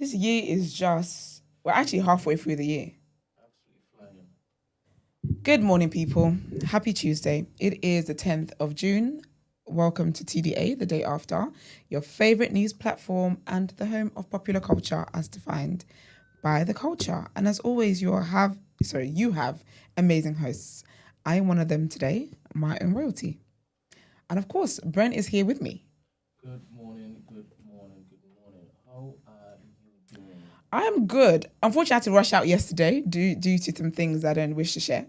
this year is just, we're actually halfway through the year. Good morning, people. Happy Tuesday. It is the 10th of June. Welcome to TDA, the day after, your favorite news platform and the home of popular culture as defined by the culture. And as always, you have amazing hosts. I am one of them today, my own royalty. And of course, Brent is here with me. Good morning. How are you doing? I am good. Unfortunately, I had to rush out yesterday due to some things I don't wish to share.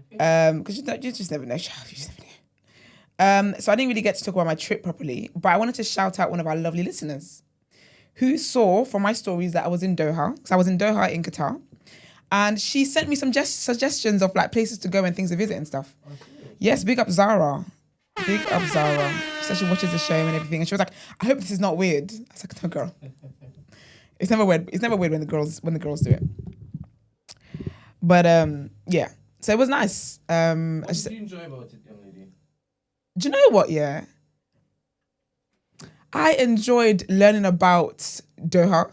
Because you just never know. So I didn't really get to talk about my trip properly, but I wanted to shout out one of our lovely listeners who saw from my stories that I was in Doha, because I was in Doha in Qatar, and she sent me some suggestions of like places to go and things to visit and stuff. Oh, cool. Yes, big up Zara. Big up Zara. She said she watches the show and everything, and she was like, "I hope this is not weird." I was like, "No, girl, it's never weird. It's never weird when the girls do it." But yeah, so it was nice. What did you enjoy about it, young lady? Do you know what? Yeah, I enjoyed learning about Doha.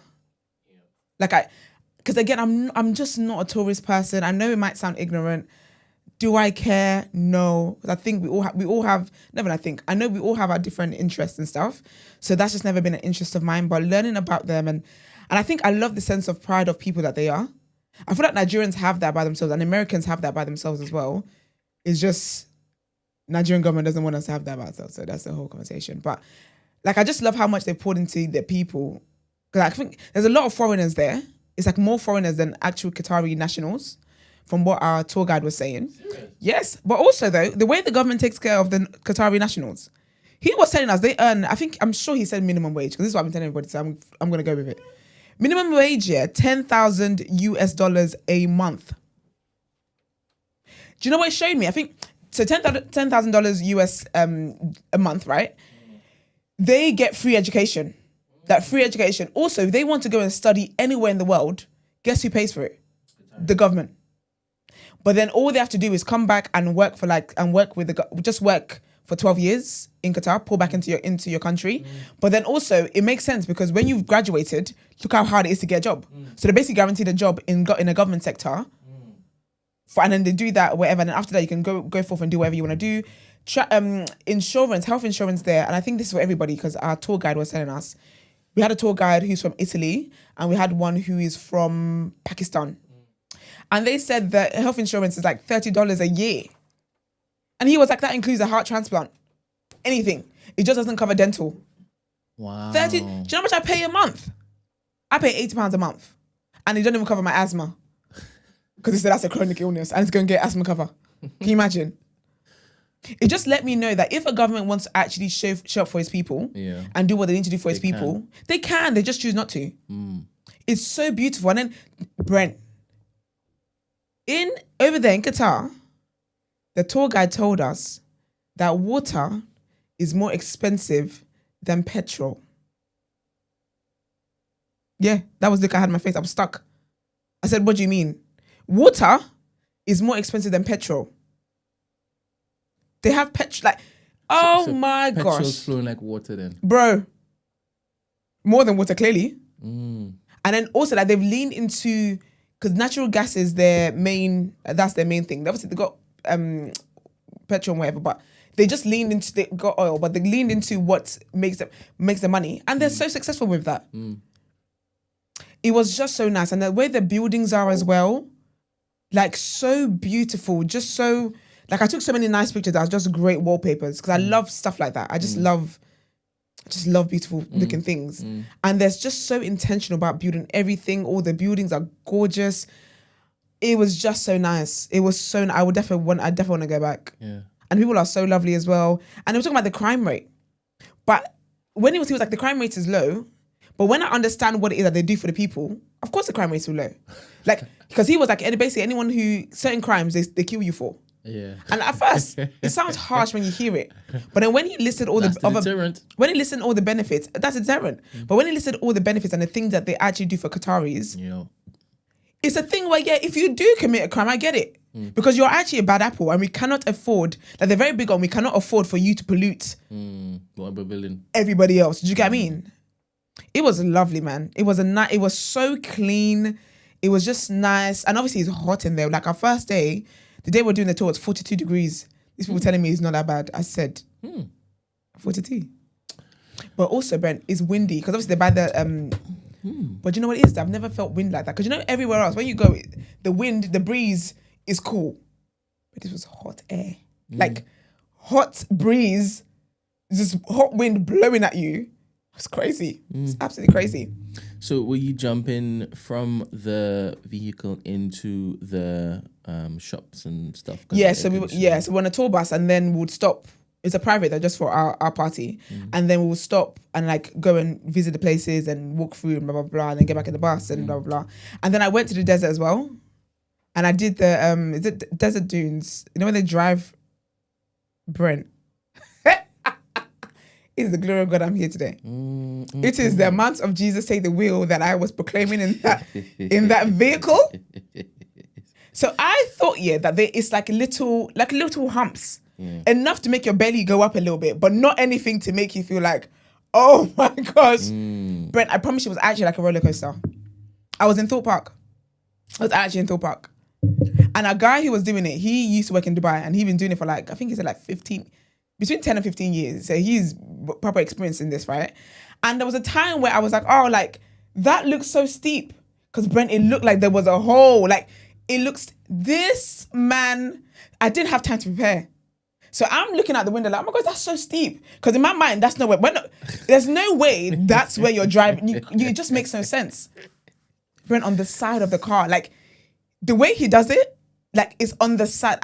Because again, I'm just not a tourist person. I know it might sound ignorant. Do I care? No. I think I know we all have our different interests and stuff. So that's just never been an interest of mine. But learning about them and I think I love the sense of pride of people that they are. I feel like Nigerians have that by themselves and Americans have that by themselves as well. It's just Nigerian government doesn't want us to have that by ourselves. So that's the whole conversation. But like, I just love how much they poured into their people. Because I think there's a lot of foreigners there. It's like more foreigners than actual Qatari nationals, from what our tour guide was saying. Serious? Yes. But also though, the way the government takes care of the Qatari nationals, he was telling us they earn, I'm sure he said minimum wage, because this is what I've been telling everybody, so I'm going to go with it. Minimum wage, yeah, $10,000 a month. Do you know what it showed me? I think, so $10,000 US a month, right? They get free education. That free education. Also, if they want to go and study anywhere in the world, guess who pays for it? The government. But then all they have to do is come back and work for work for 12 years in Qatar, pour back into your country. But then also it makes sense because when you've graduated, look how hard it is to get a job. So they basically guaranteed a job in a government sector. And then they do that, whatever. And then after that, you can go forth and do whatever you want to do. Insurance, health insurance there. And I think this is for everybody because our tour guide was telling us. We had a tour guide who's from Italy and we had one who is from Pakistan. And they said that health insurance is like $30 a year. And he was like, that includes a heart transplant. Anything. It just doesn't cover dental. Wow. 30. Do you know how much I pay a month? I pay £80 a month. And it doesn't even cover my asthma. Because they said that's a chronic illness. I need to go and get asthma cover. Can you imagine? It just let me know that if a government wants to actually show up for its people and do what they need to do for its people, they can. They just choose not to. It's so beautiful. And then, Brent, over there in Qatar, the tour guide told us that water is more expensive than petrol. Yeah, that was the look I had in my face. I was stuck. I said, what do you mean? Water is more expensive than petrol. They have petrol, like, so my gosh. Petrol's flowing like water then. Bro, more than water, clearly. And then also, like, they've leaned into, because natural gas is that's their main thing. Obviously, they got petrol and whatever, but they just they got oil, but they leaned into what makes the money. And they're so successful with that. It was just so nice. And the way the buildings are as well, like, so beautiful, just so... Like, I took so many nice pictures that are just great wallpapers because I love stuff like that. I just love beautiful looking things. And there's just so intentional about building everything. All the buildings are gorgeous. It was just so nice. It was so... I definitely want to go back. Yeah. And people are so lovely as well. And they were talking about the crime rate. But when he was like, the crime rate is low. But when I understand what it is that they do for the people, of course the crime rate is low. Like, because he was like, basically anyone who... Certain crimes, they kill you for. Yeah. And at first, it sounds harsh when you hear it. But then when he listed all when he listed all the benefits, that's a deterrent. But when he listed all the benefits and the things that they actually do for Qataris, it's a thing where, if you do commit a crime, I get it. Because you're actually a bad apple and we cannot afford, like they're very big on, we cannot afford for you to pollute what we're building. Everybody else. Do you get what I mean? It was lovely, man. It was it was so clean. It was just nice. And obviously it's hot in there. Like our first day, the day we're doing the tour, it's 42 degrees. These people telling me it's not that bad. I said, 42. But also, Brent, it's windy because obviously they buy the but you know what it is? I've never felt wind like that. Because you know everywhere else, when you go, the wind, the breeze is cool. But this was hot air. Like hot breeze, just hot wind blowing at you. It's crazy. It's absolutely crazy. So were you jumping from the vehicle into the shops and stuff? Yeah, so we were on a tour bus and then we would stop. It's a private though, just for our party. And then we would stop and like go and visit the places and walk through and blah, blah, blah, and then get back in the bus and blah, blah, blah. And then I went to the desert as well. And I did the, is it desert dunes? You know when they drive Brent? It's the glory of God I'm here today. It is the amount of Jesus take the wheel that I was proclaiming in that vehicle. So I thought, that it's like little humps. Enough to make your belly go up a little bit, but not anything to make you feel like, oh my gosh. Brent, I promise you it was actually like a roller coaster. I was in Thorpe Park. And a guy who was doing it, he used to work in Dubai and he'd been doing it for like, I think he said like between 10 and 15 years. So he's proper experienced in this, right? And there was a time where I was like, oh, like that looks so steep. Because Brent, it looked like there was a hole. Like this man, I didn't have time to prepare. So I'm looking out the window like, oh my God, that's so steep. Because in my mind, that's nowhere. There's no way that's where you're driving. It just makes no sense. Brent, on the side of the car, like the way he does it, like it's on the side.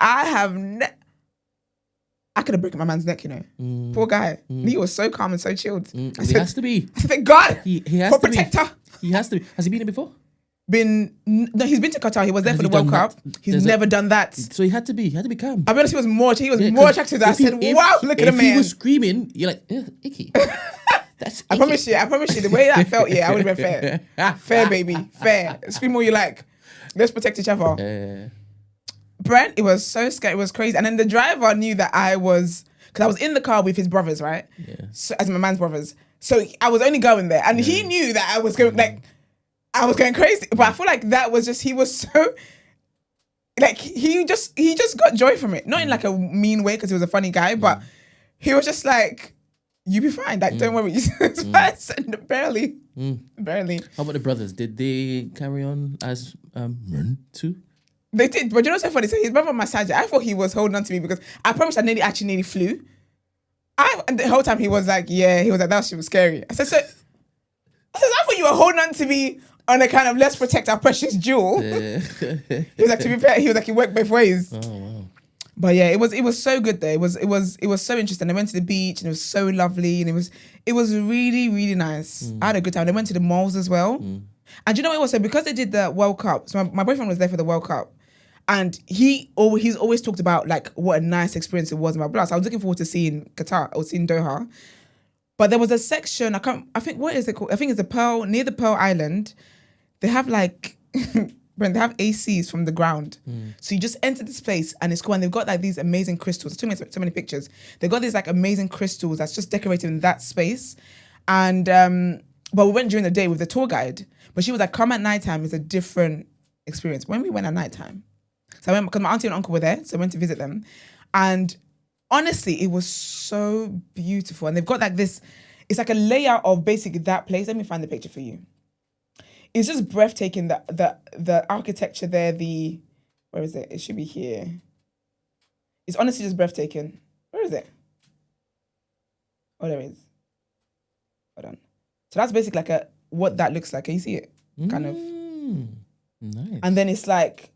I could have broken my man's neck, you know. Poor guy. He was so calm and so chilled. He has to be. I said, thank God. He has for to protector. Be. He has to be. Has he been there before? No, he's been to Qatar. He was there for the World Cup. He's never done that. So he had to be calm. I'll be honest, he was more attractive. I said, wow, look at the man. If he was screaming, you're like, icky. That's icky. I promise you, the way that felt, I would have been fair. Fair, baby, fair. Scream all you like. Let's protect each other. Brent, it was so scary. It was crazy. And then the driver knew that because I was in the car with his brothers, right? Yeah. So, as my man's brothers. So I was only going there. And he knew that I was going, I was going crazy. But I feel like that was just, he was so, like, he just got joy from it. Not in like a mean way because he was a funny guy, but he was just like, you be fine. Like, don't worry. It's fine. Barely. How about the brothers? Did they carry on as men too? They did, but you know what's so funny? So his brother massager, I thought he was holding on to me because I promised I nearly flew. And the whole time he was like, that shit was scary. I said, I thought you were holding on to me on a kind of let's protect our precious jewel. He was like, to be fair, it worked both ways. Oh wow. But yeah, it was so good there. It was so interesting. I went to the beach and it was so lovely and it was really, really nice. I had a good time. They went to the malls as well. And you know what also, because they did the World Cup, so my boyfriend was there for the World Cup. And he's always talked about like what a nice experience it was in my blood. So I was looking forward to seeing Qatar or seeing Doha. But there was a section, I think, what is it called? I think it's near the Pearl Island. They have like, Brent, they have ACs from the ground. So you just enter this place and it's cool. And they've got like these amazing crystals. I took me so many pictures. They've got these like amazing crystals that's just decorated in that space. And, but we went during the day with the tour guide. But she was like, come at nighttime is a different experience. When we went at nighttime, so I went because my auntie and uncle were there, so I went to visit them. And honestly, it was so beautiful. And they've got like this, it's like a layout of basically that place. Let me find the picture for you. It's just breathtaking, the architecture there, where is it? It should be here. It's honestly just breathtaking. Where is it? Oh, there it is. Hold on. So that's basically like what that looks like. Can you see it? Kind of. Nice. And then it's like,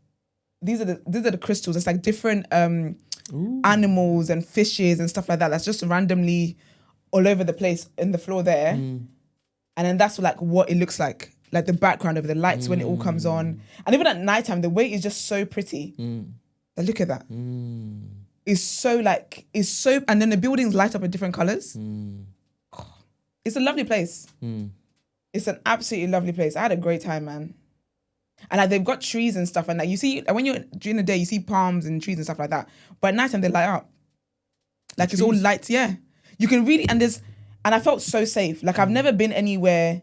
these are the crystals. It's like different animals and fishes and stuff like that. That's just randomly all over the place in the floor there. And then that's like what it looks like the background of the lights when it all comes on. And even at nighttime, the way is just so pretty. Like, look at that. It's so, and then the buildings light up in different colors. It's a lovely place. It's an absolutely lovely place. I had a great time, man. And like they've got trees and stuff, and like you see, when you're during the day, you see palms and trees and stuff like that. But at night time they light up. Like it's all lights, yeah. You can really, and And I felt so safe. Like I've never been anywhere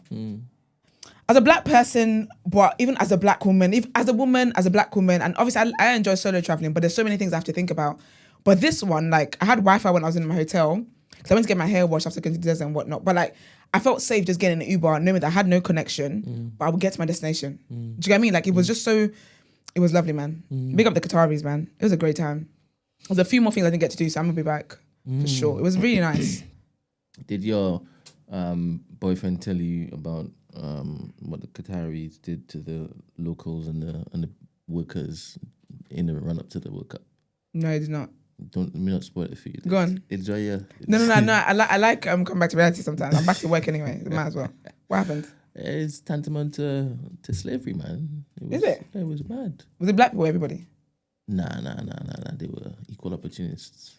as a black person, but even as a black woman, as a woman, as a black woman, and obviously I enjoy solo traveling, but there's so many things I have to think about. But this one, like I had Wi-Fi when I was in my hotel, because I went to get my hair washed after going to the desert and whatnot. But like I felt safe just getting an Uber, knowing that I had no connection, but I would get to my destination. Do you get what I mean? Like it was just so, it was lovely, man. Big up the Qataris, man. It was a great time. There's a few more things I didn't get to do, so I'm gonna be back for sure. It was really nice. Did your boyfriend tell you about what the Qataris did to the locals and the workers in the run up to the World Cup? No, I did not. Let me not spoil it for you. Go on. Enjoy your. No. I like coming back to reality sometimes. I'm back to work anyway. Might as well. What happened? It's tantamount to slavery, man. Is it? It was bad. Was it black people? Everybody? Nah. They were equal opportunists.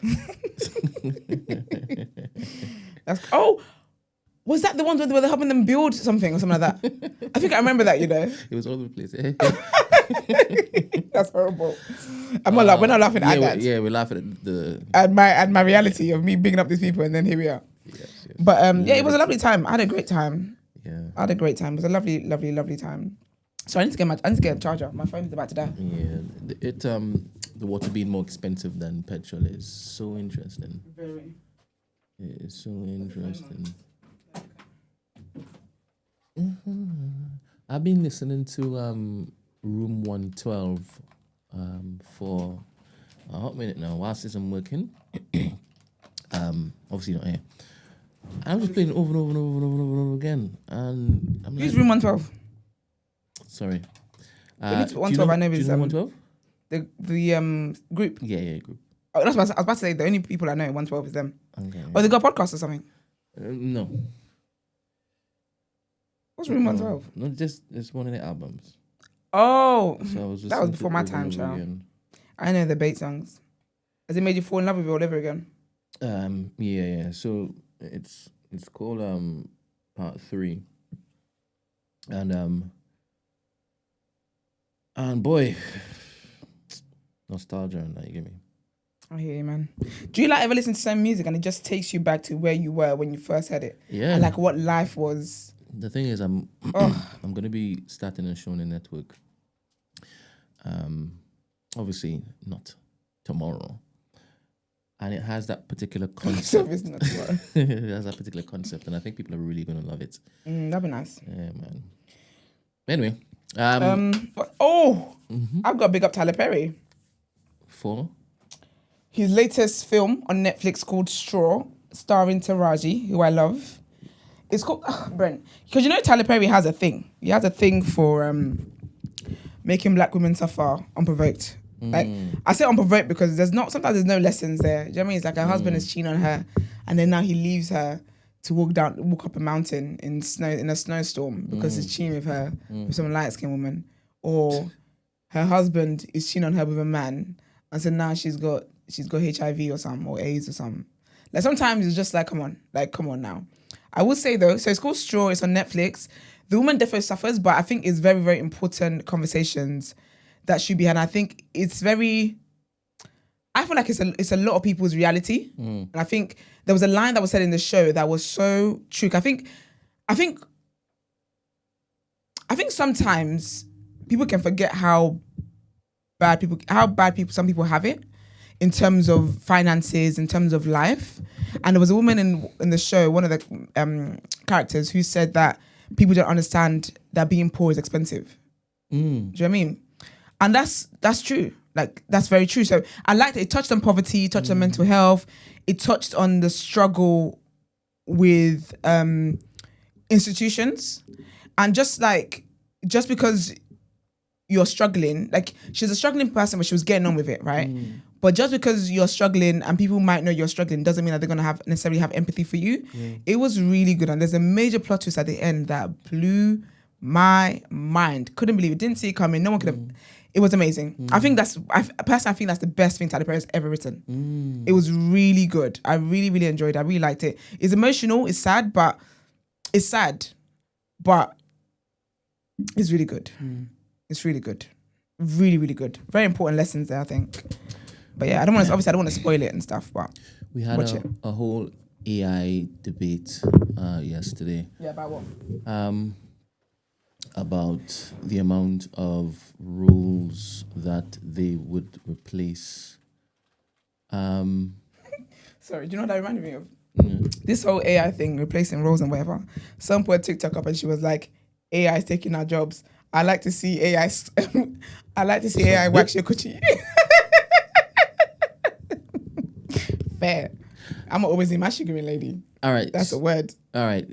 Was that the ones where they were helping them build something or something like that? I think I remember that, you know. It was all over the place. That's horrible. We're not laughing at that. We're laughing at the at my reality of me bigging up these people, and then here we are. Yes. But it was a lovely time. I had a great time. Yeah. I had a great time. It was a lovely, lovely, lovely time. So I need to get a charger. My phone is about to die. Yeah. The water being more expensive than petrol is so interesting. Very. It's so interesting. I've been listening to Room 112 for a hot minute now whilst I'm working. Obviously not here. I'm just playing over and over and over and over and over again. And I'm Who's Room 112? Sorry. 112, I know is 112? The group. Yeah, group. Oh, that's what I was about to say. The only people I know at 112 is them. Okay. Oh, they got a podcast or something? No. What's Room 112? No, it's one of the albums. Oh, So that was before my time, child. I know the bait songs. Has it made you fall in love with it all over again? Yeah. So it's called Part 3, and boy, nostalgia and that, you get me. I hear you, man. Do you ever listen to some music and it just takes you back to where you were when you first heard it? Yeah. And like what life was. The thing is, I'm gonna be starting a show on the network. Obviously not tomorrow, and it has that particular concept. It's not tomorrow. It has that particular concept, and I think people are really gonna love it. That'd be nice. Yeah, man. Anyway, I've got to big up Tyler Perry. For His latest film on Netflix called Straw, starring Taraji, who I love. It's called Brent, because you know Tyler Perry has a thing. He has a thing for making black women suffer unprovoked. Like I say unprovoked because sometimes there's no lessons there. Do you know what I mean? It's like her husband is cheating on her, and then now he leaves her to walk up a mountain in a snowstorm because he's cheating with her with some light skinned woman, or her husband is cheating on her with a man, and so now she's got HIV or something, or AIDS or something. Like sometimes it's just like come on now. I will say though, so it's called Straw. It's on Netflix. The woman definitely suffers, but I think it's very, very important conversations that should be had. And I think it's very. I feel like it's a lot of people's reality, and I think there was a line that was said in the show that was so true. I think sometimes people can forget how bad some people have it in terms of finances, in terms of life. And there was a woman in the show, one of the characters, who said that people don't understand that being poor is expensive. Do you know what I mean? And that's true. Like, that's very true. So I liked it. It touched on poverty, it touched on mental health. It touched on the struggle with institutions. And just because you're struggling, like she's a struggling person, but she was getting on with it, right? But just because you're struggling and people might know you're struggling doesn't mean that they're going to necessarily have empathy for you. It was really good. And there's a major plot twist at the end that blew my mind. Couldn't believe it. Didn't see it coming. No one could have. It was amazing. I think that's the best thing Tyler Perry's ever written. It was really good. I really, really enjoyed it. I really liked it. It's emotional. It's sad, but it's really good. It's really good. Really, really good. Very important lessons there, I think. But yeah, I don't want to spoil it and stuff, but we had a whole AI debate yesterday. Yeah, about what? About the amount of roles that they would replace. Sorry, do you know what that reminded me of? This whole AI thing, replacing roles and whatever. Some put a TikTok up and she was like, AI is taking our jobs. I like to see AI. I like to see AI wax your coochie. Fair. I'm always in my sugaring lady. All right. That's a word. All right.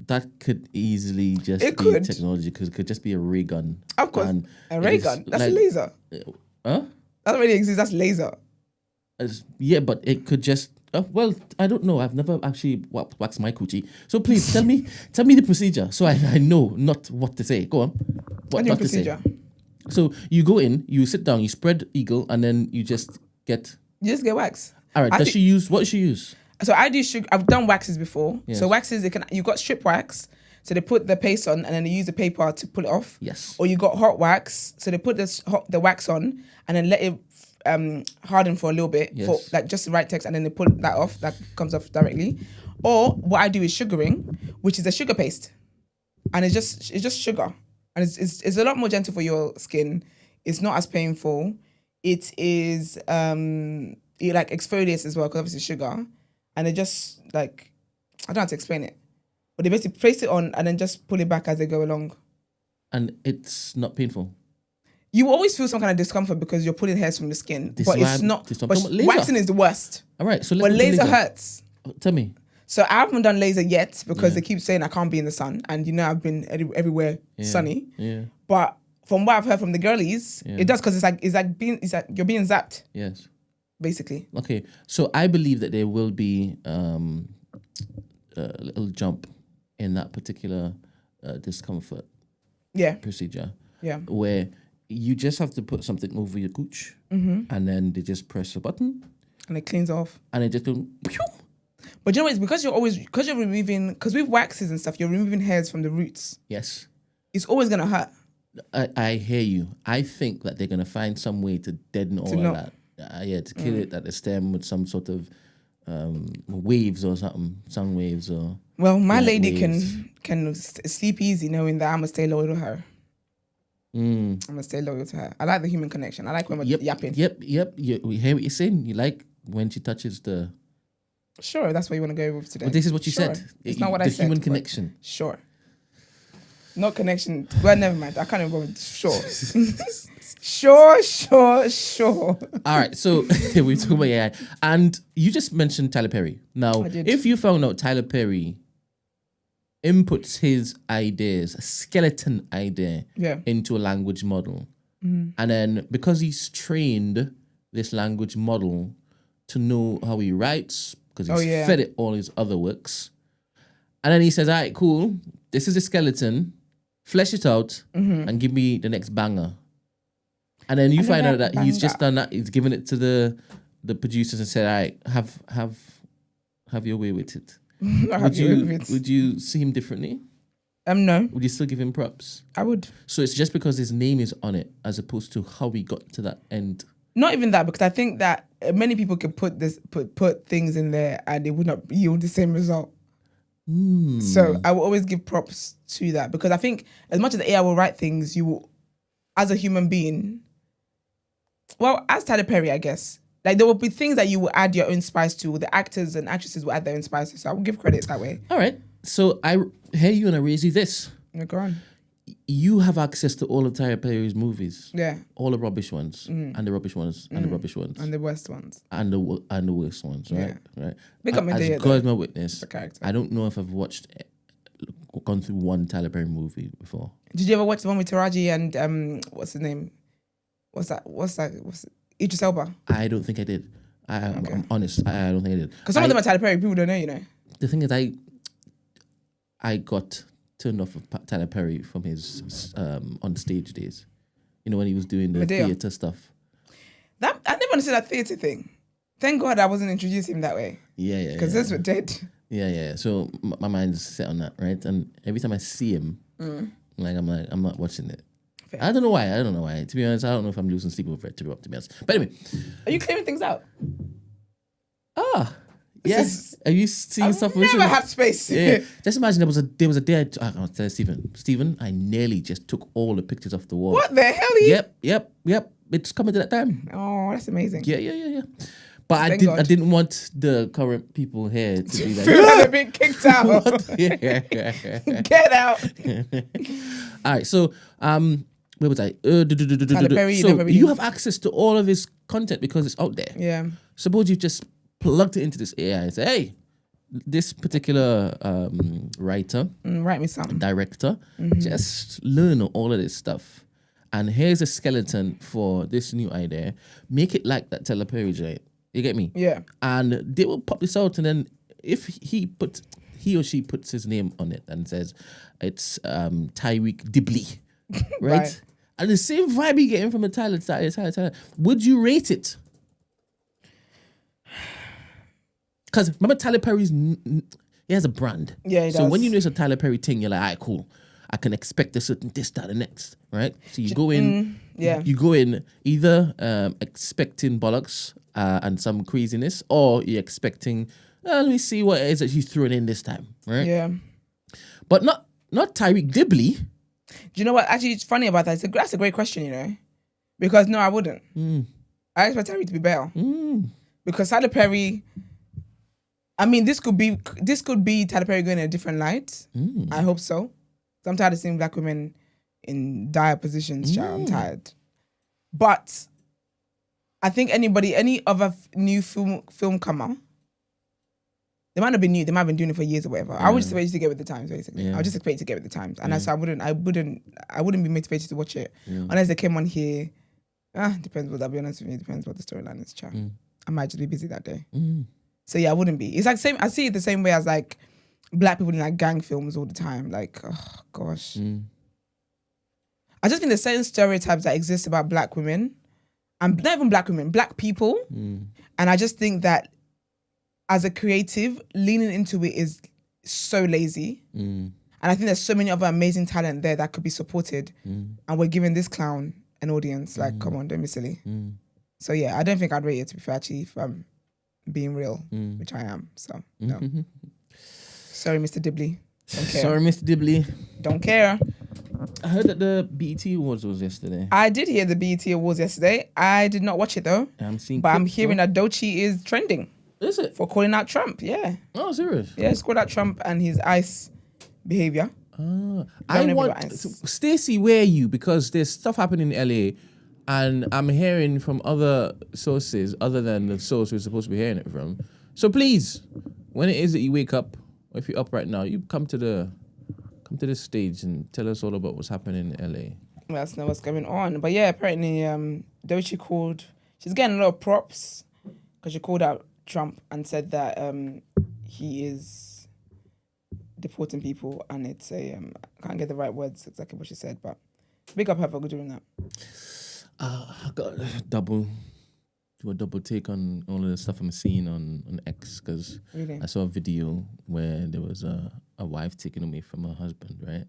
That could easily just It be could. technology because it could just be a ray gun. Of course. And A ray it's gun. That's like- a laser. Huh? That already exists. That's laser. Yeah, but it could just. Well, I don't know. I've never actually waxed my coochie. So please tell me the procedure so I know not what to say. Go on. What What not procedure? to say. So you go in, you sit down, you spread eagle, and then you just get. You just get wax. All right. What does she use? So I do sugar. I've done waxes before. Yes. So waxes, you've got strip wax. So they put the paste on and then they use the paper to pull it off. Yes. Or you got hot wax. So they put the wax on and then let it harden for a little bit for like just the right text, and then they pull that off. That comes off directly. Or what I do is sugaring, which is a sugar paste, and it's just sugar, and it's a lot more gentle for your skin. It's not as painful. It is it like exfoliates as well because obviously sugar, and it just like I don't know how to explain it, but they basically place it on and then just pull it back as they go along. And it's not painful. You always feel some kind of discomfort because you're pulling hairs from the skin, but it's not. But waxing is the worst. All right, so but laser hurts. Tell me. So I haven't done laser yet because they keep saying I can't be in the sun, and I've been everywhere sunny. Yeah. But from what I've heard from the girlies, it does because it's like you're being zapped. Yes. Basically. Okay, so I believe that there will be a little jump in that particular discomfort. Yeah. Procedure. Yeah. Where you just have to put something over your gooch, and then they just press a button, and it cleans off, and it just goes. But you know what? It's because you're removing, because with waxes and stuff, you're removing hairs from the roots. Yes. It's always gonna hurt. I hear you. I think that they're gonna find some way to deaden all of that. To kill it at the stem with some sort of waves or something, sound waves or. Well, my lady can sleep easy knowing that I'm gonna stay loyal to her. I'm gonna stay loyal to her. I like the human connection. I like when we're yapping. Yep. We hear what you're saying. You like when she touches the. Sure, that's what you want to go with today. But this is what you said. It's not what I said. The human connection. Sure. Not connection. Well, never mind. I can't even remember. Sure. Sure. All right, so we talk about AI. And you just mentioned Tyler Perry. Now, if you found out Tyler Perry inputs his ideas, a skeleton idea, into a language model, and then because he's trained this language model to know how he writes, because he's fed it all his other works, and then he says, all right, cool, this is a skeleton, flesh it out, and give me the next banger. And then you find out that he's just done that. He's given it to the producers and said, all right, have your way with it. Would you see him differently? No. Would you still give him props? I would. So it's just because his name is on it as opposed to how we got to that end. Not even that, because I think that many people could put things in there and it would not yield the same result. So I will always give props to that, because I think as much as the AI will write things, you will, as a human being, well, as Tyler Perry, I guess, like there will be things that you will add your own spice to. The actors and actresses will add their own spices. So I will give credit that way. All right. So I hear you and I raise you this. Go on. You have access to all of Tyler Perry's movies. Yeah. All the rubbish ones. And the rubbish ones. And the rubbish ones. And the worst ones. And the worst ones, right? Yeah. Right. Big up Medea, as God is my witness, the character. I don't know if I've gone through one Tyler Perry movie before. Did you ever watch the one with Taraji and what's his name? What's Idris Elba? I don't think I did. I'm honest. I don't think I did. Because some of them are Tyler Perry. People don't know, you know. The thing is, I got turned off of Tyler Perry from his on stage days. You know, when he was doing the theatre stuff. That I never understood that theatre thing. Thank God I wasn't introduced him that way. Yeah. Because those were dead. Yeah. So my mind's set on that, right? And every time I see him, I'm not watching it. Fair. I don't know why. To be honest, I don't know if I'm losing sleep over it, to be honest. But anyway. Are you clearing things out? Yes. Are you seeing stuff? I've never had space. Yeah. Just imagine there was a day. I'll tell Stephen, I nearly just took all the pictures off the wall. What the hell? Yep. It's coming to that time. Oh, that's amazing. Yeah. But I didn't want the current people here to be like, feel like they're being kicked out. Get out. All right, so where was I? So you have access to all of his content because it's out there. Yeah. Suppose you've just plugged it into this AI and say, hey, this particular writer, write me something. Director, just learn all of this stuff. And here's a skeleton for this new idea. Make it like that Tyler Perry joint. You get me? Yeah. And they will pop this out, and then if he or she puts his name on it and says it's Tyreek Dibley, right? And the same vibe you're getting from a Tyler, would you rate it? Because remember Tyler Perry's, he has a brand. Yeah, he so does. when you know it's a Tyler Perry thing, you're like, all right, cool. I can expect a certain this, that, and next, right? So you go in, you go in either expecting bollocks and some craziness, or you're expecting, let me see what it is that she's throwing in this time, right? Yeah. But not Tyreek Dibley. Do you know what? Actually, it's funny about that. That's a great question, you know, because no, I wouldn't. I expect Tyreek to be better because Tyler Perry. I mean, this could be Tyler Perry going in a different light. I hope so. I'm tired of seeing black women in dire positions. Child. I'm tired. But I think any other new film comer, they might not be new. They might have been doing it for years or whatever. I would just expect you to get with the times, basically. I would just expect you to get with the times, and so I wouldn't be motivated to watch it unless they came on here. Depends. I'll be honest with you. Depends what the storyline is. Child. I might just be busy that day. So yeah, I wouldn't be. It's like same. I see it the same way as like black people in like gang films all the time. Like, oh gosh. I just think there's certain stereotypes that exist about black women, and not even black women, black people. And I just think that as a creative, leaning into it is so lazy. And I think there's so many other amazing talent there that could be supported. And we're giving this clown an audience. Like, come on, don't be silly. So yeah, I don't think I'd rate it, to be fair, actually, if I'm being real, which I am. So no. Sorry, Mr. Dibley. Don't care. Sorry, Mr. Dibley. Don't care. I heard that the BET Awards was yesterday. I did hear the BET Awards yesterday. I did not watch it though. I'm hearing that Doechii is trending. Is it? For calling out Trump, yeah. Oh, serious? Yeah, he's called out Trump and his ICE behavior. I want... Stacey, where are you? Because there's stuff happening in LA and I'm hearing from other sources other than the source we're supposed to be hearing it from. So please, when it is that you wake up, or if you're up right now, you come to the stage and tell us all about what's happening in LA. Let's know what's going on. But yeah, apparently Doechii called... She's getting a lot of props because she called out Trump and said that he is deporting people, and it's I can't get the right words exactly what she said, but big up her for doing that. I got a double take on all of the stuff I'm seeing on X, because really? I saw a video where there was a wife taken away from her husband, right?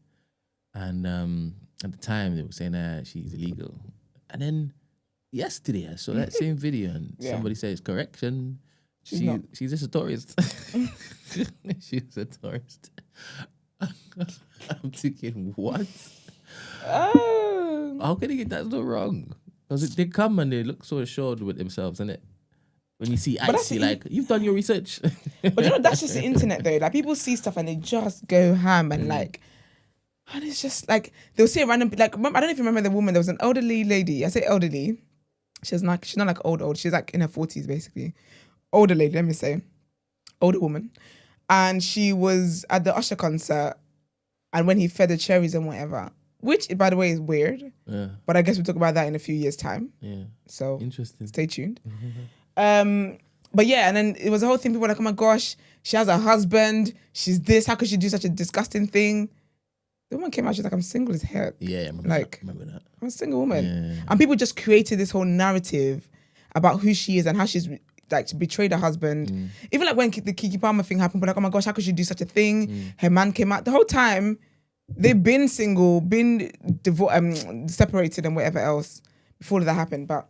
And at the time they were saying that she's illegal, and then yesterday I saw that same video and somebody says correction. She's just a tourist. She's a tourist. I'm thinking, what? How can they get that so wrong? Because they come and they look so assured with themselves, innit? When you see Icy, like, you've done your research. But you know, that's just the internet though. Like, people see stuff and they just go ham and like, and it's just like, they'll see a random, like, I don't know if you remember the woman, there was an elderly lady. I say elderly. She's not like old. She's like in her 40s basically. Older lady, let me say. Older woman. And she was at the Usher concert, and when he fed the cherries and whatever, which, by the way, is weird. Yeah. But I guess we'll talk about that in a few years' time. Yeah. So interesting. Stay tuned. But yeah, and then it was a whole thing. People were like, oh my gosh, she has a husband. She's this. How could she do such a disgusting thing? The woman came out, she's like, I'm single as hell. Yeah, I remember that. I'm a single woman. Yeah. And people just created this whole narrative about who she is and how she's like betrayed her husband. Even like when the Keke Palmer thing happened, but like, oh my gosh, how could she do such a thing? Her man came out. The whole time, they've been single, been separated and whatever else before that happened. But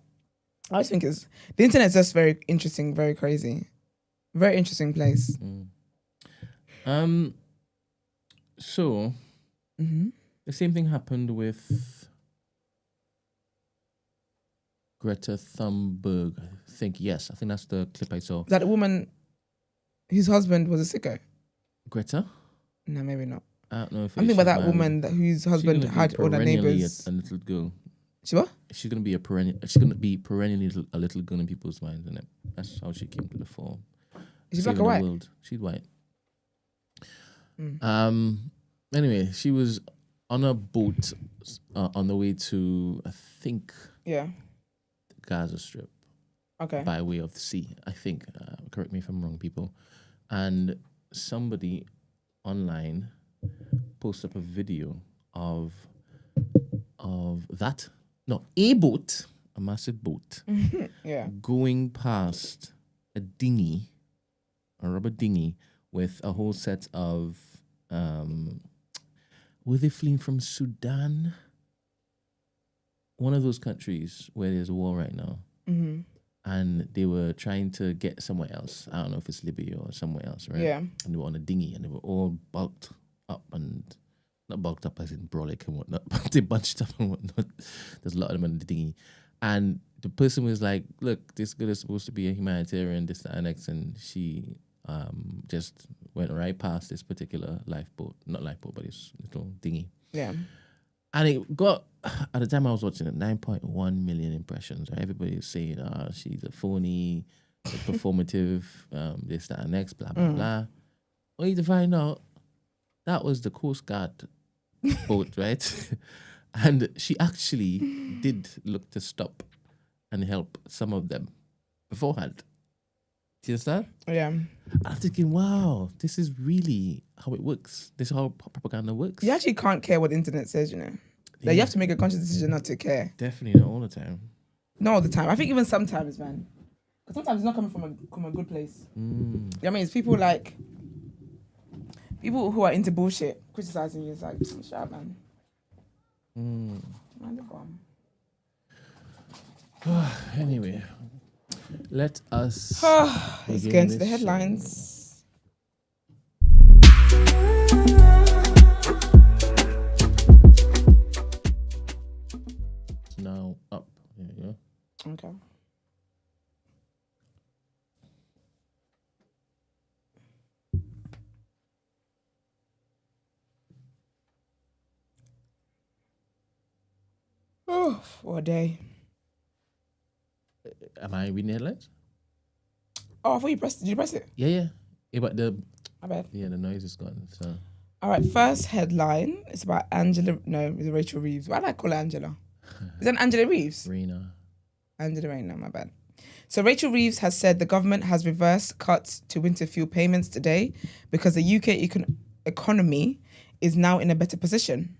I just think the internet's just very interesting, very crazy. Very interesting place. So the same thing happened with Greta Thunberg. I think that's the clip I saw. That woman, his husband was a sicko. Greta? No, maybe not. I don't know if I'm thinking about that woman whose husband had all the neighbors. A little girl. She what? She's gonna be perennially a little girl in people's minds, isn't it? That's how she came to the fore. Is she black or white? World. She's white. Anyway, she was on a boat on the way to, I think, the Gaza Strip. Okay. By way of the sea, I think. Correct me if I'm wrong, people. And somebody online posted up a video of that. No, a boat, a massive boat, going past a dinghy, a rubber dinghy, with a whole set of, were they fleeing from Sudan? One of those countries where there's a war right now. Mm-hmm. And they were trying to get somewhere else. I don't know if it's Libya or somewhere else, right? Yeah. And they were on a dinghy and they were all bulked up and, not bulked up as in brolic and whatnot, but they bunched up and whatnot. There's a lot of them on the dinghy. And the person was like, look, this girl is supposed to be a humanitarian, this, that, and next. And she just went right past this particular lifeboat. Not lifeboat, but this little dinghy. Yeah. And it got, at the time I was watching it, 9.1 million impressions. Right? Everybody was saying, she's a phony, a performative, this, that, and next, blah, blah, blah. Only to find out that was the Coast Guard boat, right? And she actually did look to stop and help some of them beforehand. Do you understand? Yeah. I'm thinking, wow, this is really how it works. This is how propaganda works. You actually can't care what the internet says, you know. Like, you have to make a conscious decision not to care. Definitely not all the time. Not all the time. I think even sometimes, man. Because sometimes it's not coming from a good place. You know what I mean? It's people who are into bullshit criticizing you. It's like, shut up, man. Man, they're gone. Anyway, let us let's get into the headlines. It's now up. There you go. Okay. Oh, what a day. Am I reading the headlines? Oh, I thought you pressed it. Did you press it? Yeah, but My bad. Yeah, the noise is gone. So. All right, first headline. It's about Angela. No, it's Rachel Reeves. Why did I call her Angela? Is that Angela Reeves? Rena. Angela Rena, my bad. So Rachel Reeves has said the government has reversed cuts to winter fuel payments today because the UK economy is now in a better position.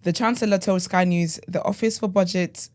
The Chancellor told Sky News the Office for Budget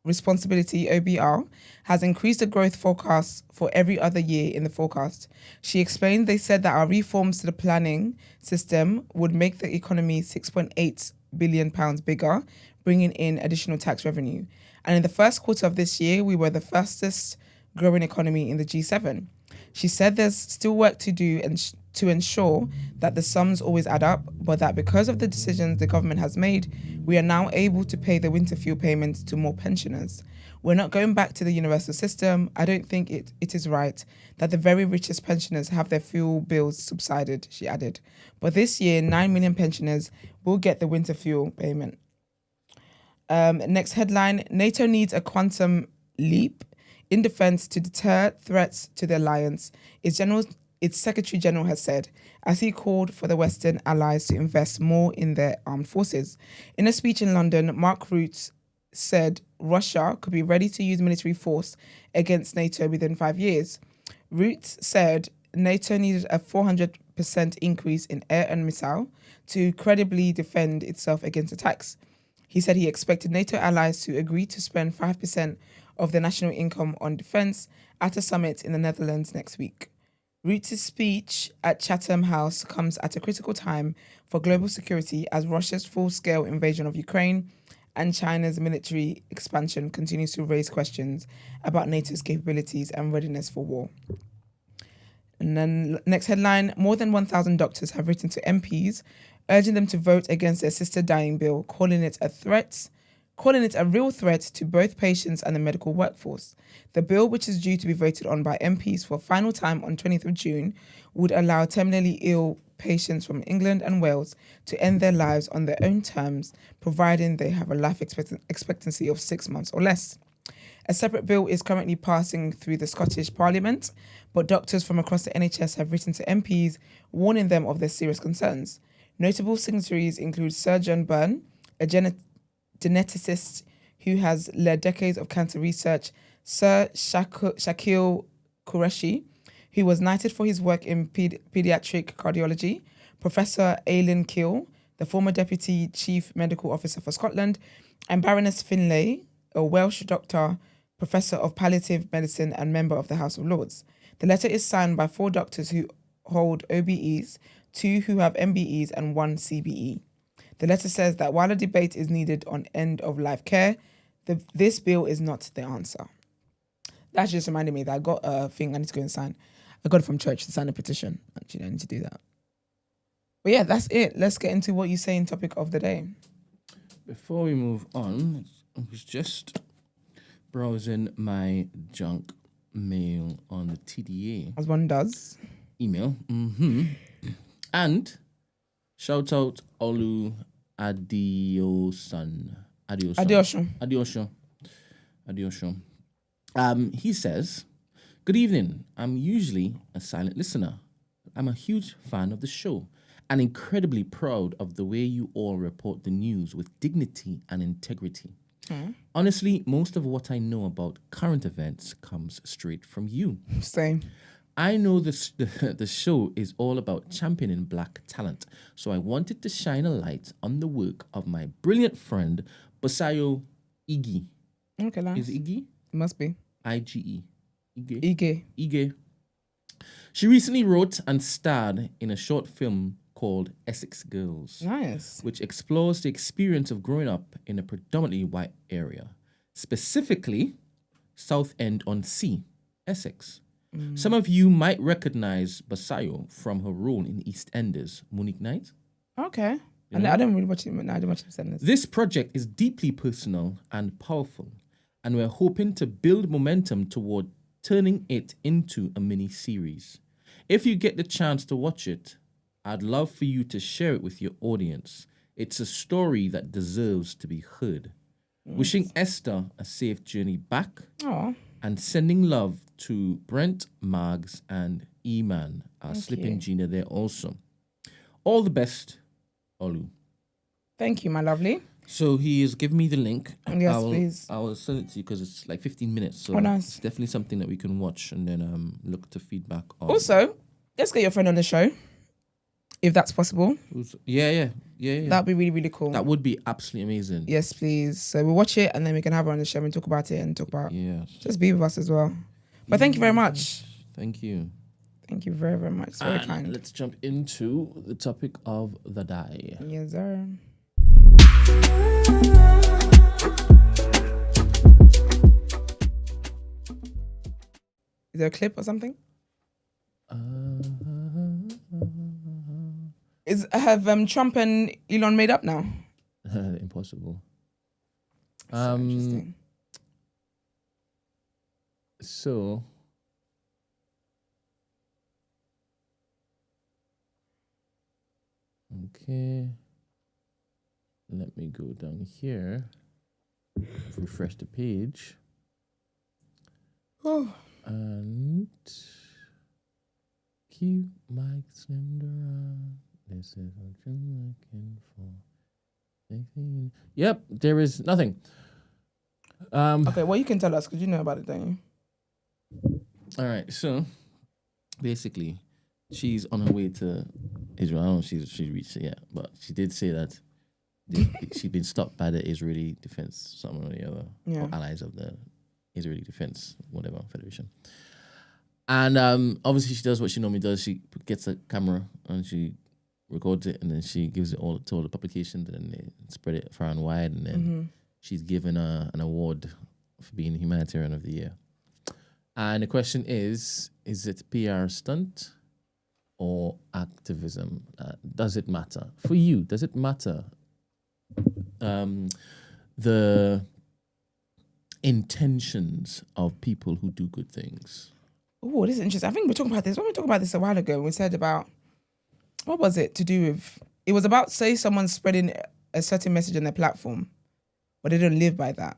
Responsibility, OBR, has increased the growth forecast for every other year in the forecast. She explained they said that our reforms to the planning system would make the economy £6.8 billion bigger, bringing in additional tax revenue. And in the first quarter of this year, we were the fastest growing economy in the G7. She said there's still work to do and to ensure that the sums always add up, but that because of the decisions the government has made, we are now able to pay the winter fuel payments to more pensioners. We're not going back to the universal system. I don't think it is right that the very richest pensioners have their fuel bills subsided, she added. But this year, 9 million pensioners will get the winter fuel payment. Next headline, NATO needs a quantum leap in defense to deter threats to the alliance. Its Secretary General has said, as he called for the Western allies to invest more in their armed forces. In a speech in London, Mark Rutte said Russia could be ready to use military force against NATO within 5 years. Rutte said NATO needed a 400% increase in air and missile to credibly defend itself against attacks. He said he expected NATO allies to agree to spend 5% of their national income on defence at a summit in the Netherlands next week. Rutte's speech at Chatham House comes at a critical time for global security as Russia's full-scale invasion of Ukraine and China's military expansion continues to raise questions about NATO's capabilities and readiness for war. And then next headline, more than 1,000 doctors have written to MPs urging them to vote against the assisted dying bill, calling it a real threat to both patients and the medical workforce. The bill, which is due to be voted on by MPs for a final time on 20th of June, would allow terminally ill patients from England and Wales to end their lives on their own terms, providing they have a life expectancy of 6 months or less. A separate bill is currently passing through the Scottish Parliament, but doctors from across the NHS have written to MPs warning them of their serious concerns. Notable signatories include Sir John Byrne, a geneticist who has led decades of cancer research, Sir Shakil Qureshi, who was knighted for his work in pediatric cardiology, Professor Aileen Keel, the former Deputy Chief Medical Officer for Scotland, and Baroness Finlay, a Welsh doctor, Professor of Palliative Medicine and member of the House of Lords. The letter is signed by 4 doctors who hold OBEs, 2 who have MBEs, and 1 CBE. The letter says that while a debate is needed on end-of-life care, this bill is not the answer. That just reminded me that I got a thing I need to go and sign. I got it from church to sign a petition. Actually, I need to do that. But yeah, that's it. Let's get into what you say in topic of the day. Before we move on, I was just browsing my junk mail on the TDA. As one does. Email. Mm-hmm. And shout out Olu Adiosun. Adiosho. He says, good evening. I'm usually a silent listener. I'm a huge fan of the show and incredibly proud of the way you all report the news with dignity and integrity. Honestly, most of what I know about current events comes straight from you. Same. I know the show is all about championing black talent, so I wanted to shine a light on the work of my brilliant friend, Basayo Igi. Okay, nice. Is it Igi? It must be. Ige. Ige. She recently wrote and starred in a short film called Essex Girls. Nice. Which explores the experience of growing up in a predominantly white area, specifically Southend-on-Sea, Essex. Some of you might recognize Basayo from her role in EastEnders, Monique Knight. Okay. I don't really watch it. No, I don't watch EastEnders. This project is deeply personal and powerful, and we're hoping to build momentum toward turning it into a mini-series. If you get the chance to watch it, I'd love for you to share it with your audience. It's a story that deserves to be heard. Yes. Wishing Esther a safe journey back. Aww. And sending love to Brent, Margs, and Eman, our slipping Gina there also. All the best, Olu. Thank you, my lovely. So he has given me the link. Yes, please. I will send it to you because it's like 15 minutes. So nice. It's definitely something that we can watch and then look to feedback on. Also, let's get your friend on the show, if that's possible. Yeah. That'd be really, really cool. That would be absolutely amazing. Yes, please. So we'll watch it and then we can have her on the show and talk about it and talk about just be with us as well. But thank you very much. Thank you. Thank you very, very much. It's very kind. Let's jump into the topic of the day. Yes, sir. Is there a clip or something? Have Trump and Elon made up now? Impossible. So interesting. So okay. Let me go down here. Refresh the page. Oh. And keep my slender. This is what you're looking for. Yep, there is nothing. Okay, well, you can tell us because you know about it, don't you? All right, so basically, she's on her way to Israel. I don't know if she reached it yet, but she did say that she'd been stopped by the Israeli Defense, some or the other, or allies of the Israeli Defense, whatever, Federation. And obviously, she does what she normally does. She gets a camera and she records it, and then she gives it all to all the publications, and then they spread it far and wide, and then she's given an award for being Humanitarian of the Year. And the question is it PR stunt or activism? Does it matter? For you, does it matter? The intentions of people who do good things. Oh, this is interesting. I think we were talking about this. When we talked about this a while ago, we said about, what was it to do with? It was about, say someone's spreading a certain message on their platform, but they don't live by that.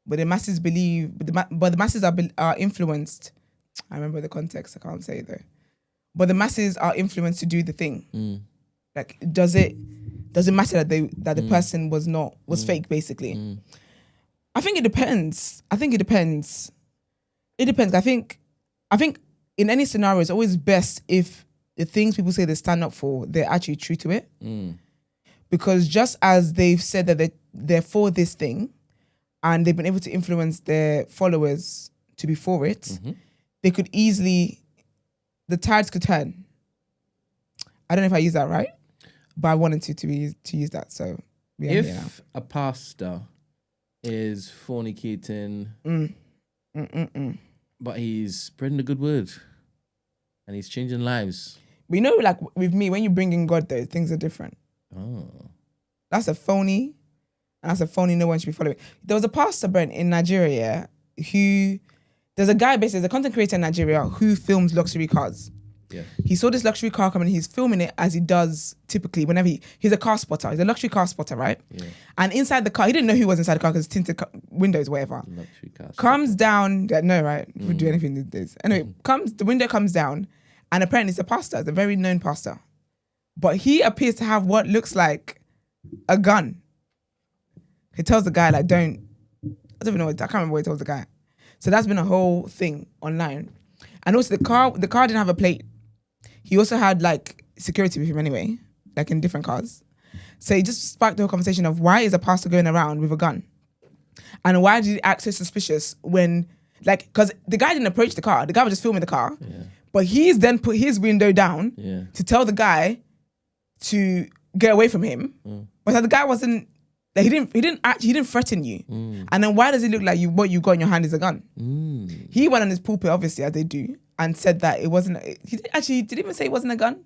But the masses believe, but the masses are influenced. I remember the context. I can't say it though. But the masses are influenced to do the thing. Like, does it matter that the person was fake, basically? I think it depends. It depends. I think in any scenario, it's always best if the things people say they stand up for, they're actually true to it. Because just as they've said that they're for this thing, and they've been able to influence their followers to be for it, they could easily, the tides could turn. I don't know if I use that right, but I wanted to use that. So if a pastor is fornicating, but he's spreading the good word and he's changing lives. We know, like with me, when you bring in God, though, things are different. That's a phony. And that's a phony no one should be following. There was a pastor, Brent, in Nigeria there's a guy, basically, there's a content creator in Nigeria who films luxury cars. Yeah. He saw this luxury car coming, he's filming it as he does typically whenever he's a car spotter. He's a luxury car spotter, right? Yeah. And inside the car, he didn't know who was inside the car because it's tinted windows, whatever. Luxury car. Comes down, no, right? Would do anything these days. Anyway, the window comes down, and apparently it's a pastor, it's a very known pastor. But he appears to have what looks like a gun. He tells the guy, like, I can't remember what he told the guy. So that's been a whole thing online. And also the car didn't have a plate. He also had like security with him anyway, like in different cars. So he just sparked the whole conversation of why is a pastor going around with a gun? And why did he act so suspicious when, like, because the guy didn't approach the car. The guy was just filming the car. Yeah. But he's then put his window down to tell the guy to get away from him. But the guy wasn't, like, he didn't threaten you. And then why does it look like what you got in your hand is a gun? He went on his pulpit, obviously, as they do, and said that it wasn't, did he even say it wasn't a gun?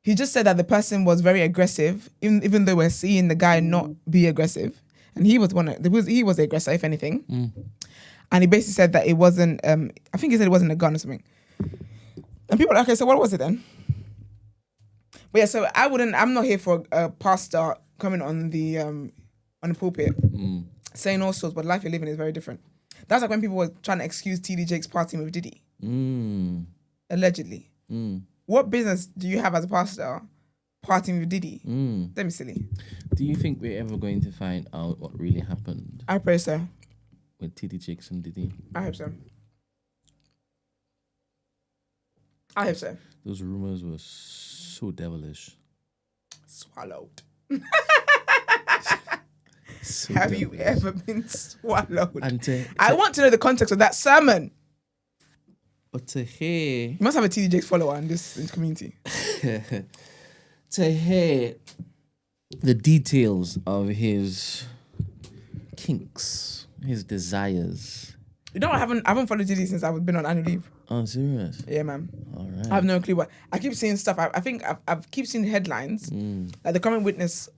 He just said that the person was very aggressive, even though we're seeing the guy not be aggressive. And he was he was the aggressor, if anything. And he basically said that it wasn't, I think he said it wasn't a gun or something. And people are like, okay, so what was it then? But yeah, so I'm not here for a pastor coming on the pulpit saying all sorts, but life you're living is very different. That's like when people were trying to excuse TD Jakes partying with Diddy. Allegedly. What business do you have as a pastor partying with Diddy? Let me silly. Do you think we're ever going to find out what really happened? I pray so. With TD Jakes and Diddy? I hope so. I hope so. Those rumors were so devilish. Swallowed. Have you ever been swallowed? I want to know the context of that sermon. But to hear... You must have a TD Jakes follower in this community. To hear the details of his kinks, his desires. You know, I haven't followed Diddy since I've been on annual leave. Oh, serious? Yeah, man. All right. I have no clue what. I keep seeing stuff. I think I've keep seeing headlines. Like the current witness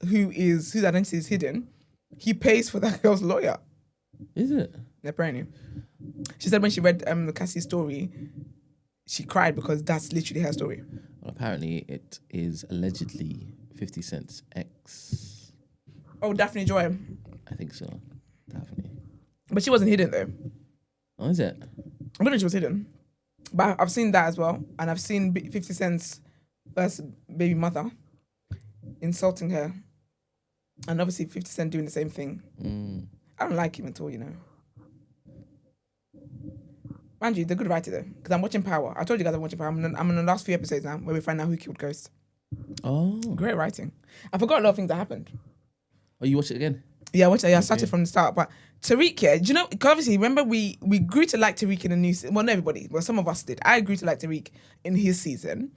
whose identity is hidden, he pays for that girl's lawyer. Is it? Apparently. She said when she read the Cassie's story, she cried because that's literally her story. Well, apparently it is allegedly 50 Cent's ex. Oh, Daphne Joy. I think so. Daphne. But she wasn't hidden though. Oh, is it? I don't know if she was hidden. But I've seen that as well. And I've seen 50 Cent's first baby mother insulting her. And obviously 50 Cent doing the same thing. I don't like him at all, you know. Mind you, the good writer though. Because I'm watching Power. I told you guys I'm watching Power. I'm on the last few episodes now where we find out who killed Ghost. Oh. Great writing. I forgot a lot of things that happened. Oh, you watched it again? Yeah, I watched it. Yeah, I started from the start. But Tariq, yeah, do you know, because obviously, remember we grew to like Tariq in the new season. Well, not everybody. Well, some of us did. I grew to like Tariq in his season.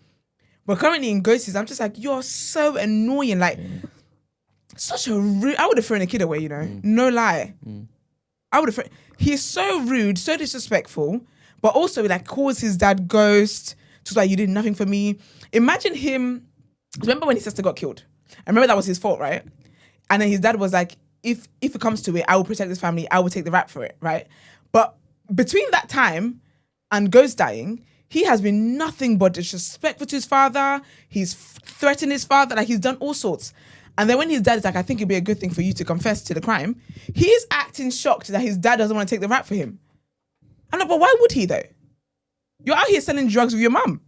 But currently in Ghost season, I'm just like, you're so annoying. Like, such a I would have thrown a kid away, you know? No lie. I would have. He's so rude, so disrespectful, but also like calls his dad ghost. Just like, you did nothing for me. Imagine him. Remember when his sister got killed? I remember that was his fault, right? And then his dad was like, if it comes to it, I will protect this family. I will take the rap for it, right? But between that time and Ghost dying, he has been nothing but disrespectful to his father. He's threatened his father. Like, he's done all sorts. And then when his dad is like, I think it'd be a good thing for you to confess to the crime, he's acting shocked that his dad doesn't want to take the rap for him. I'm like, but why would he though? You're out here selling drugs with your mum.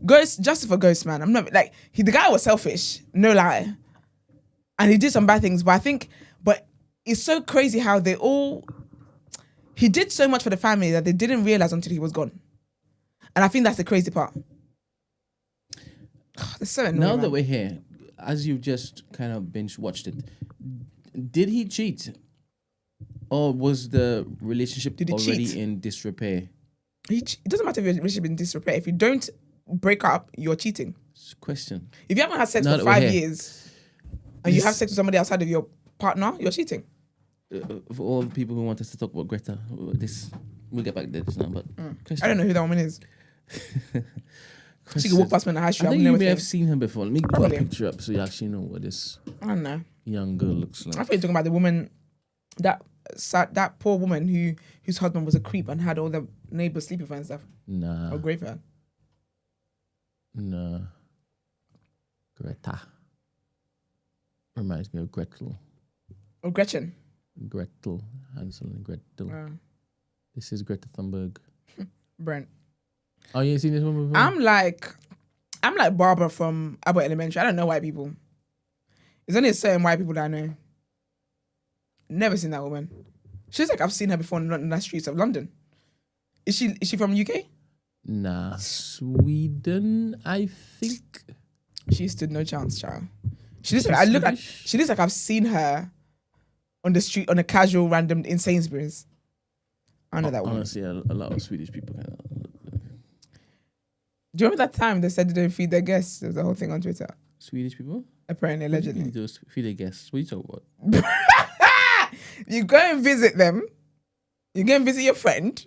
Ghost, justice for Ghost, man. I'm not like, the guy was selfish, no lie. And he did some bad things, but it's so crazy how he did so much for the family that they didn't realize until he was gone. And I think that's the crazy part. That's so annoying. Now that we're here, as you just kind of binge watched it, did he cheat? Or was the relationship already in disrepair? It doesn't matter if your relationship is in disrepair. If you don't break up, you're cheating. Question. If you haven't had sex for 5 years and you have sex with somebody outside of your partner, you're cheating. For all the people who want us to talk about Greta, we'll get back to this now, but I don't know who that woman is. She can walk past me in the high street. I think you may have seen her before. Let me put a picture up so you actually know what this I don't know. young girl looks like. I thought you were talking about the woman, that poor woman whose husband was a creep and had all the neighbors sleeping with her and stuff. Nah. Or Greta. Nah. Greta. Reminds me of Gretel. Or Gretchen. Gretel. Hansel and Gretel. This is Greta Thunberg. Brent. Oh, you ain't seen this one before? I'm like Barbara from Abbott Elementary. I don't know white people. There's only a certain white people that I know. Never seen that woman. She's like, I've seen her before in the streets of London. Is she from UK? Nah. Sweden, I think. She stood no chance, child. She looks like I've seen her on the street on a casual random in Sainsbury's. I know that woman. Honestly, a lot of Swedish people kind of. Do you remember that time they said they didn't feed their guests? There was a whole thing on Twitter. Swedish people? Apparently, allegedly. Feed their guests. What are you talking about? You go and visit them. You go and visit your friend.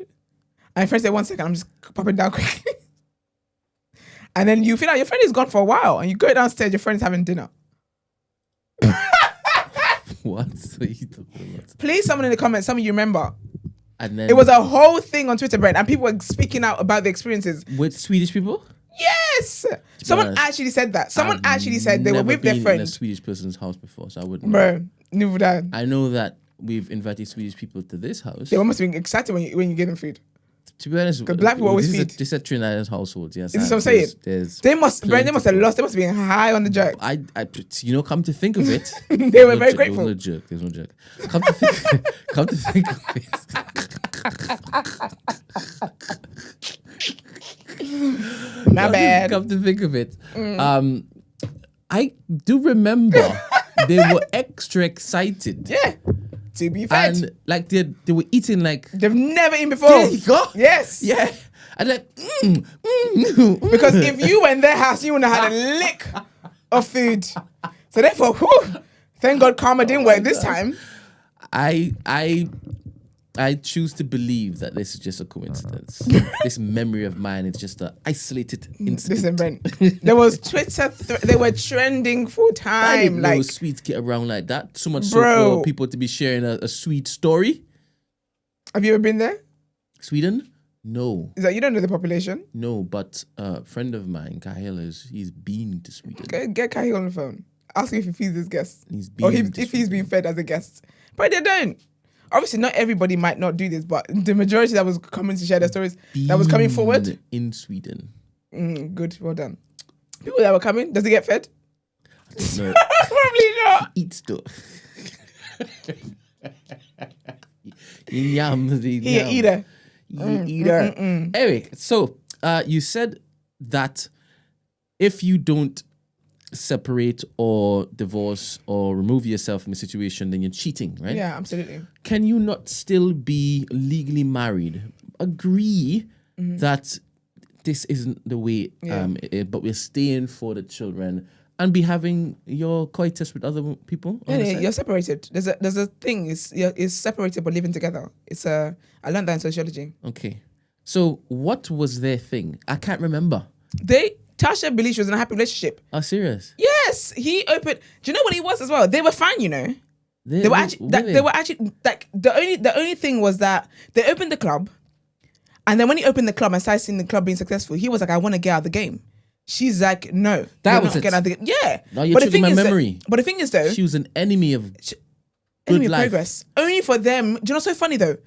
And your friend say, 1 second, I'm just popping down quickly. And then you feel like your friend is gone for a while. And you go downstairs, your friend's having dinner. What are you talking about? Please, someone in the comments, some of you remember. And then it was a whole thing on Twitter, Brent, and people were speaking out about the experiences. With Swedish people? Yes! Someone actually said that. Someone actually said they were with their friend. I've never been in a Swedish person's house before, so I wouldn't know. Bro, neither would I. I know that we've invited Swedish people to this house. They must have been excited when you give them food. To be honest, because black people always feed. This is a Trinidad household, yes. Is this what I'm saying? They must have lost. They must have been high on the jerk. Come to think of it, they were very grateful. There's no jerk. Come to think of it. My bad. Come to think of it, I do remember they were extra excited. Yeah. To be fed. And like they were eating like they've never eaten before. There you go. Yes. Yeah. And like because if you were in their house, you wouldn't have had a lick of food. So therefore, thank God karma didn't work this time. I choose to believe that this is just a coincidence. This memory of mine is just an isolated incident. Listen, Brent, there was Twitter. They were trending for time. I didn't know Swedes get around like that. So much so for people to be sharing a sweet story. Have you ever been there? Sweden? No. Is that you don't know the population? No, but a friend of mine, Kahil, he's been to Sweden. Get Kahil on the phone. Ask him if he feeds his guests. If he's being fed as a guest. But they don't. Obviously, not everybody might not do this, but the majority that was coming to share their stories, that was coming forward. In Sweden. Good, well done. People that were coming, does he get fed? I don't know. Probably not. He eats though. He yams. He an eater. Eater. Anyway, so you said that if you don't separate or divorce or remove yourself from a situation, then you're cheating, right? Yeah, absolutely. Can you not still be legally married? Agree that this isn't the way, but we're staying for the children And be having your coitus with other people? Yeah, you're separated. There's a thing. It's separated but living together. I learned that in sociology. Okay. So what was their thing? I can't remember. Tasha believed she was in a happy relationship. Oh, serious? Yes. He opened. Do you know what he was as well? They were fine, you know. They were actually like the only thing was that they opened the club, and then when he opened the club and started seeing the club being successful, he was like, I want to get out of the game. She's like, no, that was it. Out of the game. Yeah. Now you're triggering my memory. But the thing is though, she was an enemy of progress. Only for them. Do you know what's so funny though?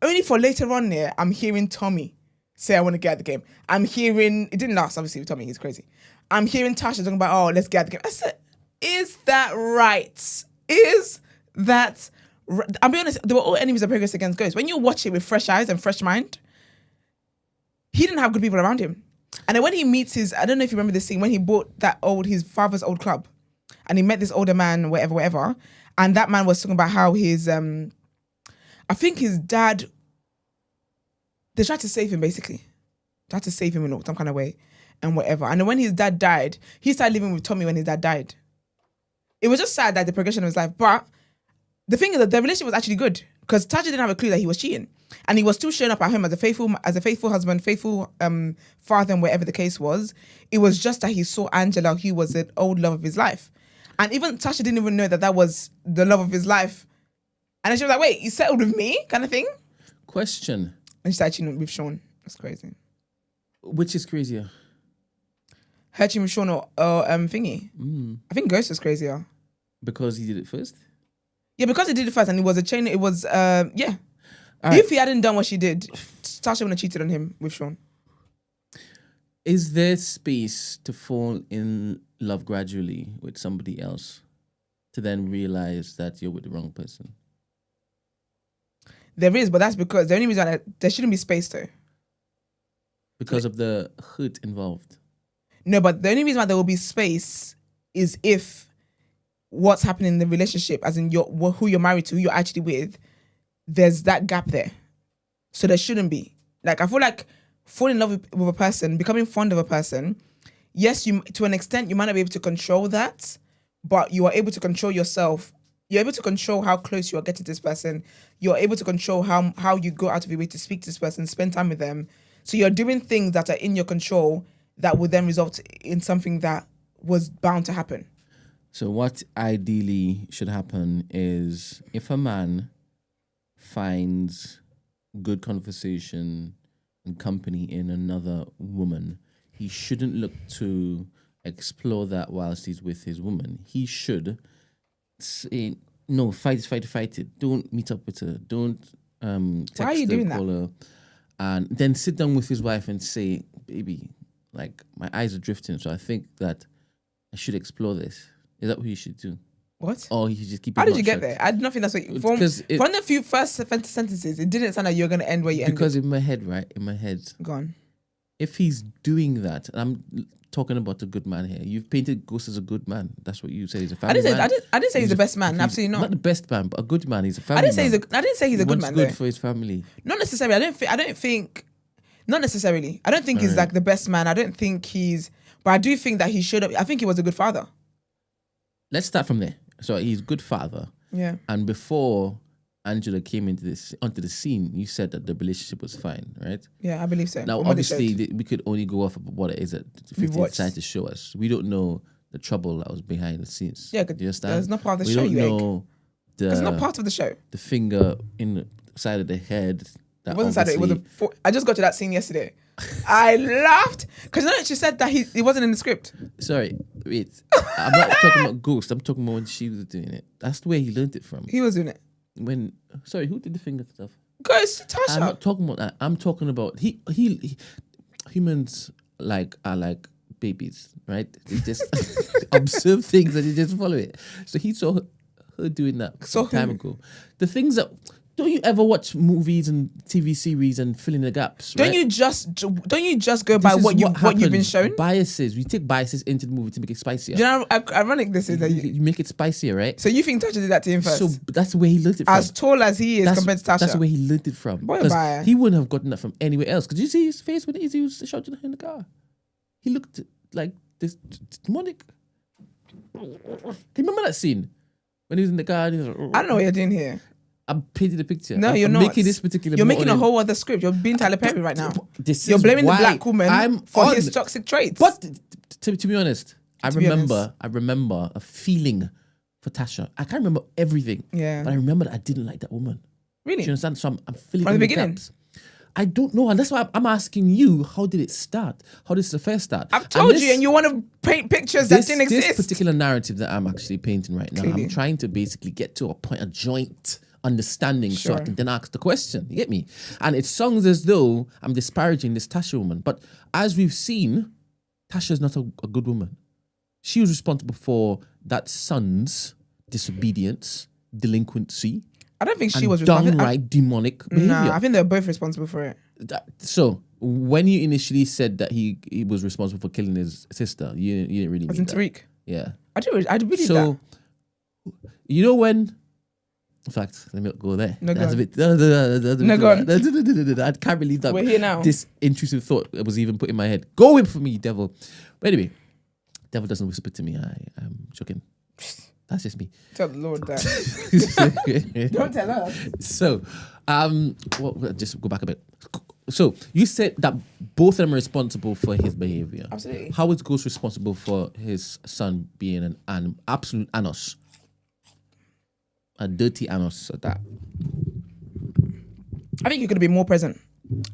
Only for later on there, I'm hearing Tommy say, I want to get out of the game. I'm hearing, it didn't last obviously with Tommy, he's crazy. I'm hearing Tasha talking about, oh, let's get out of the game. I said, is that right? I'll be honest, they were all enemies of progress against ghosts. When you watch it with fresh eyes and fresh mind, he didn't have good people around him. And then when he meets I don't know if you remember this scene, when he bought his father's old club, and he met this older man, whatever, and that man was talking about how I think his dad, they tried to save him basically. Tried to save him in some kind of way and whatever. And then when his dad died, he started living with Tommy when his dad died. It was just sad that the progression of his life, but the thing is that the relationship was actually good because Tasha didn't have a clue that he was cheating. And he was still showing up at home as a faithful husband, faithful father, and whatever the case was. It was just that he saw Angela, who was an old love of his life. And even Tasha didn't even know that was the love of his life. And then she was like, wait, you settled with me? Kind of thing. Question. And she started cheating with Sean. That's crazy. Which is crazier? Her cheating with Sean or Thingy? I think Ghost is crazier. Because he did it first? Yeah, because he did it first and it was a chain. It was, yeah. Right. If he hadn't done what she did, Tasha would have cheated on him with Sean. Is there space to fall in love gradually with somebody else to then realize that you're with the wrong person? There is, but that's because the only reason that there shouldn't be space though. Because of the hurt involved. No, but the only reason why there will be space is if what's happening in the relationship, as in who you're married to, who you're actually with, there's that gap there. So there shouldn't be. Like, I feel like falling in love with a person, becoming fond of a person, yes, you to an extent, you might not be able to control that, but you are able to control yourself. You're able to control how close you are getting to this person. You're able to control how you go out of your way to speak to this person, spend time with them. So you're doing things that are in your control that will then result in something that was bound to happen. So what ideally should happen is if a man finds good conversation and company in another woman, he shouldn't look to explore that whilst he's with his woman. He should say, no, fight it. Don't meet up with her. Don't text Why are you doing that? her. And then sit down with his wife and say, baby, like my eyes are drifting, so I think that I should explore this. Is that what you should do? What? Or you should just keep it. How did you get there? I don't think that's what you... From the few first sentences, it didn't sound like you were going to end where you ended. Because in my head, Go on. If he's doing that, and I'm talking about a good man here. You've painted Ghost as a good man. That's what you said. He's a family man. I didn't say he's the best man. Absolutely not. Not the best man, but a good man. He's a family man. I didn't say he's a good man. What's good for his family? Not necessarily. I don't think... Not necessarily. I don't think he's like the best man. I don't think he's... But I do think that he should have... I think he was a good father. Let's start from there. So he's a good father. Yeah. And before Angela came onto the scene, you said that the relationship was fine, right? Yeah, I believe so. Now, obviously, we could only go off of what it is that 50 decided to show us. We don't know the trouble that was behind the scenes. Yeah, that's not part of the show. We don't know it's not part of the show. The finger in the side of the head. It wasn't side. It was I just got to that scene yesterday. I laughed because she said that he wasn't in the script. Sorry, wait. I'm not talking about Ghost. I'm talking about when she was doing it. That's the way he learned it from. He was doing it. Sorry, who did the finger stuff? Ghost, Tasha. I'm not talking about that. I'm talking about he humans are like babies, right? They just observe things and they just follow it. So he saw her doing that some time ago. The things that... Don't you ever watch movies and TV series and fill in the gaps? Don't you just go by what you've been shown? Biases. We take biases into the movie to make it spicier. Do you know how ironic this is? That you make it spicier, right? So you think Tasha did that to him first? So that's the way he learned it from. As tall as he is compared to Tasha. That's the way he learned it from. Because he wouldn't have gotten that from anywhere else. Because you see his face when he was shouting at her in the car. He looked like this demonic. Can you remember that scene when he was in the car? And he was like, I don't know what you're doing here. I'm painting the picture. No, you're I'm not. making this particular. You're making a whole other script. You're being Tyler Perry right now. You're is blaming the why black woman I'm for on. his toxic traits. But to be honest, I remember a feeling for Tasha. I can't remember everything. Yeah. But I remember that I didn't like that woman. Really? Do you understand? So I'm feeling From the beginning. Gaps. I don't know, and that's why I'm asking you. How did it start? How did the first start? I've told you, and you want to paint pictures that didn't exist. This particular narrative that I'm actually painting right now, I'm trying to basically get to a joint understanding, so I can then ask the question. You get me? And it sounds as though I'm disparaging this Tasha woman, but as we've seen, Tasha's not a good woman. She was responsible for that son's disobedience, delinquency. I don't think she was responsible. Downright demonic behavior. Nah, I think they're both responsible for it. So when you initially said that he was responsible for killing his sister, you didn't really mean that. Tariq. Yeah. I believe that. So you know when. In fact, let me not go there. No, That's go a bit. No, go on. I can't believe that. We're here now. This intrusive thought was even put in my head. Go in for me, devil. But anyway, devil doesn't whisper to me. I'm joking. That's just me. Tell the Lord that. Don't tell us. So, just go back a bit. So you said that both of them are responsible for his behavior. Absolutely. How is Ghost responsible for his son being an absolute anos? A dirty anos at that. I think he could have been more present.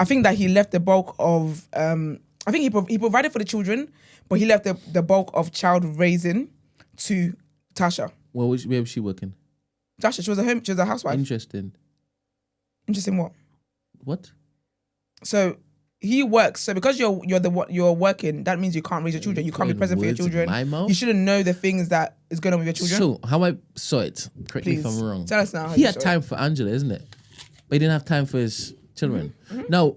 I think that he left the bulk of. I think he provided for the children, but he left the bulk of child raising to Tasha. Where was she working? Tasha, she was a housewife. Interesting. Interesting what? What? So he works. So because you're working, that means you can't raise your children. You can't be present for your children. You shouldn't know the things that is going on with your children. So how I saw it, correct me if I'm wrong. Tell us now. He had time for Angela, isn't it? But he didn't have time for his children. Mm-hmm. Now,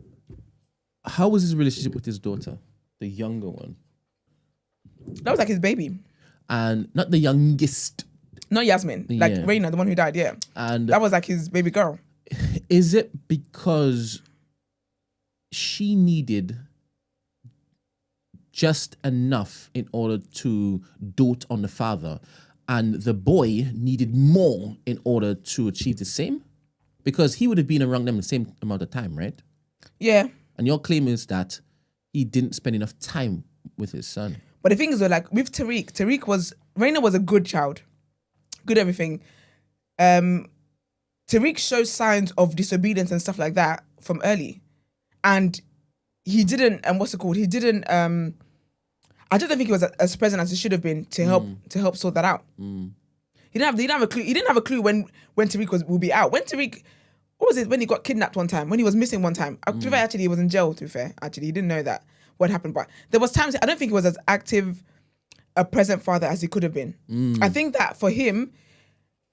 how was his relationship with his daughter, the younger one? That was like his baby. And not the youngest. Not Yasmin. Like Raina, the one who died, yeah. And that was like his baby girl. Is it because she needed just enough in order to dote on the father, and the boy needed more in order to achieve the same? Because he would have been around them the same amount of time, right? Yeah. And your claim is that he didn't spend enough time with his son. But the thing is, though, like with Raina was a good child. Good everything. Tariq shows signs of disobedience and stuff like that from early. And he didn't, he didn't, I just don't think he was as present as he should have been to help sort that out. He didn't have a clue. He didn't have a clue when Tariq will be out. When Tariq, what was it, when he got kidnapped one time, when he was missing one time? To be fair, actually, he was in jail, to be fair. Actually, he didn't know that, what happened. But there was times, I don't think he was as active a present father as he could have been. I think that for him,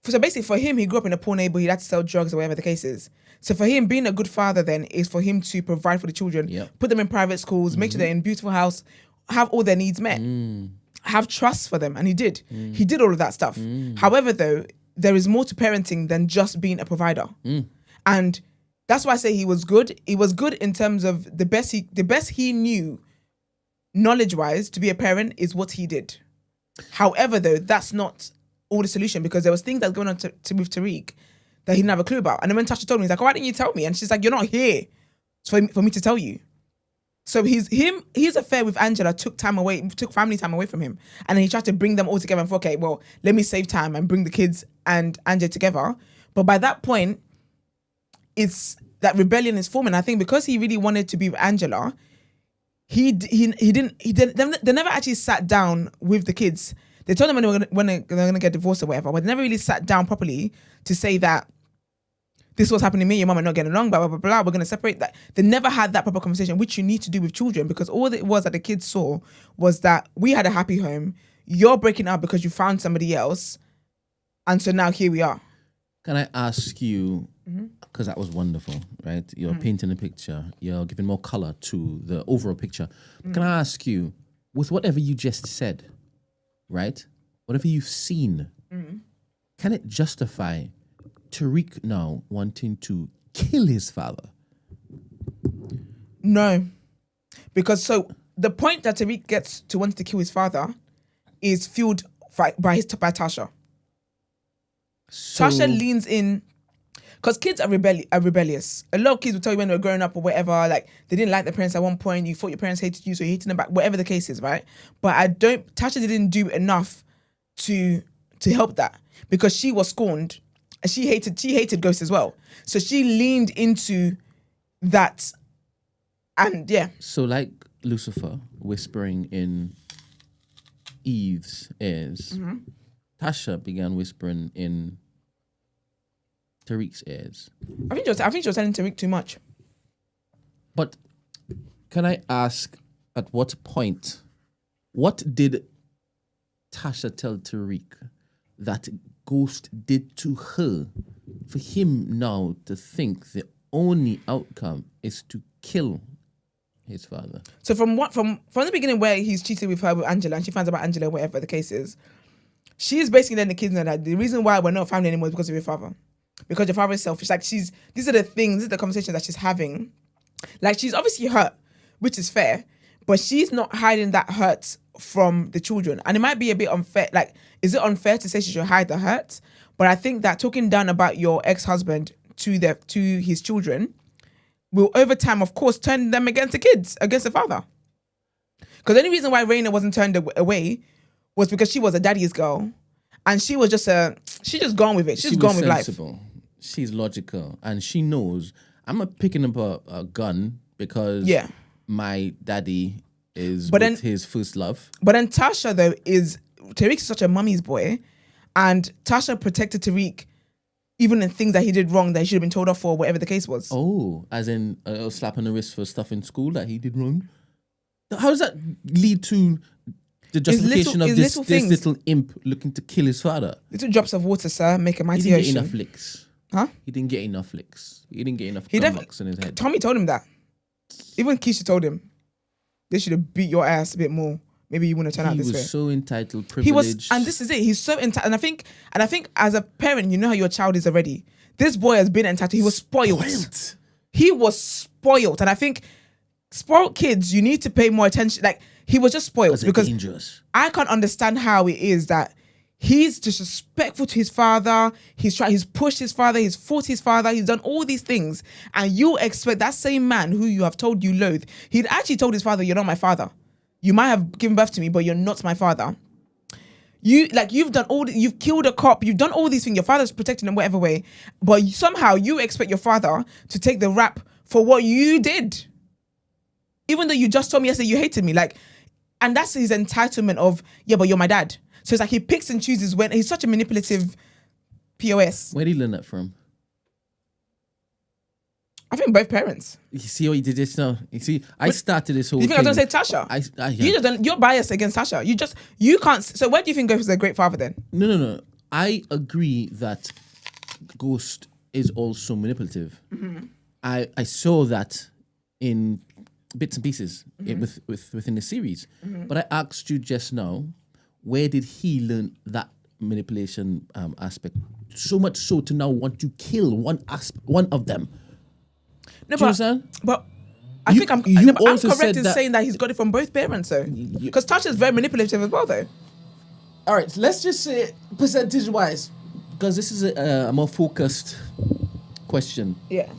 he grew up in a poor neighborhood. He had to sell drugs or whatever the case is. So for him, being a good father then is for him to provide for the children, put them in private schools, make sure they're in a beautiful house, have all their needs met, have trust for them. And he did. He did all of that stuff. However, though, there is more to parenting than just being a provider. And that's why I say he was good. He was good in terms of the best he knew, knowledge-wise, to be a parent is what he did. However, though, that's not all the solution, because there was things that's going on with Tariq that he didn't have a clue about. And then when Tasha told me, he's like, why didn't you tell me? And she's like, you're not here for me to tell you. So his affair with Angela took family time away from him. And then he tried to bring them all together and thought, okay, well, let me save time and bring the kids and Angela together. But by that point, it's that rebellion is forming. I think because he really wanted to be with Angela, they never actually sat down with the kids. They told them when they're going to get divorced or whatever, but they never really sat down properly to say that this was happening to me, your mum are not getting along, blah, blah, blah, blah, we're going to separate that. They never had that proper conversation, which you need to do with children, because all it was that the kids saw was that we had a happy home, you're breaking up because you found somebody else, and so now here we are. Can I ask you, because that was wonderful, right? You're painting a picture, you're giving more color to the overall picture. Can I ask you, with whatever you just said, right? Whatever you've seen, can it justify Tariq now wanting to kill his father? No. Because so the point that Tariq gets to wanting to kill his father is fueled by Tasha. So, Tasha leans in because kids are rebellious. A lot of kids will tell you when they're growing up or whatever, like they didn't like their parents at one point. You thought your parents hated you, so you hated them back. Whatever the case is, right? But Tasha didn't do enough to help that because she was scorned and she hated ghosts as well. So she leaned into that, and yeah. So like Lucifer whispering in Eve's ears, Tasha began whispering in Tariq's ears. I think she was telling Tariq too much. But can I ask, at what point, what did Tasha tell Tariq that Ghost did to her for him now to think the only outcome is to kill his father? So from the beginning where he's cheated with her with Angela and she finds out about Angela, whatever the case is, she's basically letting the kids know that the reason why we're not family anymore is because of your father. Because your father is selfish. Like these are the conversations that she's having. Like she's obviously hurt, which is fair, but she's not hiding that hurt from the children. And it might be a bit unfair. Like, is it unfair to say she should hide the hurt? But I think that talking down about your ex-husband to his children will over time, of course, turn them against the kids, against the father. Because the only reason why Raina wasn't turned away was because she was a daddy's girl. And she was she just gone with it. She's gone with sensible. Life. She's logical. And she knows, I'm not picking up a gun because my daddy is his first love. But then Tasha, though, Tariq is such a mummy's boy. And Tasha protected Tariq even in things that he did wrong that he should have been told off for, whatever the case was. Oh, as in a slap on the wrist for stuff in school that he did wrong? How does that lead to the justification of this little imp looking to kill his father? Little drops of water, sir, make a mighty ocean. He didn't get enough licks. Huh? He didn't get enough licks. He didn't get enough knocks in his head. Tommy told him that. Even Keisha told him. They should have beat your ass a bit more. Maybe you wouldn't have turned out this way. He was so entitled, privileged. He was, and this is it. He's so entitled. And I think as a parent, you know how your child is already. This boy has been entitled. He was spoiled. He was spoiled. And I think spoiled kids, you need to pay more attention. Like, he was just spoiled. Because dangerous. I can't understand how it is that he's disrespectful to his father. He's pushed his father. He's fought his father. He's done all these things. And you expect that same man who you have told you loathe. He'd actually told his father, you're not my father. You might have given birth to me, but you're not my father. You've killed a cop. You've done all these things. Your father's protecting him whatever way. But somehow you expect your father to take the rap for what you did. Even though you just told me yesterday you hated me. And that's his entitlement of, yeah, but you're my dad. So it's like he picks and chooses when he's such a manipulative POS. Where did he learn that from? I think both parents. You see what he did this now? You see, I started this whole thing. You think I was going to say Tasha? You're biased against Tasha. You can't. So where do you think Ghost is a great father then? No. I agree that Ghost is also manipulative. Mm-hmm. I saw that in bits and pieces within the series. Mm-hmm. But I asked you just now, where did he learn that manipulation aspect? So much so to now want to kill one of them. No, but I think I'm correct in saying that he's got it from both parents, though. Because Tasha is very manipulative as well, though. All right, let's just say percentage-wise, because this is a more focused question. Yeah.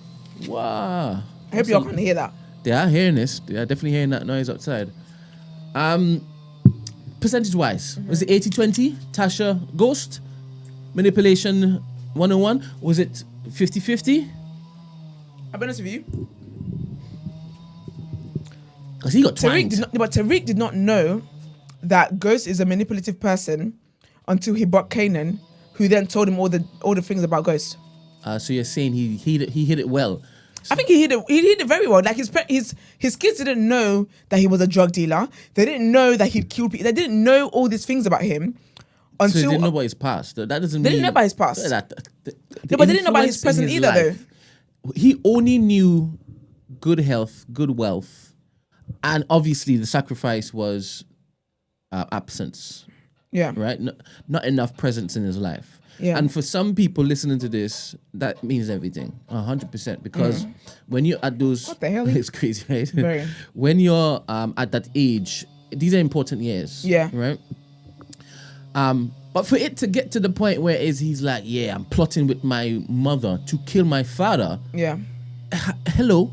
Wow. I hope y'all can hear that. They are hearing this. They are definitely hearing that noise outside. Percentage-wise, was it 80-20? Tasha, Ghost? Manipulation 101? Was it 50-50? I'll be honest with you. Because he got twanged. Tariq did not know that Ghost is a manipulative person until he brought Kanan, who then told him all the things about Ghost. So you're saying he hid it well. I think he hid it very well. Like his kids didn't know that he was a drug dealer. They didn't know that he'd killed people. They didn't know all these things about him until so they didn't know about his past. That doesn't. They didn't know about his past. But they didn't know about his present either, though. He only knew good health, good wealth, and obviously the sacrifice was absence. Yeah. Right? Not enough presence in his life. Yeah. And for some people listening to this, that means everything, 100%. Because when you're at those... What the hell? It's crazy, right? Very. When you're at that age, these are important years. Yeah. Right? But for it to get to the point where he's like, yeah, I'm plotting with my mother to kill my father. Yeah. Hello.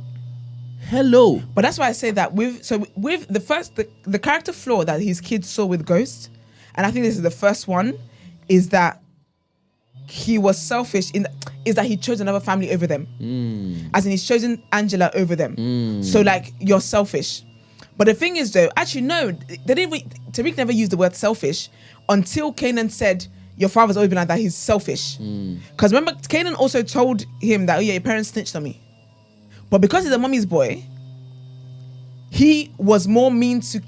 But that's why I say that with the character flaw that his kids saw with Ghost, and I think this is the first one, is that he was selfish is that he chose another family over them. As in he's chosen Angela over them. So like, you're selfish. But the thing is though, actually no, Tariq never used the word selfish until Kanan said, your father's always been like that, he's selfish. Because remember, Kanan also told him that, oh yeah, your parents snitched on me. But because he's a mummy's boy, he was more mean to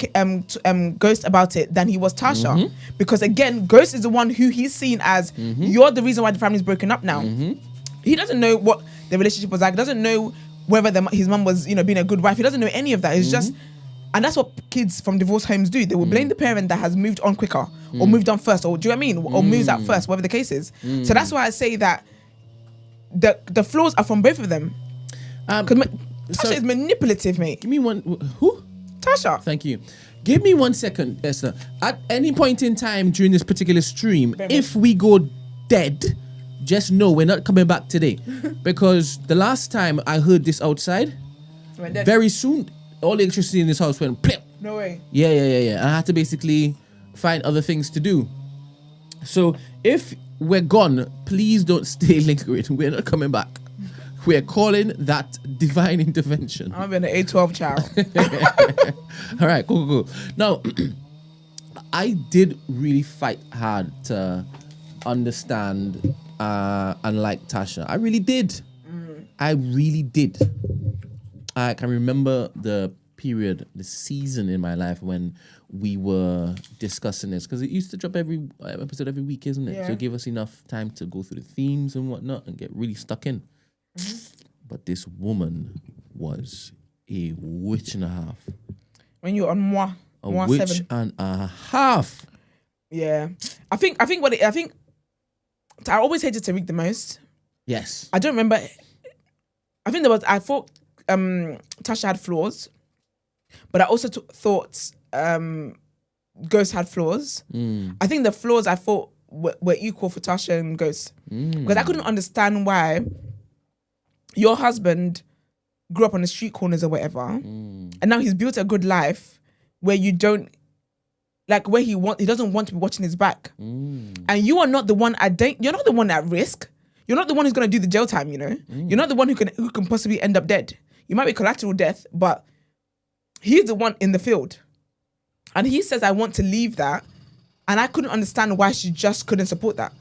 Ghost about it than he was Tasha. Because again, Ghost is the one who he's seen as, you're the reason why the family's broken up now. He doesn't know what the relationship was like. He doesn't know whether his mum was, being a good wife. He doesn't know any of that. It's just, and that's what kids from divorce homes do. They will blame the parent that has moved on quicker or moved on first, or do you know what I mean? Or moves out first, whatever the case is. So that's why I say that the flaws are from both of them. Tasha is manipulative, mate. Give me one. Who? Tasha. Thank you. Give me 1 second, Esther. At any point in time during this particular stream, if we go dead, just know we're not coming back today. Because the last time I heard this outside, very soon, all the electricity in this house went plip. No way. Yeah. I had to basically find other things to do. So if we're gone, please don't stay lingering. We're not coming back. We're calling that divine intervention. I'm an A12 child. All right, cool. Now, I did really fight hard to understand and like Tasha. I really did. I really did. I can remember the season in my life when we were discussing this, because it used to drop every episode every week, isn't it? Yeah. So it gave us enough time to go through the themes and whatnot and get really stuck in. But this woman was a witch and a half. When you're on moi witch 7. and a half. Yeah, I think I always hated Tariq the most. Yes. I don't remember. I thought Tasha had flaws, but I also thought Ghost had flaws. I think the flaws I thought were equal for Tasha and Ghost, because I couldn't understand why your husband grew up on the street corners or whatever, and now he's built a good life where you don't, like, where he doesn't want to be watching his back, and you are not the one you're not the one at risk. You're not the one who's going to do the jail time, You're not the one who can possibly end up dead. You might be collateral death, but he's the one in the field. And he says, I want to leave that. And I couldn't understand why she just couldn't support that.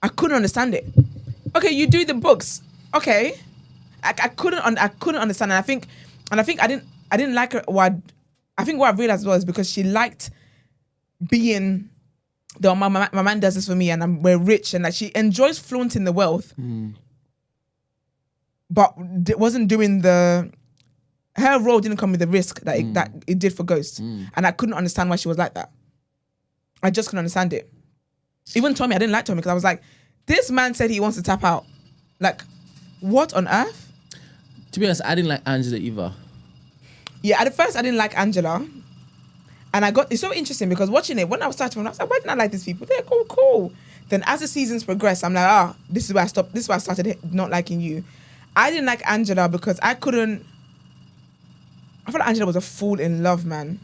I couldn't understand it. Okay, you do the books. Okay. I couldn't understand. And I think I didn't like her. I think what I realized was because she liked being my man does this for me and we're rich, and that she enjoys flaunting the wealth, but wasn't doing her role didn't come with the risk that it did for Ghost. And I couldn't understand why she was like that. I just couldn't understand it. Even Tommy, I didn't like Tommy because I was like, this man said he wants to tap out. Like, what on earth? To be honest, I didn't like Angela either. Yeah, at first I didn't like Angela. And it's so interesting because watching it, when I was starting, I was like, why didn't I like these people? They're cool. Then as the seasons progress, I'm like, this is where I stopped. This is why I started not liking you. I didn't like Angela because I felt like Angela was a fool in love, man.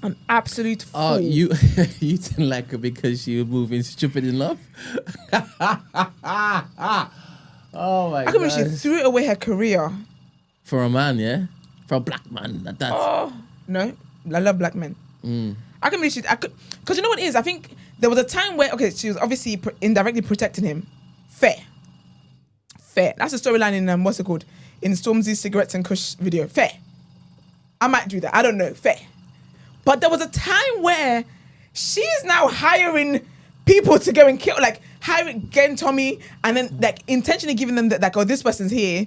An absolute fool. Oh, you didn't like her because she was moving stupid in love? Oh my God. I can't believe she threw away her career. For a man, yeah? For a black man. That's... Oh, no. I love black men. I can believe because you know what it is? I think there was a time where, okay, she was obviously indirectly protecting him. Fair. That's the storyline in, what's it called? In Stormzy's Cigarettes and Kush video. Fair. I might do that. I don't know. Fair. But there was a time where she's now hiring people to go and kill, like, getting Tommy, and then, like, intentionally giving them that, like, oh, this person's here.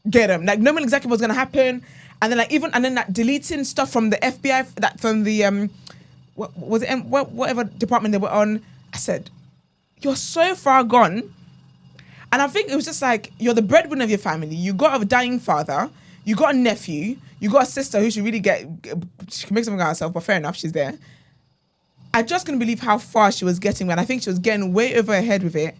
Get him. Like, knowing exactly what's going to happen. And then, like, that deleting stuff from the FBI, from the, what was it, whatever department they were on. I said, you're so far gone. And I think it was just like, you're the breadwinner of your family. You got a dying father. You got a nephew. You got a sister who should really she can make something out of herself, but fair enough, she's there. I just couldn't believe how far she was getting, and I think she was getting way over her head with it.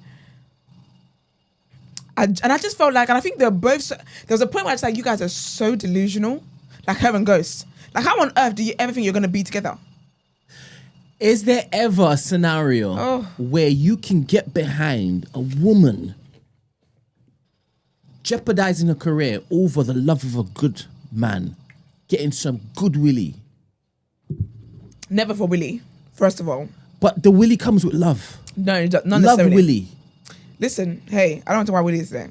And I just felt like, and I think they're both, there was a point where it's like, you guys are so delusional, like her and Ghost. Like, how on earth do you ever think you're going to be together? Is there ever a scenario where you can get behind a woman jeopardizing her career over the love of a good man, getting some good willy? Never for Willie, first of all. But the willy comes with love. No, not love necessarily. willy. Listen, hey, I don't know why Willie is there.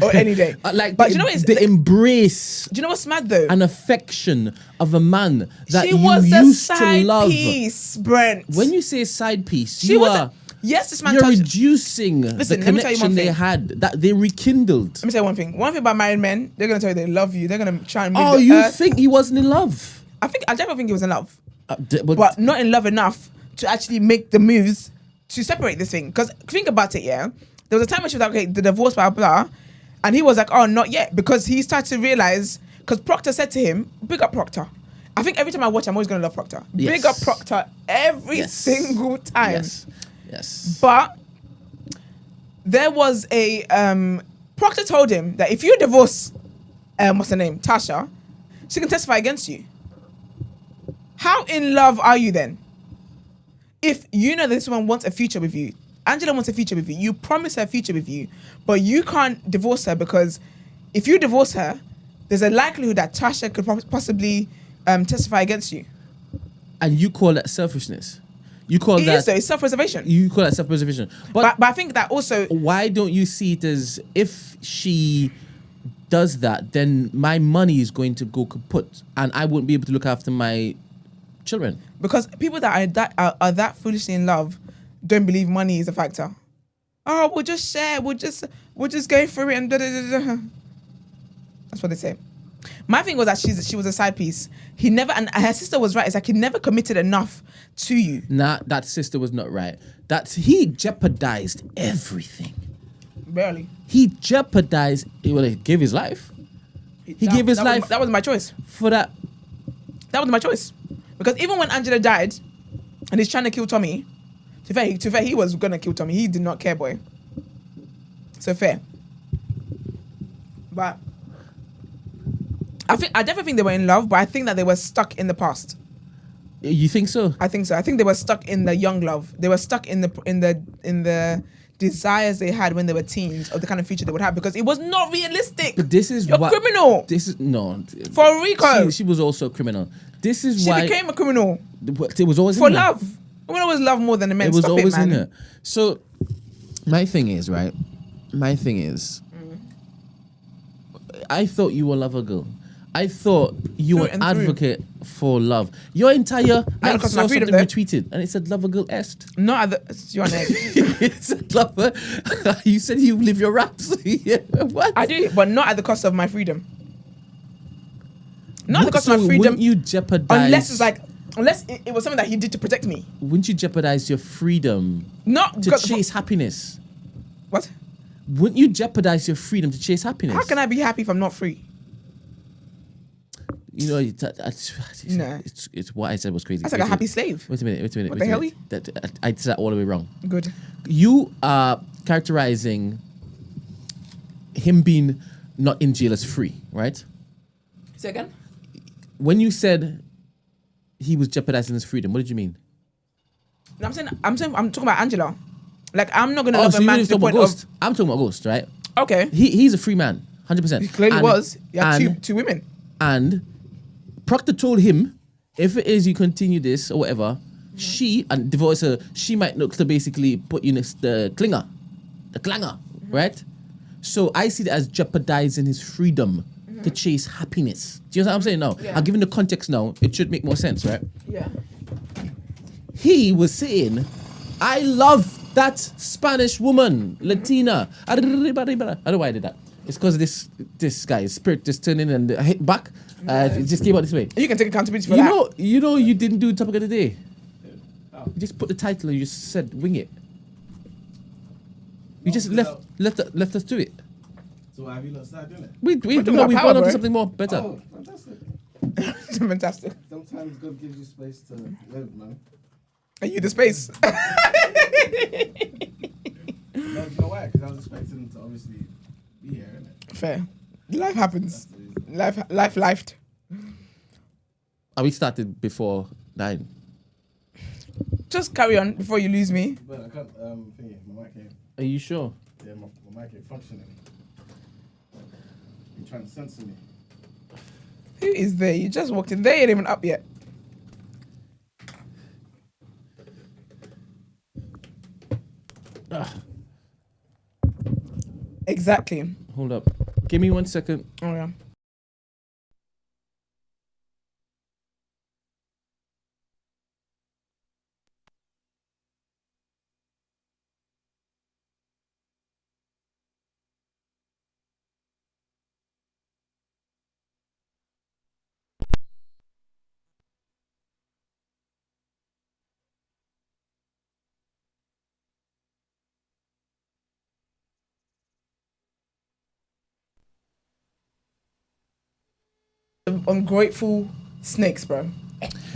Or any day. But you know what? The embrace. Do you know what's mad though? An affection of a man that she you was used a to side love. piece, Brent. When you say side piece, she was yes, this man. You're touched, reducing the connection they had, that they rekindled. Let me tell you one thing. One thing about married men, they're gonna tell you they love you. They're gonna try and. Oh, you think he wasn't in love? I definitely think he was in love, but not in love enough to actually make the moves to separate this thing. Because think about it, yeah. There was a time when she was like, okay, the divorce, blah, blah, and he was like, oh, not yet. Because he started to realize, because Proctor said to him, big up Proctor. I think every time I watch, I'm always going to love Proctor. Yes. Big up Proctor every single time. Yes. But there was a, Proctor told him that if you divorce, what's her name, Tasha, she can testify against you. How in love are you then? If you know this woman wants a future with you, Angela wants a future with you, you promise her a future with you, but you can't divorce her, because if you divorce her, there's a likelihood that Tasha could possibly testify against you. And you call that selfishness? You call that... It is though, it's self-preservation. You call that self-preservation. But I think that also... Why don't you see it as, if she does that, then my money is going to go kaput and I won't be able to look after my children? Because people that are that foolishly in love don't believe money is a factor. Oh, we'll just share. We'll just go through it and da, da, da, da. That's what they say. My thing was that she was a side piece. He never, and her sister was right. It's like he never committed enough to you. Nah, that sister was not right. He jeopardized everything. Barely. He jeopardized. Well, he gave his life. He gave his life. That was my choice. For that. That was my choice. Because even when Angela died, and he's trying to kill Tommy, to be fair, he was gonna kill Tommy. He did not care, boy. So fair. But I definitely think they were in love, but I think that they were stuck in the past. You think so? I think so. I think they were stuck in the young love. They were stuck in the desires they had when they were teens, of the kind of future they would have, because it was not realistic. But this is You're criminal. This is no. For Rico. She was also a criminal. This is she why she became a criminal. It was always for in love. Women always love more than the men. It was always man. in her. So my thing is, right? I thought you were a lover girl. I thought you were an advocate for love. Your entire I saw something you tweeted and it said lover girl est. No, you're an egg. It said lover. You said you live your raps. Yeah, what? I do, but not at the cost of my freedom. Not at the cost of my freedom. Wouldn't you jeopardize? Unless it was something that he did to protect me. Wouldn't you jeopardize your freedom to chase happiness? What? Wouldn't you jeopardize your freedom to chase happiness? How can I be happy if I'm not free? You know, no. It's what I said was crazy. That's like a happy slave. Wait a minute. What the hell? I did that all the way wrong. Good. You are characterizing him being not in jail as free, right? Say again? When you said he was jeopardizing his freedom, what did you mean? No, I'm talking about Angela. Like, I'm not gonna love a man to the point of... I'm talking about Ghost, right? Okay. He's a free man, 100%. He clearly was. He had two women. And Proctor told him, if it is you continue this or whatever, she, and divorce her, she might look to basically put you next the clanger, right? So I see that as jeopardizing his freedom to chase happiness. Do you know what I'm saying now? Yeah. I'm giving the context now. It should make more sense, right? Yeah. He was saying, I love that Spanish woman, Latina. I don't know why I did that. It's because this guy's spirit just turned in and hit back. It just came out this way. You can take accountability for that. You know you didn't do topic of the day. You just put the title and you just said wing it. You just left us to it. So have you not started doing it? We've gone on to something more better. Oh, fantastic. Fantastic. Sometimes God gives you space to live, man. Are you the space? No, you know why? Because I was expecting to obviously be here, innit? Fair. Life happens. Lifed. We started before 9. Just carry on before you lose me. But I can't, thingy, my mic ain't. Are you sure? Yeah, my mic ain't functioning. You're trying to censor me. Who is there? You just walked in. They ain't even up yet. Exactly. Hold up. Give me 1 second. Oh, yeah. Ungrateful snakes, bro.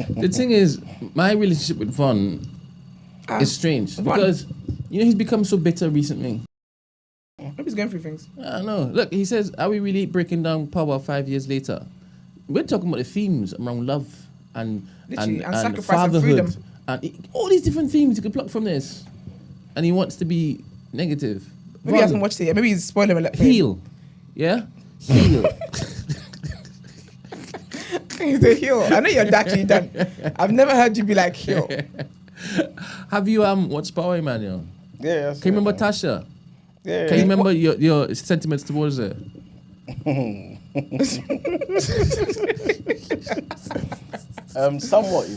The thing is, my relationship with Von is strange because he's become so bitter recently. Maybe he's going through things. I don't know. Look, he says, "Are we really breaking down power 5 years later?" We're talking about the themes around love and sacrifice fatherhood and freedom. and all these different themes you could pluck from this. And he wants to be negative. Maybe he hasn't watched it yet. Maybe he's spoiling it. Heal, yeah, heal. He's a heel. I know you're actually done. I've never heard you be like heel. Have you watched Power Emmanuel? Yeah. Can you remember Tasha? Yeah. Can you remember your sentiments towards her? Somewhat,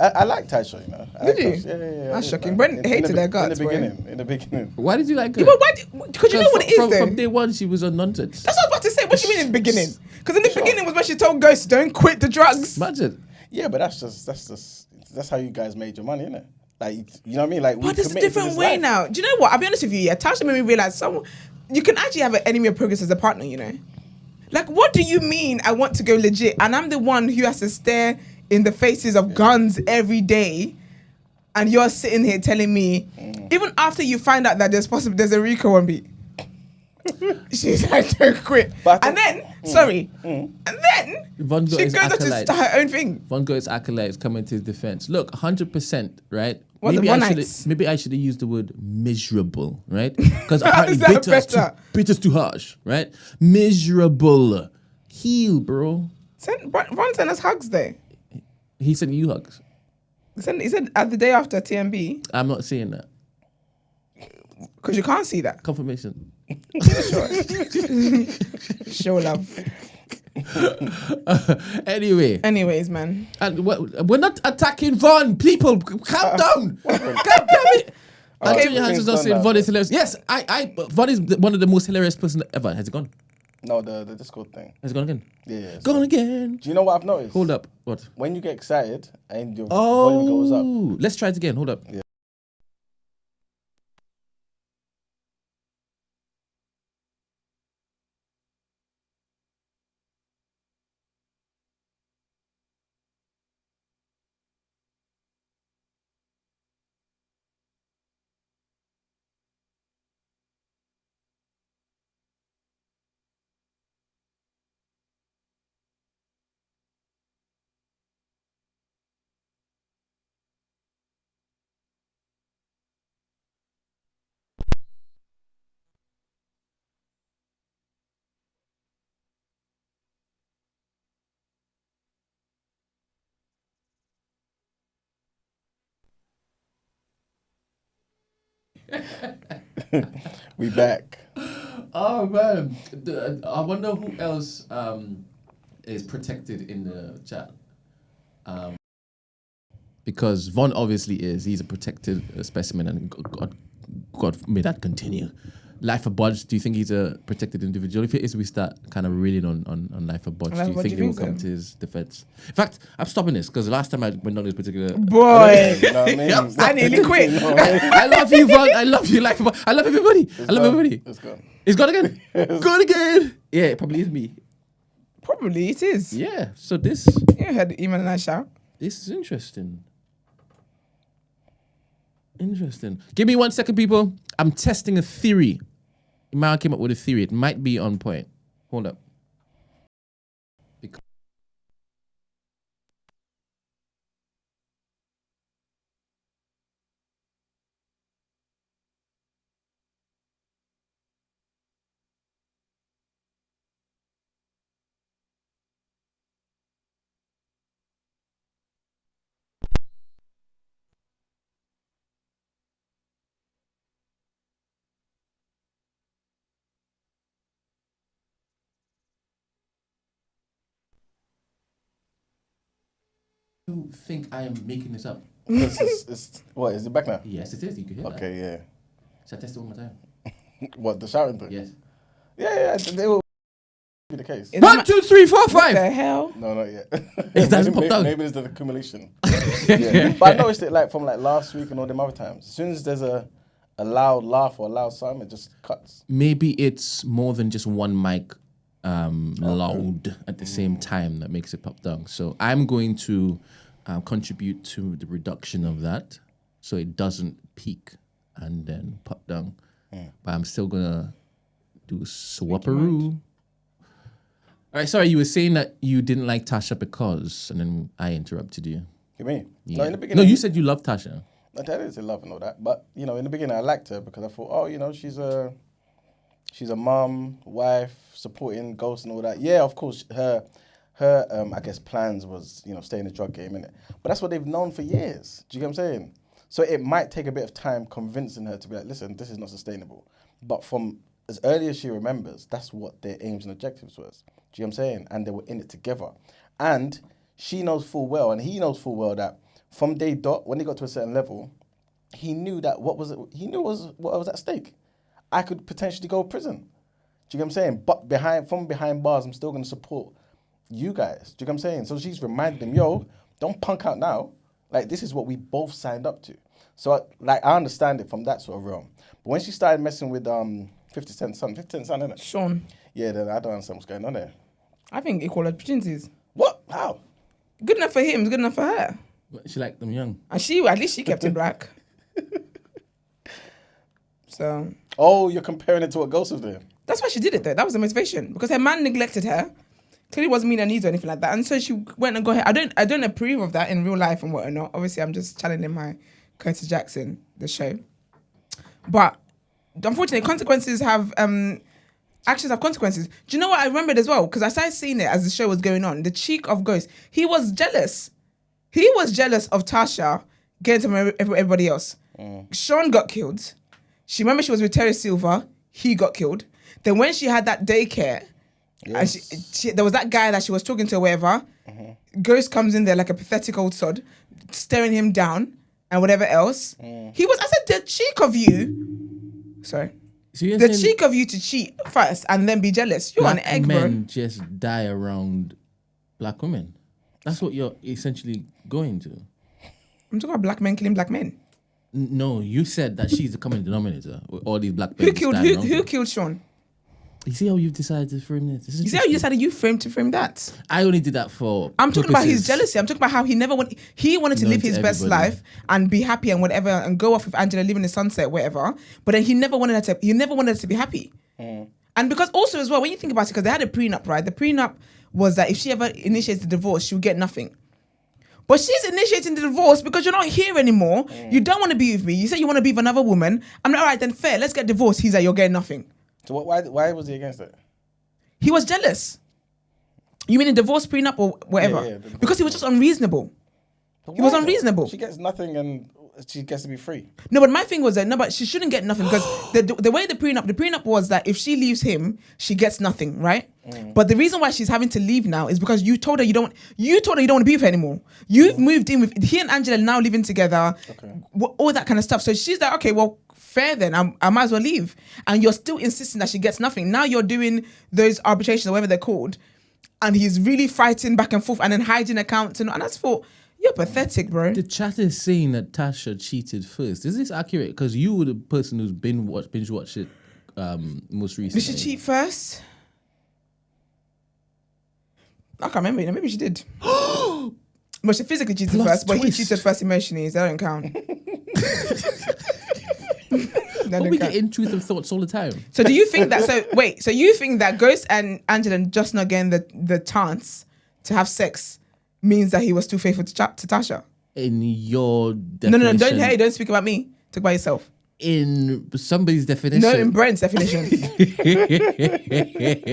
I like Tasha, Did you? Yeah. That's shocking. Brent hated her guts. In the beginning. Why did you like her? Yeah, but because you know what it is, though? From day one, she was unwanted. That's what I was about to say. What do you mean in the beginning? Because in the beginning was when she told Ghost, don't quit the drugs. Imagine. Yeah, but that's how you guys made your money, innit? Like, you know what I mean? Like, But there's a different way now. Do you know what? I'll be honest with you, yeah. Tasha made me realize you can actually have an enemy of progress as a partner, Like, what do you mean I want to go legit? And I'm the one who has to stare in the faces of guns every day. And you're sitting here telling me, even after you find out that there's a Rico on beat. She's like, don't quit. And then, and then Von she goes on to start her own thing. Von Gogh's acolytes coming to his defense. Look, 100%, right? What, maybe I should have used the word miserable, right? Because apparently bitter's too harsh, right? Miserable. Heal, bro. Von sent us hugs there. He sent you hugs. He said at the day after TMB. I'm not seeing that. Because you can't see that. Confirmation. Show love. Anyways, man. And we're not attacking Von. People, calm down. God damn it. Antonio Hansen's not saying Von is hilarious. Yes, Von is one of the most hilarious person ever. Has it gone? No, the Discord thing. Has it gone again? Yeah. Gone again. Do you know what I've noticed? Hold up. What? When you get excited and your volume goes up. Let's try it again. Hold up. Yeah. We back. Oh man, I wonder who else is protected in the chat. Because Von obviously is. He's a protected specimen, and God may that continue. Life of Bodge, do you think he's a protected individual? If it is, we start kind of reeling on Life of Bodge. Do you think he will come to his defense? In fact, I'm stopping this because the last time I went on this particular... Boy! You know what I mean? I nearly quit. I love you, Von. I love you, Life of Bodge. I love everybody. I love everybody. It's gone. It's gone again. Gone again. Yeah, it probably is me. Probably it is. Yeah. So this You heard the email and I shout. this is interesting. Interesting. Give me 1 second, people. I'm testing a theory. Imam came up with a theory. It might be on point. Hold up. You think I am making this up? What is it back now? Yes, it is. You can hear that. Okay, yeah. Shall I test it one more time? What, the shouting thing? Yes. Yeah, they will be the case. 1, 2, 3, 4, 5. What the hell? No, not yet. It doesn't pop down. Maybe it's the accumulation. Yeah. But I noticed it from last week and all them other times. As soon as there's a loud laugh or a loud sound, it just cuts. Maybe it's more than just one mic loud at the same time that makes it pop down. So I'm going to contribute to the reduction of that so it doesn't peak and then pop down. But I'm still going to do swapperoo. All right, sorry, you were saying that you didn't like Tasha because, and then I interrupted you. You mean? Yeah. No, in the beginning. No, you said you loved Tasha. I didn't say love and all that, but in the beginning I liked her because I thought, she's a mum, wife, supporting Ghost and all that. Yeah, of course, her I guess plans was stay in the drug game, innit? But that's what they've known for years. Do you get what I'm saying? So it might take a bit of time convincing her to be like, listen, this is not sustainable. But from as early as she remembers, that's what their aims and objectives was. Do you know what I'm saying? And they were in it together. And she knows full well, and he knows full well that from day dot, when they got to a certain level, he knew that what was at stake. I could potentially go to prison. Do you get what I'm saying? But from behind bars, I'm still going to support you guys. Do you get what I'm saying? So she's reminded him, yo, don't punk out now. Like, this is what we both signed up to. So, I understand it from that sort of realm. But when she started messing with 50 Cent's son, innit? Sean. Yeah, then I don't understand what's going on there. I think equal opportunities. What? How? Good enough for him is good enough for her. She liked them young. And at least she kept it black. So. Oh, you're comparing it to what Ghost was doing? That's why she did it though. That was the motivation. Because her man neglected her. Clearly wasn't meeting her needs or anything like that. And so she went and got her. I don't approve of that in real life and whatnot. Obviously, I'm just challenging my Curtis Jackson, the show. But unfortunately, consequences have actions have consequences. Do you know what I remembered as well? Because I started seeing it as the show was going on. The cheek of Ghost. He was jealous. He was jealous of Tasha getting to marry everybody else. Sean got killed. She remember she was with Terry Silver. He got killed. Then when she had that daycare, yes. And there was that guy that she was talking to or whatever. Ghost comes in there like a pathetic old sod, staring him down and whatever else. He was, I said, the cheek of you. Sorry. So the cheek of you to cheat first and then be jealous. You're an egg, bro. Men just die around black women. That's what you're essentially going to. I'm talking about black men killing black men. No, you said that she's the common denominator with all these black men. Who killed Sean? You see how you've decided to frame this? You see how you decided you framed to frame that? I only did that for I'm talking about his jealousy. I'm talking about how he wanted to live his best life and be happy and whatever and go off with Angela, live in the sunset, whatever. But then he never wanted her to be happy. And because also as well, when you think about it, because they had a prenup, right? The prenup was that if she ever initiates the divorce, she would get nothing. But she's initiating the divorce because you're not here anymore. You don't want to be with me. You say you want to be with another woman. I'm like, all right, then fair. Let's get divorced. He's like, you're getting nothing. So why was he against it? He was jealous. You mean a divorce prenup or whatever? Yeah, because he was just unreasonable. He was unreasonable. She gets nothing and she gets to be free. No, but my thing was that but she shouldn't get nothing because the way the prenup was that if she leaves him, she gets nothing, right? But the reason why she's having to leave now is because you told her you don't want to be with her anymore. You've moved in with he and Angela now living together, all that kind of stuff. So she's like, okay, well, fair then. I might as well leave. And you're still insisting that she gets nothing. Now you're doing those arbitrations or whatever they're called, and he's really fighting back and forth and then hiding accounts and I just thought, you're pathetic, bro. The chat is saying that Tasha cheated first. Is this accurate? Because you were the person who's binge watched it most recently. Did she cheat first? I can't remember. Maybe she did. But she physically cheated Plot first, but he twist. cheated first emotionally, so that don't count. But we get intrusive thoughts all the time. So do you think that, so you think that Ghost and Angela just not getting the chance to have sex means that he was too faithful to Tasha? In your definition. No, don't speak about me. Talk about yourself. In somebody's definition. No, in Brent's definition.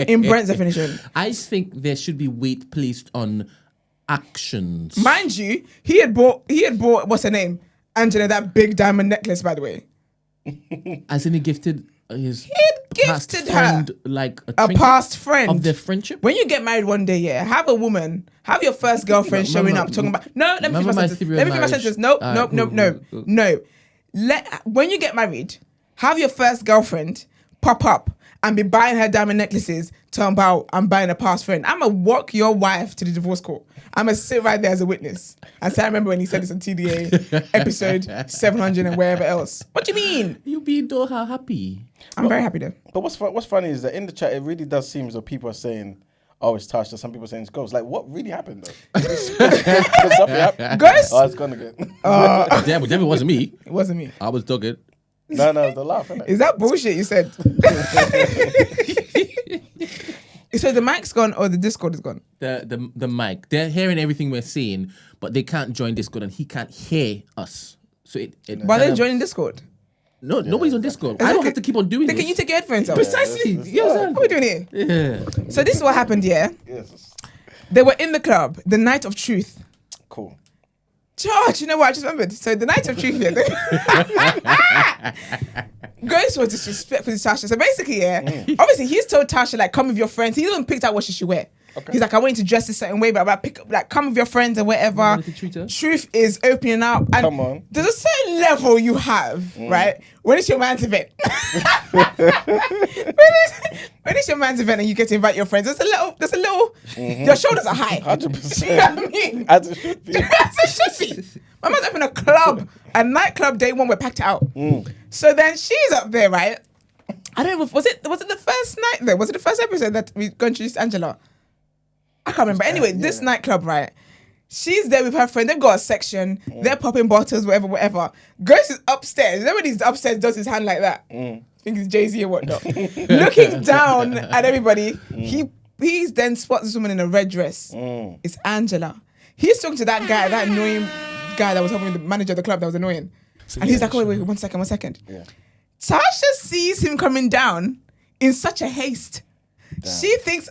In Brent's definition. I think there should be weight placed on actions. Mind you, he had bought what's her name? Angela, that big diamond necklace, by the way. As in he gifted his past gifted friend her like a past friend of their friendship. When you get married one day, have your first girlfriend showing up talking about. No, let me finish my sentence. No. When you get married, have your first girlfriend pop up and be buying her diamond necklaces talking about I'm buying a past friend. I'm gonna walk your wife to the divorce court. I'm gonna sit right there as a witness. And say I remember when he said this on TDA episode 700 and wherever else. What do you mean? You be Doha happy. I'm very happy though. But what's funny is that in the chat, it really does seem as though people are saying, "Oh, it's Tasha." Some people are saying it's Ghost. Like, what really happened though? Something happened. Ghost? Oh, it's gone again. Damn, it definitely wasn't me. It wasn't me. I was dogged. No, the laugh, innit? Is that bullshit you said? So the mic's gone or the Discord is gone? The mic. They're hearing everything we're saying, but they can't join Discord and he can't hear us. So Why are they joining Discord? No, nobody's on Discord. I don't have to keep on doing Then this. can you take your headphones off? Precisely. You understand? What are we doing here? Yeah. So this is what happened, yeah? Yes. They were in the club, the night of truth. Cool. George, you know what I just remembered? So the night of truth, yeah. Ghost was disrespectful to Tasha. So basically, obviously he's told Tasha, like, come with your friends. He even picked out what she should wear. Okay. He's like, I want you to dress a certain way, but come with your friends and whatever. Truth is opening up. And come on. There's a certain level you have, right? When it's your man's event. when it's your man's event and you get to invite your friends, there's a little, your shoulders are high. 100%. You know what I mean? As it should be. As it should be. My man's opened a nightclub day one, we're packed out. So then she's up there, right? I don't know, was it the first night though? Was it the first episode that we go introduce Angela? I can't remember. Anyway, this nightclub, right? She's there with her friend. They've got a section. They're popping bottles, whatever. Ghost is upstairs. Everybody's upstairs does his hand like that. I think it's Jay-Z or whatnot. Looking down at everybody, he then spots this woman in a red dress. It's Angela. He's talking to that guy, that annoying guy that was helping the manager of the club that was annoying. And he's like, oh, wait, 1 second. Yeah. Tasha sees him coming down in such a haste. Damn. She thinks,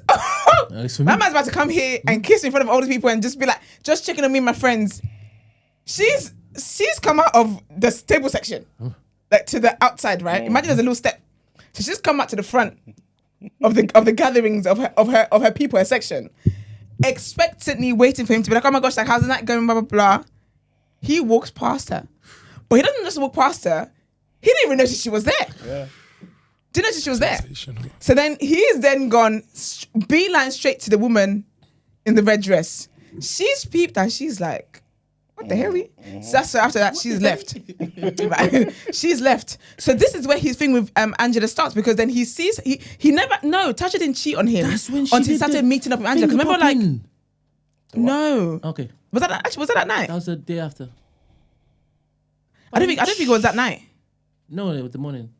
my man's about to come here and kiss me in front of all these people and just be like, just checking on me and my friends. She's come out of the table section, like to the outside, right? Imagine there's a little step. So she's come out to the front of the gatherings of her people, her section, expectantly waiting for him to be like, oh my gosh, like how's the night going? Blah blah blah. He walks past her, but he doesn't just walk past her. He didn't even notice she was there. Yeah. Didn't notice she was there. So then he's then gone beeline straight to the woman in the red dress. She's peeped and she's like, what the hell? So after that, she's left. Right? She's left. So this is where his thing with Angela starts, because then he sees, he never, no, Tasha didn't cheat on him until he started meeting up with Angela. Because remember, like, no. Okay. Was that that night? That was the day after. I don't think it was that night. No, it was the morning.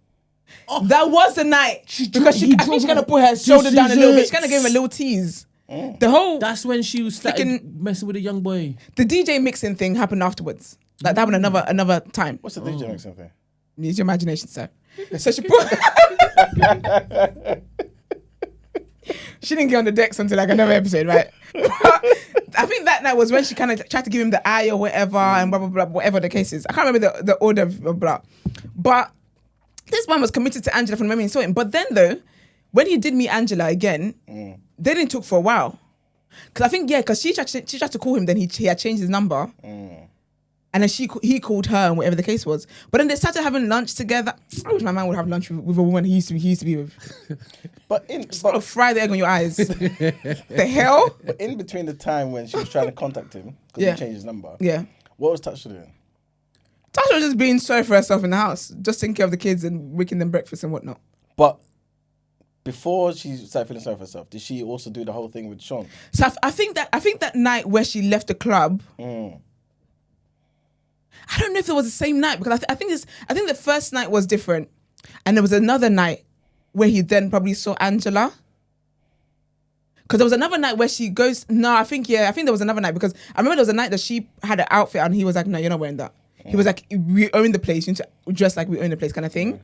Oh, that was the night. I think she's gonna put her shoulder down a little bit. She's gonna give him a little tease. The whole that's when she started messing with a young boy. The DJ mixing thing happened afterwards. Like that happened another time. What's the DJ mixing thing? Use your imagination, sir. So she put. She didn't get on the decks until like another episode, right? I think that night was when she kind of tried to give him the eye or whatever, and blah blah blah, whatever the case is. I can't remember the order of blah. But this man was committed to Angela from the moment he saw him. But then though, when he did meet Angela again, they didn't talk for a while. Because I think, because she tried to call him, then he had changed his number. And then he called her and whatever the case was. But then they started having lunch together. I wish my man would have lunch with a woman he used to be with. But fry the egg on your eyes. The hell? But in between the time when she was trying to contact him, because he changed his number. Yeah. What was Tasha doing? Tasha was just being sorry for herself in the house, just taking care of the kids and making them breakfast and whatnot. But before she started feeling sorry for herself, did she also do the whole thing with Sean? So I think that night where she left the club, I don't know if it was the same night, because I think the first night was different, and there was another night where he then probably saw Angela. Because there was another night where she goes, I think there was another night, because I remember there was a night that she had an outfit and he was like, no, you're not wearing that. He was like, we own the place, you need to dress like we own the place kind of thing.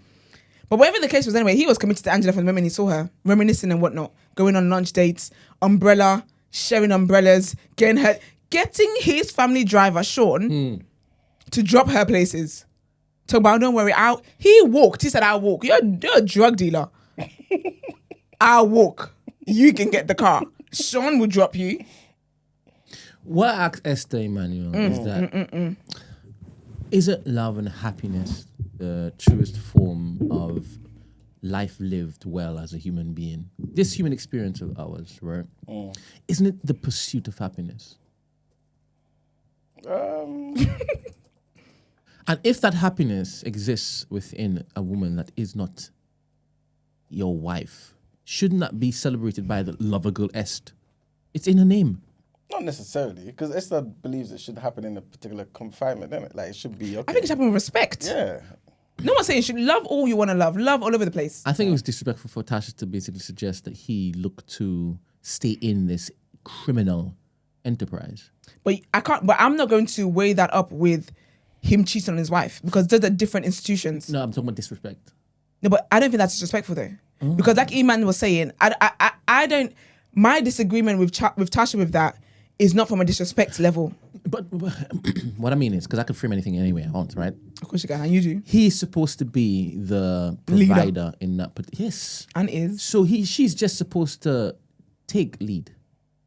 But whatever the case was anyway, he was committed to Angela from the moment he saw her, reminiscing and whatnot, going on lunch dates, umbrella, sharing umbrellas, getting his family driver, Sean, to drop her places. Talk about, don't worry, he walked. He said, I'll walk. You're a drug dealer. I'll walk. You can get the car. Sean will drop you. What I asked Esther Emmanuel is that isn't love and happiness the truest form of life lived well as a human being? This human experience of ours, right? Isn't it the pursuit of happiness? And if that happiness exists within a woman that is not your wife, shouldn't that be celebrated by the lover girl Est? It's in her name. Not necessarily, because Esther believes it should happen in a particular confinement, doesn't it? Like, it should be okay. I think it should happen with respect. Yeah. No one's saying you should love all you want to love all over the place. I think it was disrespectful for Tasha to basically suggest that he looked to stay in this criminal enterprise. But I'm not going to weigh that up with him cheating on his wife, because those are different institutions. No, I'm talking about disrespect. No, but I don't think that's disrespectful though. Because like Iman was saying, I don't, my disagreement with Tasha with that is not from a disrespect level. But what I mean is, because I can frame anything any way I want, right? Of course you can, and you do. He's supposed to be the provider in that, but yes. And is. So she's just supposed to take lead,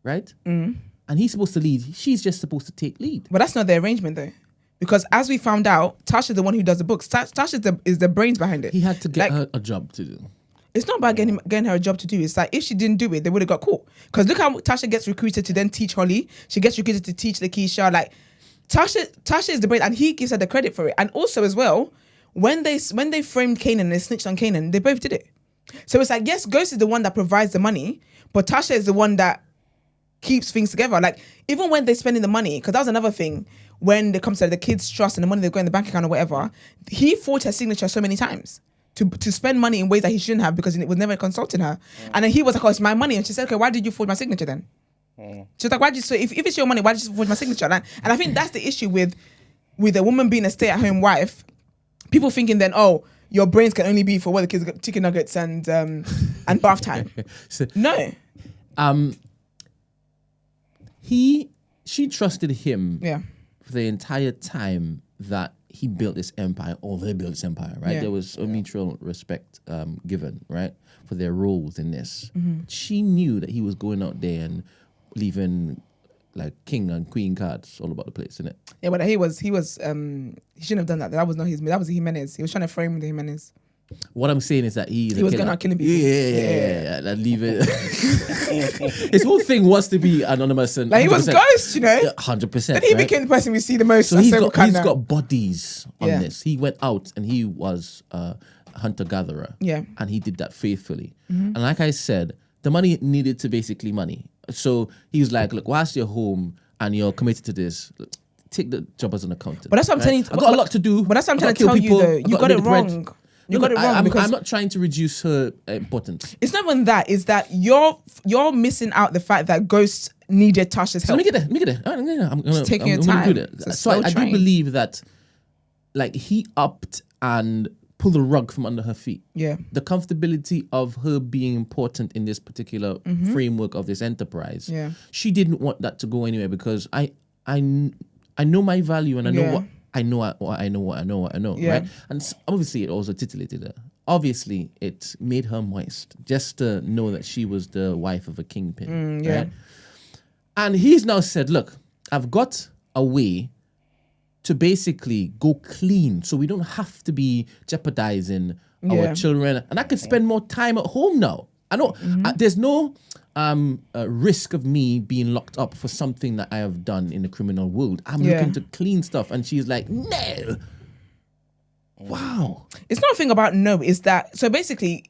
right? And he's supposed to lead. She's just supposed to take lead. But that's not the arrangement though. Because as we found out, Tasha's the one who does the books. Tasha is the brains behind it. He had to get her a job to do. It's not about getting her a job to do. It's like if she didn't do it, they would have got caught. Because look how Tasha gets recruited to then teach Holly. She gets recruited to teach Lakeisha. Like Tasha is the brain, and he gives her the credit for it. And also as well, when they framed Kanan and they snitched on Kanan, they both did it. So it's like, yes, Ghost is the one that provides the money, but Tasha is the one that keeps things together. Like even when they're spending the money, because that was another thing. When it comes to the kids' trust and the money they go in the bank account or whatever, he forged her signature so many times to spend money in ways that he shouldn't have, because he was never consulting her. And then he was like, oh, it's my money. And she said, okay, why did you forge my signature then? She was like, why did you, so if it's your money, why did you forge my signature? And I think that's the issue with a woman being a stay-at-home wife. People thinking then, oh, your brains can only be for what the kids got, chicken nuggets and bath time. No. She trusted him. Yeah. For the entire time that he built this empire, or they built this empire, right? Yeah. There was a mutual respect given, right, for their roles in this. She knew that he was going out there and leaving like king and queen cards all about the place, innit? Yeah, but he shouldn't have done that. That was not his. That was Jimenez. He was trying to frame the Jimenez. What I'm saying is that he was going out killing people. Yeah. Leave it. His whole thing was to be anonymous and like he was Ghost, you know. 100%. Then he became the person we see the most. So he's got bodies on this. He went out and he was a hunter gatherer. Yeah, and he did that faithfully. And like I said, the money needed to basically money. So he was like, look, whilst you're home and you're committed to this, take the job as an accountant. But that's what I'm telling you. I got a lot to do. But that's what I'm trying to tell you though. You got it wrong. You got it wrong because I'm not trying to reduce her importance. It's not even that. It's that you're missing out the fact that Ghost needed Tasha's help. So let me get there. I'm just taking your time. So I do believe that, like, he upped and pulled the rug from under her feet. Yeah. The comfortability of her being important in this particular framework of this enterprise. Yeah. She didn't want that to go anywhere because I know my value and I know what. I know, yeah. right? And obviously it also titillated her. Obviously it made her moist just to know that she was the wife of a kingpin, right? And he's now said, look, I've got a way to basically go clean so we don't have to be jeopardizing our children. And I can spend more time at home now. I know there's no risk of me being locked up for something that I have done in the criminal world. I'm looking to clean stuff. And she's like, no. Wow. It's not a thing about no. It's that, so basically,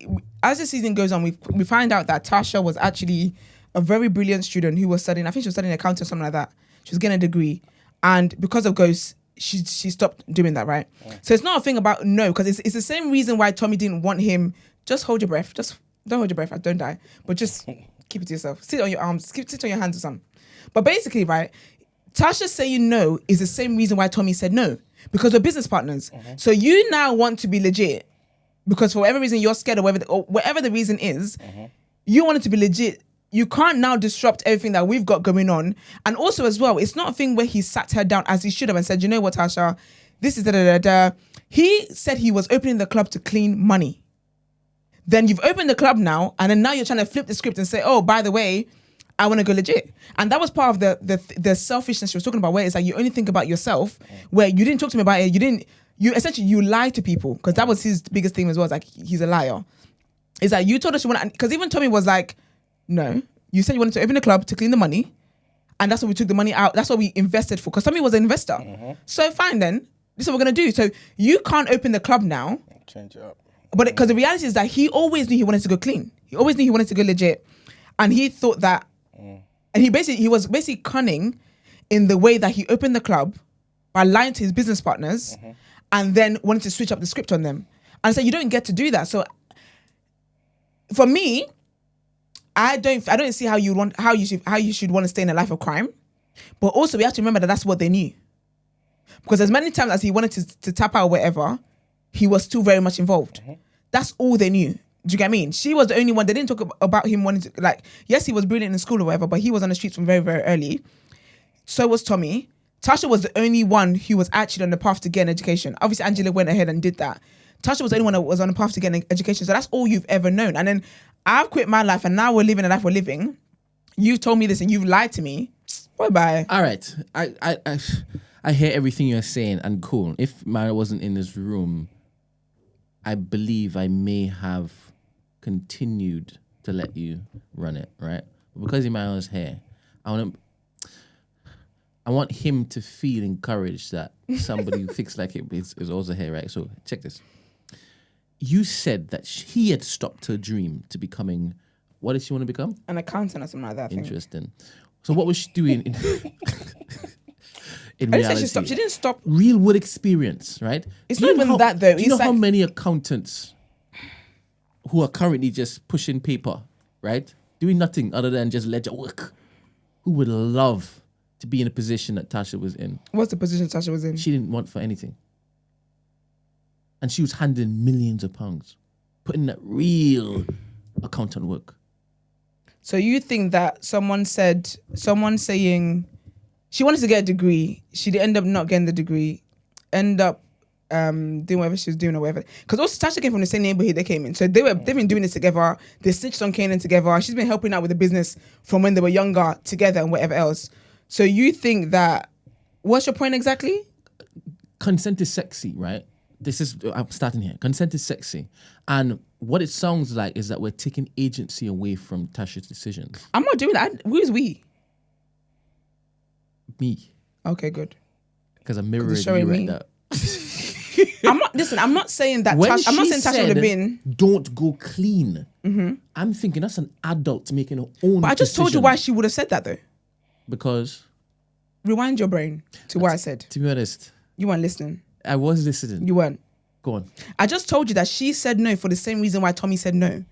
as the season goes on, we find out that Tasha was actually a very brilliant student who was studying, I think she was studying accounting or something like that. She was getting a degree. And because of Ghost, she stopped doing that, right? Yeah. So it's not a thing about no, because it's the same reason why Tommy didn't want him. Just hold your breath. Just don't hold your breath. Don't die. But just keep it to yourself. Sit on your arms. Sit on your hands or something. But basically, right, Tasha saying no is the same reason why Tommy said no. Because we're business partners. Mm-hmm. So you now want to be legit because for whatever reason you're scared or whatever the reason is, you want it to be legit. You can't now disrupt everything that we've got going on. And also as well, it's not a thing where he sat her down as he should have and said, you know what, Tasha, this is da-da-da-da. He said he was opening the club to clean money. Then you've opened the club now, and then now you're trying to flip the script and say, oh, by the way, I want to go legit. And that was part of the selfishness she was talking about, where it's like you only think about yourself, where you didn't talk to me about it. You essentially lie to people, because that was his biggest thing as well. It's like, he's a liar. It's like, you told us you want to, because even Tommy was like, no, you said you wanted to open a club to clean the money, and that's what we took the money out. That's what we invested for, because Tommy was an investor. Mm-hmm. So fine then, this is what we're going to do. So you can't open the club now. Change it up. But because the reality is that he always knew he wanted to go clean. He always knew he wanted to go legit. And he thought that, and he was basically cunning in the way that he opened the club by lying to his business partners and then wanted to switch up the script on them. And so you don't get to do that. So for me, I don't see how you should want to stay in a life of crime. But also we have to remember that that's what they knew. Because as many times as he wanted to tap out or whatever, he was still very much involved. That's all they knew. Do you get what I mean? She was the only one. They didn't talk about him wanting to, like, yes, he was brilliant in school or whatever, but he was on the streets from very, very early. So was Tommy. Tasha was the only one who was actually on the path to get an education. Obviously, Angela went ahead and did that. Tasha was the only one that was on the path to get an education. So that's all you've ever known. And then I've quit my life and now we're living the life we're living. You've told me this and you've lied to me. Bye-bye. All right. I hear everything you're saying and cool. If Mara wasn't in this room, I believe I may have continued to let you run it, right? But because Emmanuel's here, I want him to feel encouraged that somebody who thinks like him is also here, right? So check this. You said that he had stopped her dream to becoming, what did she want to become? An accountant or something like that. Interesting. So what was she doing in reality? She didn't stop. Real world experience, right? It's not even that though. Do you know how many accountants who are currently just pushing paper, right? Doing nothing other than just ledger work, who would love to be in a position that Tasha was in? What's the position Tasha was in? She didn't want for anything. And she was handling millions of pounds, putting that real accountant work. So you think that someone saying she wanted to get a degree, she'd end up not getting the degree, end up doing whatever she was doing or whatever. Because also Tasha came from the same neighborhood they came in. So they've been doing this together. They snitched on Kanan together. She's been helping out with the business from when they were younger together and whatever else. So you think that, what's your point exactly? Consent is sexy, right? I'm starting here. Consent is sexy. And what it sounds like is that we're taking agency away from Tasha's decisions. I'm not doing that. Who's we? Me. Okay, good. Because I'm mirroring you right now. I'm not saying that I'm not saying Tasha would have been. Don't go clean. Mm-hmm. I'm thinking that's an adult making her own But I just told you why she would have said that though. Because? Rewind your brain to what I said. To be honest. You weren't listening. I was listening. You weren't. Go on. I just told you that she said no for the same reason why Tommy said no.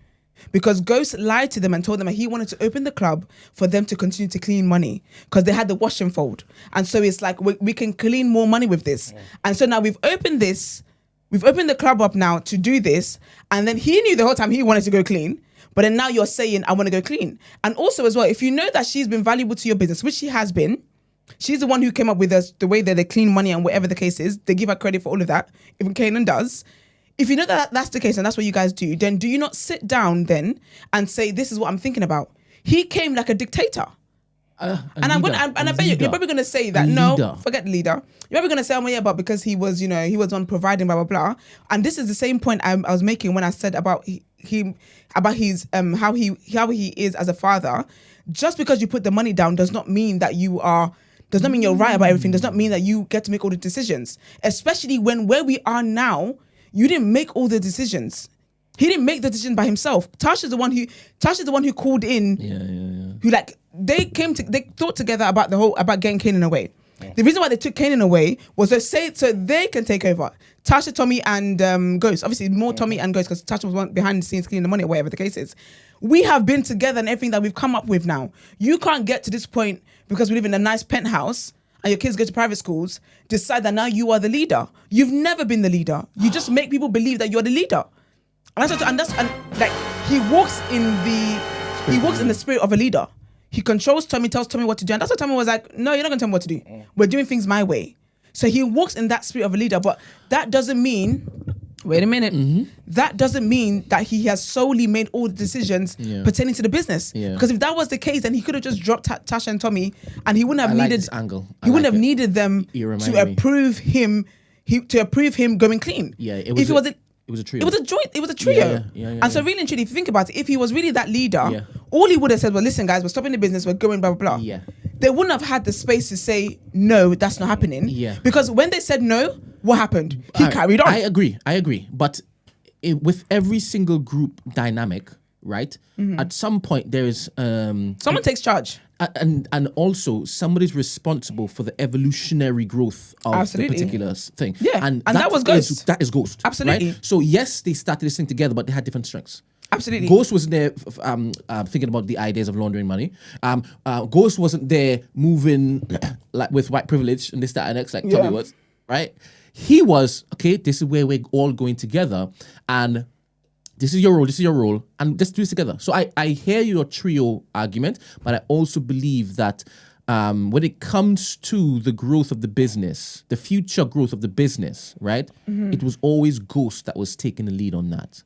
Because Ghost lied to them and told them that he wanted to open the club for them to continue to clean money because they had the wash and fold. And so it's like, we can clean more money with this. Yeah. And so now we've opened the club up now to do this. And then he knew the whole time he wanted to go clean. But then now you're saying, I want to go clean. And also as well, if you know that she's been valuable to your business, which she has been, she's the one who came up with the way that they clean money and whatever the case is. They give her credit for all of that. Even Kanan does. If you know that that's the case and that's what you guys do, then do you not sit down then and say, this is what I'm thinking about? He came like a dictator. I bet you're probably going to say that, no, forget the leader. You're probably going to say, oh yeah, but because he was on providing, blah, blah, blah. And this is the same point I was making when I said about his how he is as a father. Just because you put the money down does not mean that you're right about everything. Does not mean that you get to make all the decisions. Especially where we are now, you didn't make all the decisions. He didn't make the decision by himself. Tasha's the one who called in. Who they thought together about about getting Kanan away. The reason why they took Kanan away was so they can take over. Tasha, Tommy, and Ghost. Obviously, more Tommy and Ghost because Tasha was behind the scenes cleaning the money or whatever the case is. We have been together and everything that we've come up with now. You can't get to this point because we live in a nice penthouse and your kids go to private schools, decide that now you are the leader. You've never been the leader. You just make people believe that you're the leader. And he walks in the spirit of a leader. He controls Tommy, tells Tommy what to do. And that's what Tommy was like, no, you're not going to tell me what to do. We're doing things my way. So he walks in that spirit of a leader. But that doesn't mean, wait a minute, that doesn't mean that he has solely made all the decisions pertaining to the business. Because if that was the case, then he could have just dropped Tasha and Tommy and he wouldn't have needed this angle. He wouldn't have needed them to approve him going clean. Yeah, it was a trio. It was a trio. And so really and truly, if you think about it, if he was really that leader, all he would have said was, listen guys, we're stopping the business, we're going blah, blah, blah. Yeah. They wouldn't have had the space to say, no, that's not happening. Yeah. Because when they said no, what happened? He carried on. I agree. But with every single group dynamic, right? At some point there is... someone takes charge. And also somebody's responsible for the evolutionary growth of the particular thing. Yeah, and that was Ghost. That is Ghost. Absolutely. Right? So yes, they started this thing together, but they had different strengths. Absolutely. Ghost wasn't there thinking about the ideas of laundering money. Ghost wasn't there moving like with white privilege and this, that, and X like Tommy was, right? He was, okay, this is where we're all going together and this is your role, and let's do this together. So I hear your trio argument, but I also believe that when it comes to the growth of the business, the future growth of the business, right? It was always Ghost that was taking the lead on that.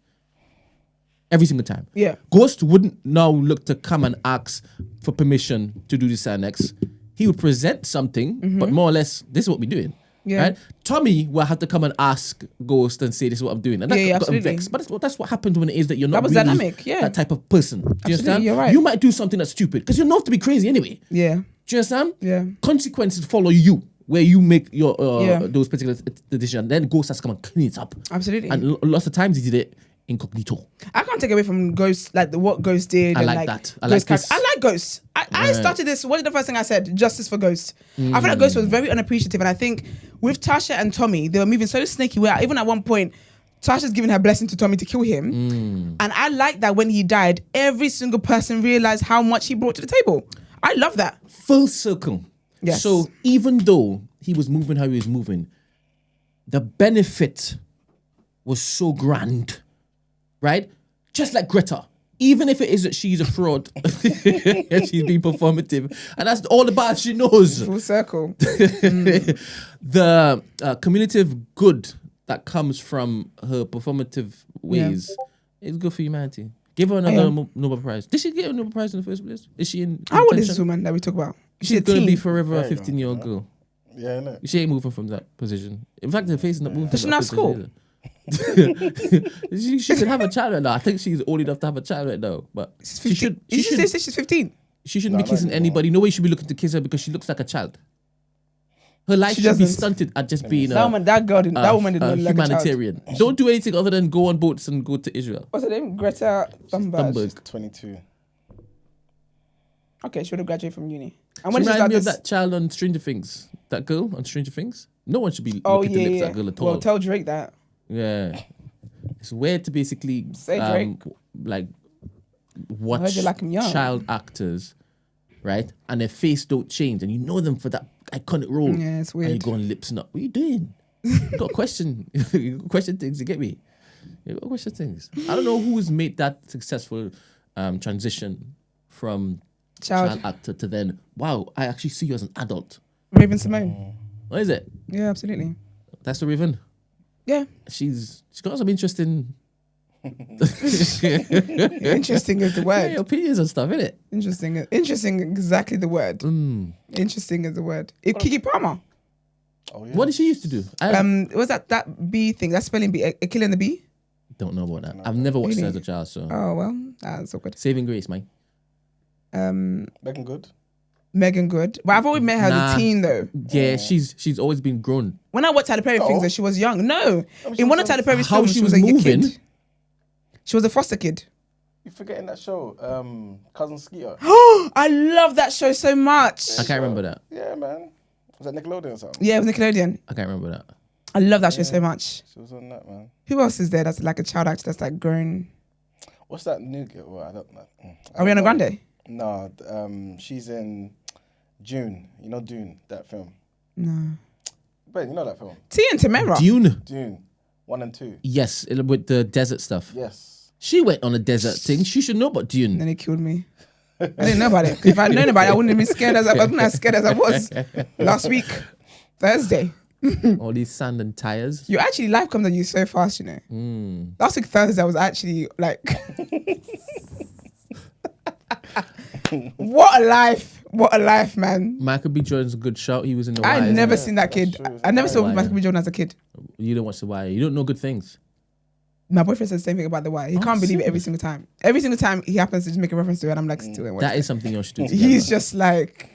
Every single time. Yeah. Ghost wouldn't now look to come and ask for permission to do this and next. He would present something, but more or less, this is what we're doing. Yeah. Right? Tommy will have to come and ask Ghost and say, this is what I'm doing. And that got him vexed. But that's what happens when it is that you're not really dynamic, that type of person. Do you understand? You're right. You might do something that's stupid because you're not to be crazy anyway. Yeah. Do you understand? Yeah. Consequences follow you where you make your those particular decisions. Then Ghost has to come and clean it up. Absolutely. And lots of times he did it incognito. I can't take away from Ghost, like what Ghost did. I like that. I like Ghost. I started this. What is the first thing I said? Justice for Ghost. I feel like Ghost was very unappreciative, and I think with Tasha and Tommy, they were moving so snaky. Where even at one point, Tasha's giving her blessing to Tommy to kill him, and I like that when he died, every single person realized how much he brought to the table. I love that. Full circle. Yes. So even though he was moving how he was moving, the benefit was so grand. Right? Just like Greta. Even if it is that she's a fraud and she's being performative. And that's all the bad she knows. Full circle. The cumulative good that comes from her performative ways is good for humanity. Give her another Nobel Prize. Did she get a Nobel Prize in the first place? Is she in How old is this woman that we talk about? She's going to be forever a 15-year-old girl. Yeah, I know. She ain't moving from that position. In fact, her face is not moving Does from she that not school? position. she should have a child right now. I think she's old enough to have a child right now. But she should. She's 15. She shouldn't be kissing anybody. No way should be looking to kiss her because she looks like a child. Her life should be stunted at just being that woman did not look like a humanitarian. Don't do anything other than go on boats and go to Israel. What's her name? Greta Thunberg. She's 22. Okay, she would have graduated from uni. And when she reminds me of that child on Stranger Things. That girl on Stranger Things. No one should be looking to lips that girl at all. Well, tell Drake that. Yeah, it's weird to basically like watch child actors, right? And their face don't change, and you know them for that iconic role. Yeah, it's weird. And you go and lipsen up. What are you doing? You got to question. You got to question things. You get me? You got to question things. I don't know who's made that successful transition from child actor to then. Wow, I actually see you as an adult. Raven Simone. What is it? Yeah, absolutely. That's the Raven. Yeah, she's got some interesting. Interesting is the word. Yeah, opinions and stuff, isn't it? Interesting, exactly the word. Interesting is the word. Kiki Palmer. Oh yeah. What did she used to do? Was that B thing? That spelling bee, a killing the bee? Don't know about that. I've never watched her as a child, so. Oh well, that's so good. Saving Grace, mate. Megan Good. Megan Good. But I've always met her as a teen though. Yeah, she's always been grown. When I watched Tyler Perry things, she was young. No, in one of Tyler Perry's films, she was a kid. She was a foster kid. You forgetting that show, Cousin Skeeter? I love that show so much. I can't remember that. Yeah, man. Was that Nickelodeon or something? Yeah, it was Nickelodeon. I can't remember that. I love that show so much. She was on that, man. Who else is there that's like a child actor that's like grown? What's that new girl? Well, I don't know. Ariana Grande? No, she's in Dune. You know Dune, that film? No. But you know that film? Tia and Tamera. Dune 1 and 2. Yes, with the desert stuff. Yes. She went on a desert thing. She should know about Dune. Then it killed me. I didn't know about it. If I'd known about it, I wouldn't have been scared as I was last week, Thursday. All these sand and tires. You actually, life comes at you so fast, you know. Last week Thursday, I was actually like, what a life, man. Michael B. Jordan's a good shout. He was in The I Wire. had never seen that kid. I never saw Wire. Michael B. Jordan as a kid. You don't watch The Wire. You don't know good things. My boyfriend says the same thing about The Wire. He can't believe it every single time. Every single time he happens to just make a reference to it, and I'm like, still ain't watching That is something you should do together. He's just like,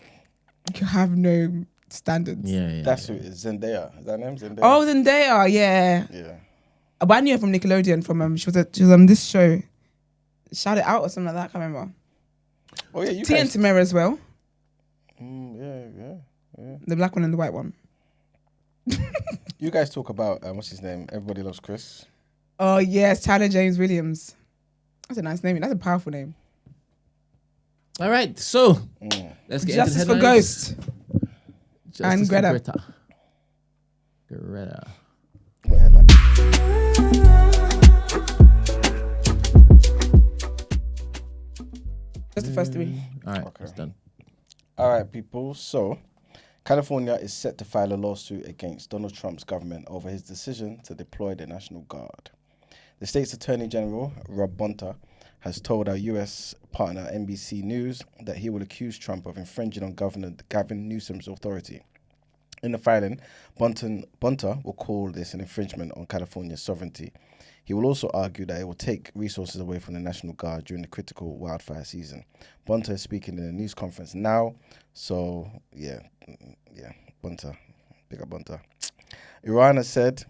you have no standards. Yeah. That's who it is. Zendaya. Is that her name? Zendaya? Oh, then they are, yeah. Yeah. But I knew her from Nickelodeon. From she was on this show, Shout It Out or something like that. I can't remember. Oh yeah, you Tia and guys. Tamera as well. Yeah. The black one and the white one. You guys talk about what's his name? Everybody Loves Chris. Oh yes, Tyler James Williams. That's a nice name. That's a powerful name. All right, so let's get Justice into the for headlines. Ghost. Justice And for Greta. Greta. What headline? Just the first three. All right, Okay. it's done. All right, people. So, California is set to file a lawsuit against Donald Trump's government over his decision to deploy the National Guard. The state's Attorney General, Rob Bonta, has told our U.S. partner NBC News that he will accuse Trump of infringing on Governor Gavin Newsom's authority. In the filing, Bonta will call this an infringement on California's sovereignty. He will also argue that it will take resources away from the National Guard during the critical wildfire season. Bonta is speaking in a news conference now, so yeah, Bonta, big up Bonta. Iran has said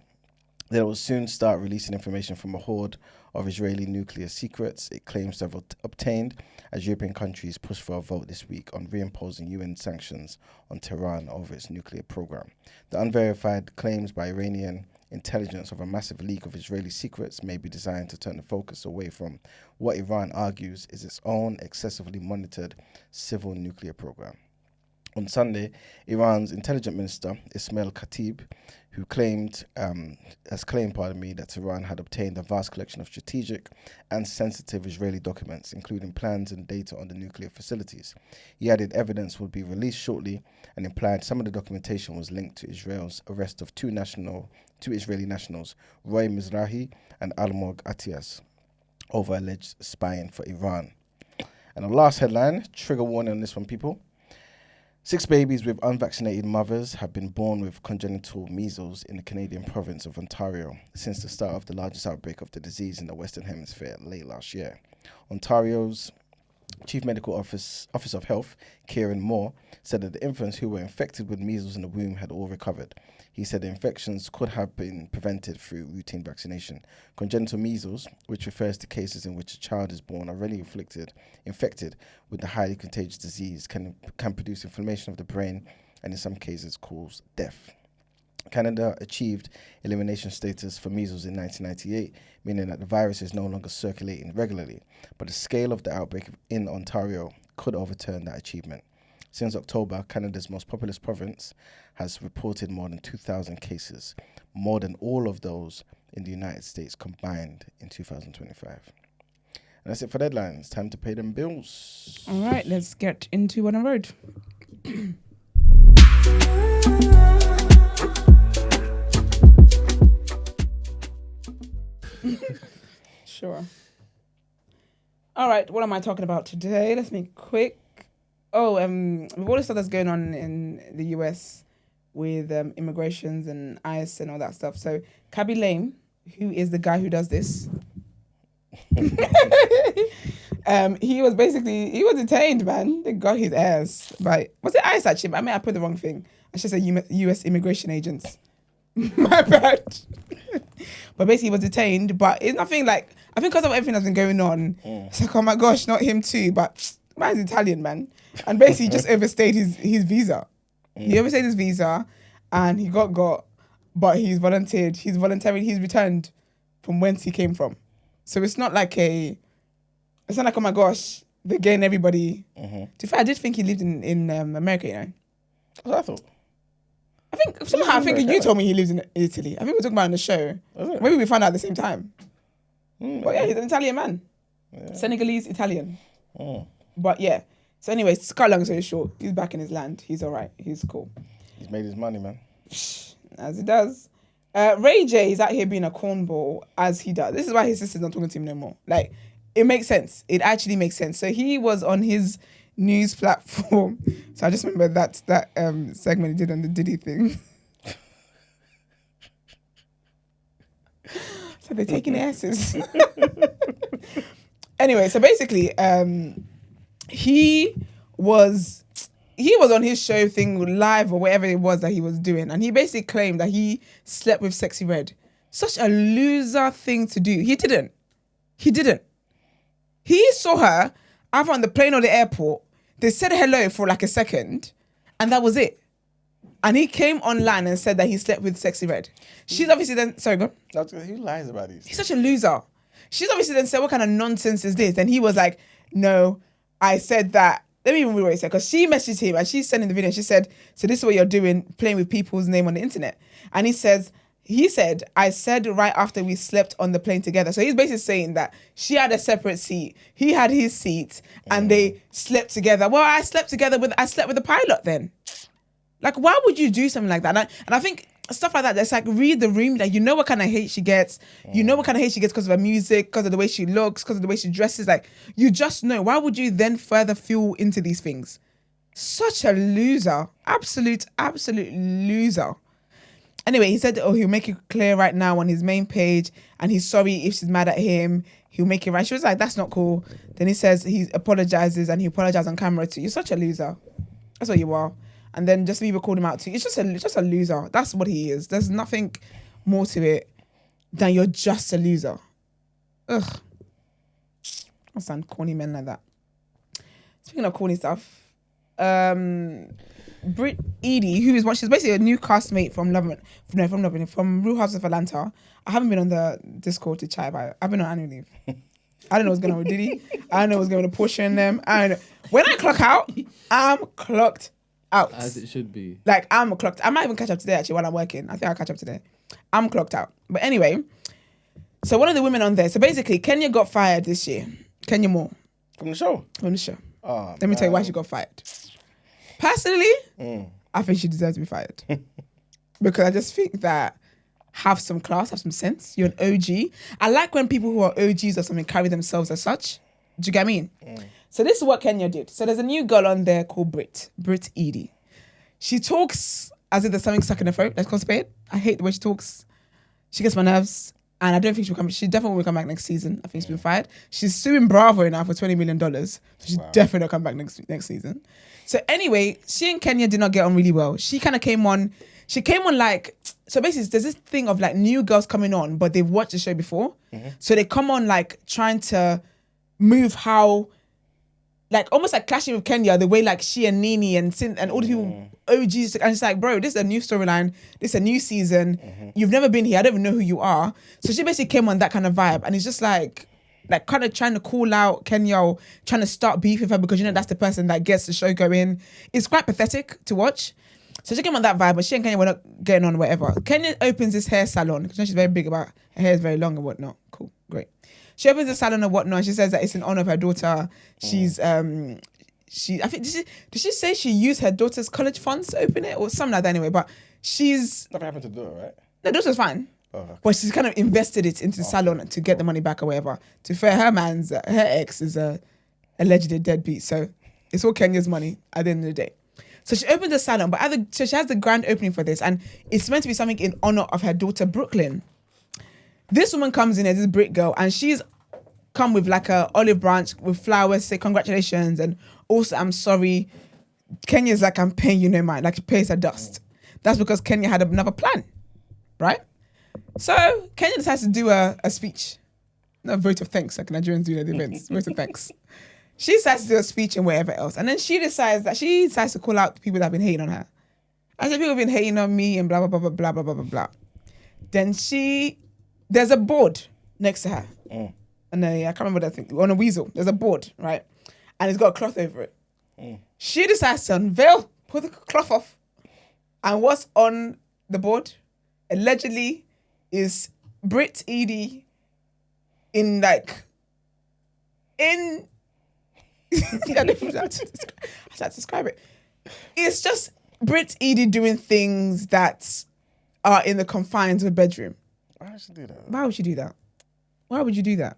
that it will soon start releasing information from a hoard of Israeli nuclear secrets it claims to have obtained as European countries push for a vote this week on reimposing UN sanctions on Tehran over its nuclear program. The unverified claims by Iranian intelligence of a massive leak of Israeli secrets may be designed to turn the focus away from what Iran argues is its own excessively monitored civil nuclear program. On Sunday, Iran's intelligence minister, Ismail Khatib, who has claimed that Tehran had obtained a vast collection of strategic and sensitive Israeli documents, including plans and data on the nuclear facilities. He added evidence would be released shortly and implied some of the documentation was linked to Israel's arrest of two Israeli nationals, Roy Mizrahi and Almog Atias, over alleged spying for Iran. And the last headline, trigger warning on this one, people. 6 babies with unvaccinated mothers have been born with congenital measles in the Canadian province of Ontario since the start of the largest outbreak of the disease in the Western Hemisphere late last year. Ontario's Chief Medical Office of Health, Kieran Moore, said that the infants who were infected with measles in the womb had all recovered. He said the infections could have been prevented through routine vaccination. Congenital measles, which refers to cases in which a child is born already infected with the highly contagious disease, can produce inflammation of the brain and in some cases cause death. Canada achieved elimination status for measles in 1998, meaning that the virus is no longer circulating regularly, but the scale of the outbreak in Ontario could overturn that achievement. Since October, Canada's most populous province has reported more than 2,000 cases, more than all of those in the United States combined in 2025. And that's it for deadlines. Time to pay them bills. All right, let's get into what I wrote. Sure. All right, what am I talking about today? Let's make it quick. Oh, with all the stuff that's going on in the US with immigrations and ICE and all that stuff. So, Kaby Lame, who is the guy who does this, he was detained, man. They got his ass. Was it ICE actually? I put the wrong thing. I should say US immigration agents. My bad. But basically he was detained, but it's nothing like, I think because of everything that's been going on, it's like, oh my gosh, not him too, but man's Italian, man. And basically he just overstayed his visa. He overstayed his visa and he got, but he's voluntarily returned from whence he came from. So it's not like oh my gosh, they're getting everybody. To be fair, I did think he lived in America, you know. That's what I thought. I think you told me he lives in Italy. I think we were talking about it on the show. Maybe we found out at the same time. But yeah, he's an Italian man. Yeah. Senegalese Italian. But yeah. So anyway, to cut long story short, he's back in his land. He's all right. He's cool. He's made his money, man. As he does. Ray J is out here being a cornball as he does. This is why his sister's not talking to him no more. Like, it makes sense. It actually makes sense. So he was on his news platform. So I just remember that segment he did on the Diddy thing. So they're taking asses. Anyway, so basically, he was on his show thing live or whatever it was that he was doing, and he basically claimed that he slept with Sexy Red. Such a loser thing to do. He didn't. He saw her either on the plane or the airport. They said hello for like a second, and that was it. And he came online and said that he slept with Sexy Red. She's obviously then... Sorry, go on. Who lies about these? He's such a loser. She's obviously then said, what kind of nonsense is this? And he was like, no, I said that. Let me even read what he said, because she messaged him and she's sending the video. And she said, so this is what you're doing, playing with people's name on the internet. And he said, I said right after we slept on the plane together. So he's basically saying that she had a separate seat. He had his seat and they slept together. Well, I slept with the pilot then. Like, why would you do something like that? And I think stuff like that, that's like, read the room. Like, you know what kind of hate she gets. You know what kind of hate she gets because of her music, because of the way she looks, because of the way she dresses. Like, you just know. Why would you then further fuel into these things? Such a loser. Absolute loser. Anyway, he said, he'll make it clear right now on his main page, and he's sorry if she's mad at him. He'll make it right. She was like, that's not cool. Then he says he apologizes, and he apologizes on camera too. You're such a loser. That's what you are. And then just people called him out too. It's just a loser. That's what he is. There's nothing more to it than you're just a loser. Ugh. I sound corny men like that. Speaking of corny stuff, Britt Edie, she's basically a new castmate from Real Houses of Atlanta. I haven't been on the Discord to chat about it. I've been on annual leave. I don't know what's going on with Diddy. I don't know what's going on with Portia and them. I don't know. When I clock out, I'm clocked out. As it should be. Like, I'm clocked. I might even catch up today, actually, while I'm working. I think I'll catch up today. I'm clocked out. But anyway, so one of the women on there, so basically, Kenya got fired this year. Kenya Moore. From the show? From the show. Oh, Let me tell you why she got fired. Personally, I think she deserves to be fired. Because I just think that have some class, have some sense. You're an OG. I like when people who are OGs or something carry themselves as such. Do you get what I mean? So this is what Kenya did. So there's a new girl on there called Britt Edie. She talks as if there's something stuck in her throat. Let's call it a spade. I hate the way she talks. She gets my nerves. And I don't think she definitely will come back next season. I think she's been fired. She's suing Bravo now for $20 million. So she's definitely not come back next season. So anyway, she and Kenya did not get on really well. She kind of came on like, so basically there's this thing of like new girls coming on, but they've watched the show before. So they come on like trying to move how, like almost like clashing with Kenya, the way like she and Nene and all the people, OGs, and it's like, bro, this is a new storyline, this is a new season, you've never been here, I don't even know who you are. So she basically came on that kind of vibe, and it's just like kind of trying to call out Kenya or trying to start beef with her because you know that's the person that gets the show going. It's quite pathetic to watch. So she came on that vibe, but she and Kenya were not getting on, whatever. Kenya opens this hair salon because you know she's very big about her hair is very long and whatnot. Cool, great. She opens the salon and whatnot. And she says that it's in honor of her daughter. She's I think did she say she used her daughter's college funds to open it or something like that anyway? But she's nothing happened to the daughter, right? The daughter's fine. Oh, okay. But she's kind of invested it into the salon to get the money back or whatever. To be fair, her ex is allegedly deadbeat, so it's all Kenya's money at the end of the day. So she opens the salon, but so she has the grand opening for this, and it's meant to be something in honor of her daughter Brooklyn. This woman comes in as this Brit girl, and she's come with like a olive branch with flowers, say congratulations, and also I'm sorry. Kenya's like, I'm paying you no mind, like she pays her dust. That's because Kenya had another plan, right? So Kenya decides to do a speech. Not a vote of thanks, like Nigerians do at the events. Vote of thanks. She decides to do a speech and whatever else. And then she decides to call out the people that have been hating on her. I said, people have been hating on me and blah, blah, blah, blah, blah, blah, blah, blah. Then there's a board next to her. And I can't remember that thing. On a weasel. There's a board, right? And it's got a cloth over it. She decides to unveil, put the cloth off. And what's on the board, allegedly, is Brit Edie in I don't know how to describe it. It's just Brit Edie doing things that are in the confines of a bedroom. Why would she do that? Why would you do that? Why would you do that?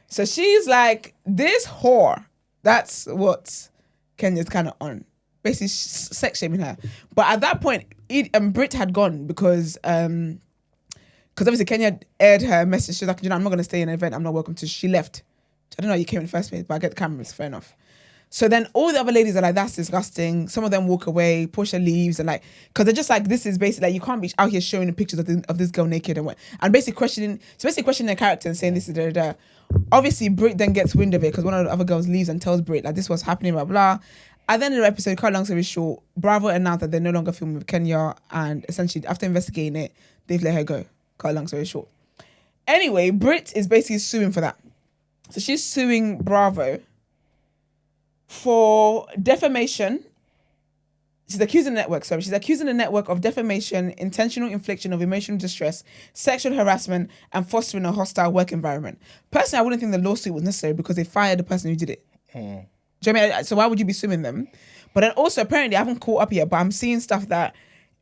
So she's like, this whore. That's what Kenya's kind of on. Basically sex shaming her. But at that point, Brit had gone because obviously Kenya aired her message. She was like, I'm not going to stay in an event. I'm not welcome to. She left. I don't know how you came in the first place, but I get the cameras. Fair enough. So then all the other ladies are like, that's disgusting. Some of them walk away. Portia leaves and like, because they're just like, this is basically like, you can't be out here showing the pictures of this girl naked and what. And basically questioning their character and saying this is da. Obviously, Brit then gets wind of it because one of the other girls leaves and tells Brit like this was happening, blah, blah. At the end of the episode, cut long story short, Bravo announced that they're no longer filming with Kenya, and essentially after investigating it, they've let her go. Cut long story short. Anyway, Brit is basically suing for that. So she's suing Bravo for defamation. She's accusing the network of defamation, intentional infliction of emotional distress, sexual harassment, and fostering a hostile work environment. Personally, I wouldn't think the lawsuit was necessary because they fired the person who did it. Do you know what I mean? So why would you be suing them? But then also, apparently, I haven't caught up yet, but I'm seeing stuff that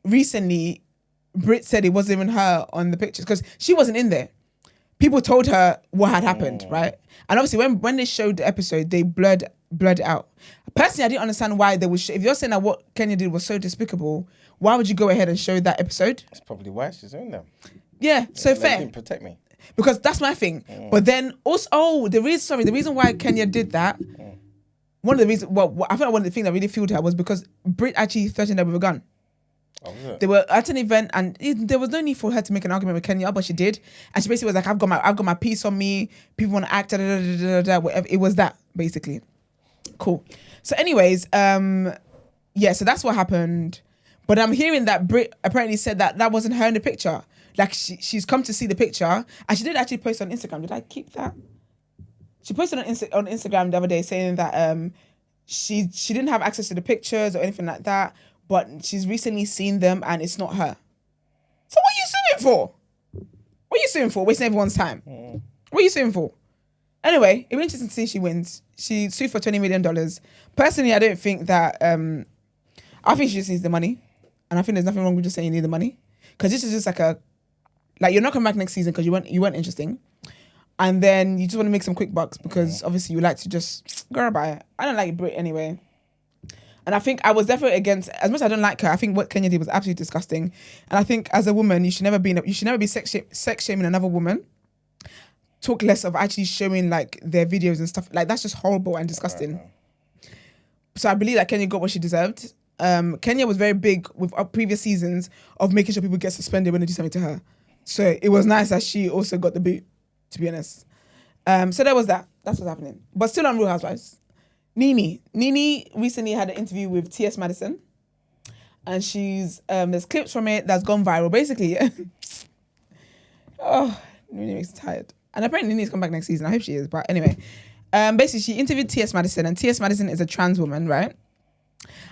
recently Brit said it wasn't even her on the pictures because she wasn't in there. People told her what had happened, right? And obviously, when they showed the episode, they blurred it out. Personally, I didn't understand why they would. If you're saying that what Kenya did was so despicable, why would you go ahead and show that episode? That's probably why she's doing them. Yeah, so fair. Didn't protect me. Because that's my thing. But then also, the reason why Kenya did that, one of the reasons, I think one of the things that really fueled her was because Brit actually threatened her with a gun. Oh, was it? They were at an event and there was no need for her to make an argument with Kenya, but she did. And she basically was like, I've got my piece on me. People want to act, whatever. It was that, basically. Cool. So anyways, so that's what happened. But I'm hearing that Brit apparently said that wasn't her in the picture. Like she's come to see the picture and she did actually post on Instagram. Did I keep that? She posted on Instagram the other day saying that she didn't have access to the pictures or anything like that, but she's recently seen them and it's not her. So what are you suing for? What are you suing for? Wasting everyone's time. What are you suing for? Anyway, it'll be interesting to see if she wins. She sued for $20 million. Personally, I don't think that... I think she just needs the money. And I think there's nothing wrong with just saying you need the money. Because this is just like you're not coming back next season because you weren't interesting. And then you just want to make some quick bucks because obviously you like to just go by it. I don't like Brit anyway. And I think I was definitely against, as much as I don't like her, I think what Kenya did was absolutely disgusting. And I think as a woman, you should never be sex shaming another woman. Talk less of actually showing like their videos and stuff. Like that's just horrible and disgusting. So I believe that Kenya got what she deserved. Kenya was very big with previous seasons of making sure people get suspended when they do something to her. So it was nice that she also got the boot, to be honest. So there was that. That's what's happening. But still on Real Housewives. Nene recently had an interview with T.S. Madison. And she's, there's clips from it that's gone viral. Basically, oh, it really makes me tired. And apparently Nene's come back next season. I hope she is. But anyway, basically she interviewed T.S. Madison. And T.S. Madison is a trans woman, right?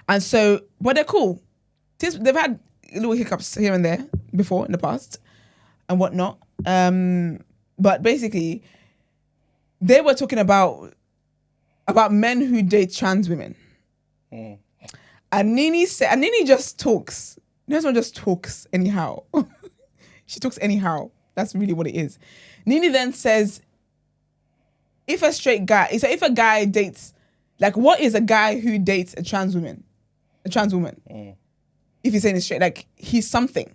And so, but they're cool. They've had little hiccups here and there before in the past and whatnot. But basically, they were talking about men who date trans women. And Nene said, and Nene just talks. You know, someone just talks anyhow. She talks anyhow. That's really what it is. Nene then says, if a guy dates, like, what is a guy who dates a trans woman? A trans woman. If you're saying it straight, like, he's something,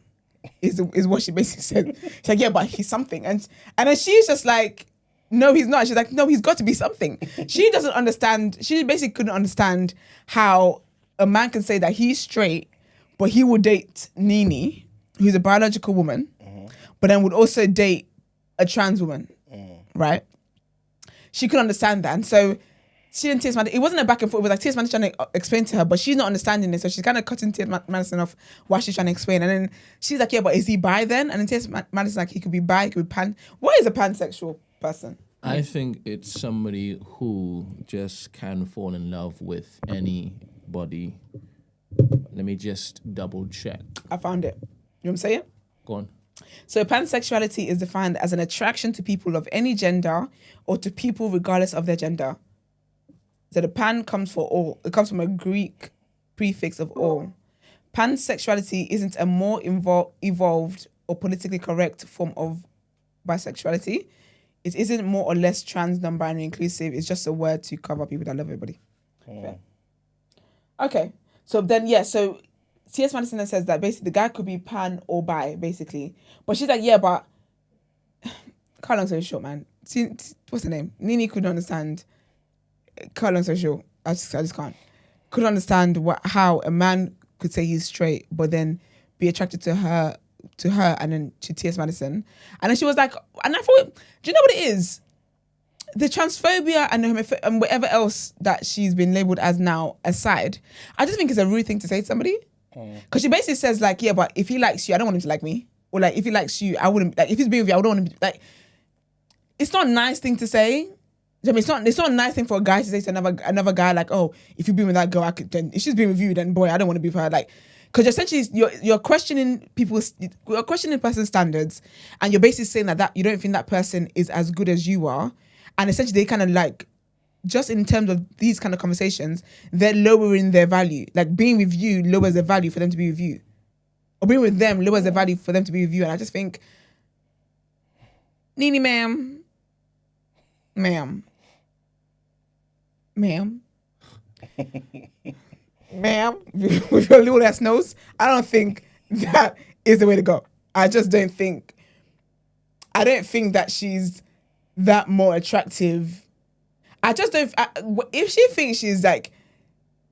is what she basically said. She's like, yeah, but he's something. And then she's just like, no, he's not. She's like, no, he's got to be something. She doesn't understand. She basically couldn't understand how a man can say that he's straight, but he will date Nene, who's a biological woman, but then would also date a trans woman, right? She could understand that. And so she and T.S. Madison, it wasn't a back and forth. It was like T.S. Madison trying to explain to her, but she's not understanding it. So she's kind of cutting T.S. Madison off while she's trying to explain. And then she's like, yeah, but is he bi then? And then T.S. Madison's like, he could be bi, he could be pan. What is a pansexual person? I think it's somebody who just can fall in love with anybody. Let me just double check. I found it. You want me to say it? Go on. So pansexuality is defined as an attraction to people of any gender or to people regardless of their gender. So the pan comes for all. It comes from a Greek prefix of all. Pansexuality isn't a more evolved or politically correct form of bisexuality. It isn't more or less trans, non-binary, inclusive. It's just a word to cover people that love everybody. Okay. So then, so T.S. Madison says that basically the guy could be pan or bi, basically. But she's like, yeah, but... Cut long story short, man. What's her name? Nini couldn't understand... Cut long story short. I just can't. Couldn't understand how a man could say he's straight, but then be attracted to her and then to T.S. Madison. And then she was like... And I thought, do you know what it is? The transphobia and whatever else that she's been labelled as now aside, I just think it's a rude thing to say to somebody. Because she basically says like, yeah, but if he likes you, I don't want him to like me. Or like, if he likes you, I wouldn't, like, if he's being with you, I don't want him to, like, it's not a nice thing to say. I mean, it's not a nice thing for a guy to say to another guy, like, oh, if you've been with that girl, if she's been with you, then boy, I don't want to be with her. Like, because essentially you're questioning you're questioning person's standards, and you're basically saying that you don't think that person is as good as you are. And essentially they kind of like, just in terms of these kind of conversations, they're lowering their value. Like being with you lowers the value for them to be with you. Or being with them lowers the value for them to be with you. And I just think, Nini, ma'am, with your little ass nose, I don't think that is the way to go. I don't think that she's that more attractive. I just don't... if she thinks she's like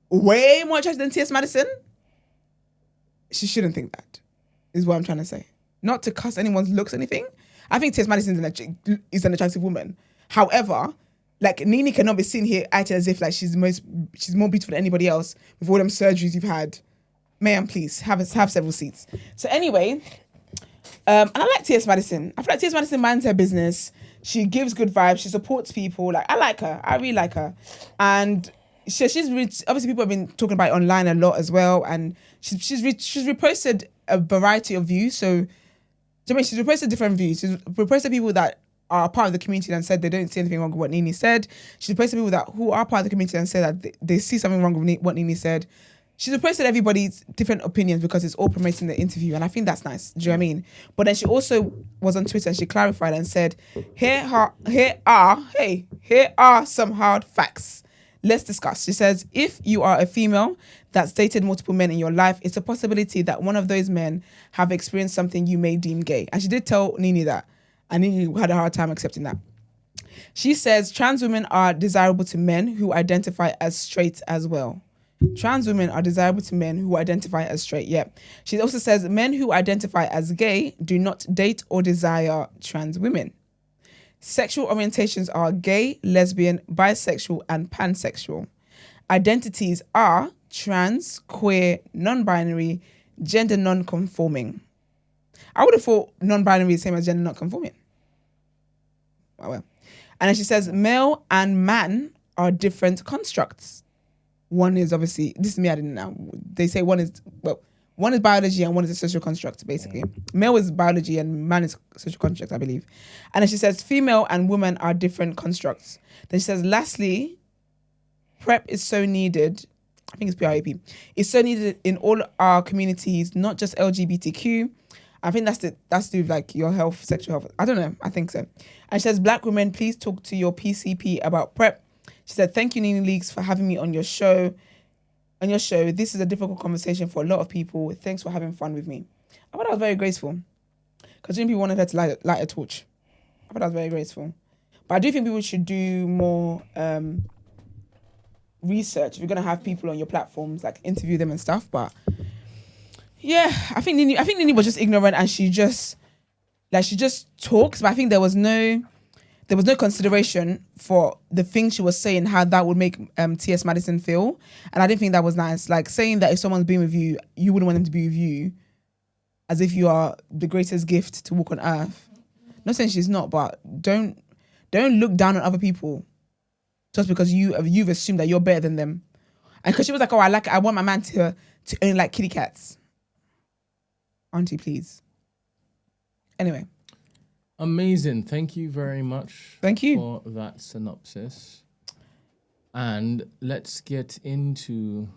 way more attractive than T.S. Madison, she shouldn't think that, is what I'm trying to say. Not to cuss anyone's looks or anything. I think T.S. Madison is an attractive woman. However, like Nini cannot be seen here acting as if like she's more beautiful than anybody else with all them surgeries you've had. Ma'am, please have several seats. So anyway, and I like T.S. Madison. I feel like T.S. Madison minds her business. She gives good vibes. She supports people. Like, I like her. I really like her. And she's obviously people have been talking about it online a lot as well. And she's reposted a variety of views. So, I mean, she's reposted different views. She's reposted people that are part of the community and said they don't see anything wrong with what Nini said. She's reposted people who are part of the community and said that they see something wrong with what Nini said. She's reposted everybody's different opinions because it's all promoting the interview, and I think that's nice. Do you know what I mean? But then she also was on Twitter and she clarified and said, here are some hard facts. Let's discuss. She says, if you are a female that's dated multiple men in your life, it's a possibility that one of those men have experienced something you may deem gay. And she did tell Nini that, and Nini had a hard time accepting that. She says trans women are desirable to men who identify as straight as well. Trans women are desirable to men who identify as straight. Yeah. She also says men who identify as gay do not date or desire trans women. Sexual orientations are gay, lesbian, bisexual, and pansexual. Identities are trans, queer, non-binary, gender non-conforming. I would have thought non-binary is the same as gender non-conforming. Oh, well. And then she says male and man are different constructs. One is obviously, this is me, I didn't know. They say one is biology and one is a social construct, basically. Male is biology and man is social construct, I believe. And then she says female and woman are different constructs. Then she says, lastly, PrEP is so needed. I think it's PrEP. It's so needed in all our communities, not just LGBTQ. I think that's to do with like your health, sexual health. I don't know. I think so. And she says, Black women, please talk to your PCP about PrEP. She said, thank you, Nini Leaks, for having me on your show. This is a difficult conversation for a lot of people. Thanks for having fun with me. I thought that was very graceful. Because people wanted her to light a torch. I thought that was very graceful. But I do think people should do more research. If you're going to have people on your platforms, like interview them and stuff. But yeah, I think Nini was just ignorant, and she just Like she just talks, but I think there was no consideration for the thing she was saying, how that would make T.S. Madison feel. And I didn't think that was nice. Like saying that if someone's being with you, you wouldn't want them to be with you as if you are the greatest gift to walk on earth. Not saying she's not, but don't look down on other people just because you've assumed that you're better than them. And because she was like, oh, I want my man to own like kitty cats. Auntie, please. Anyway. Amazing. Thank you very much. Thank you for that synopsis. And let's get into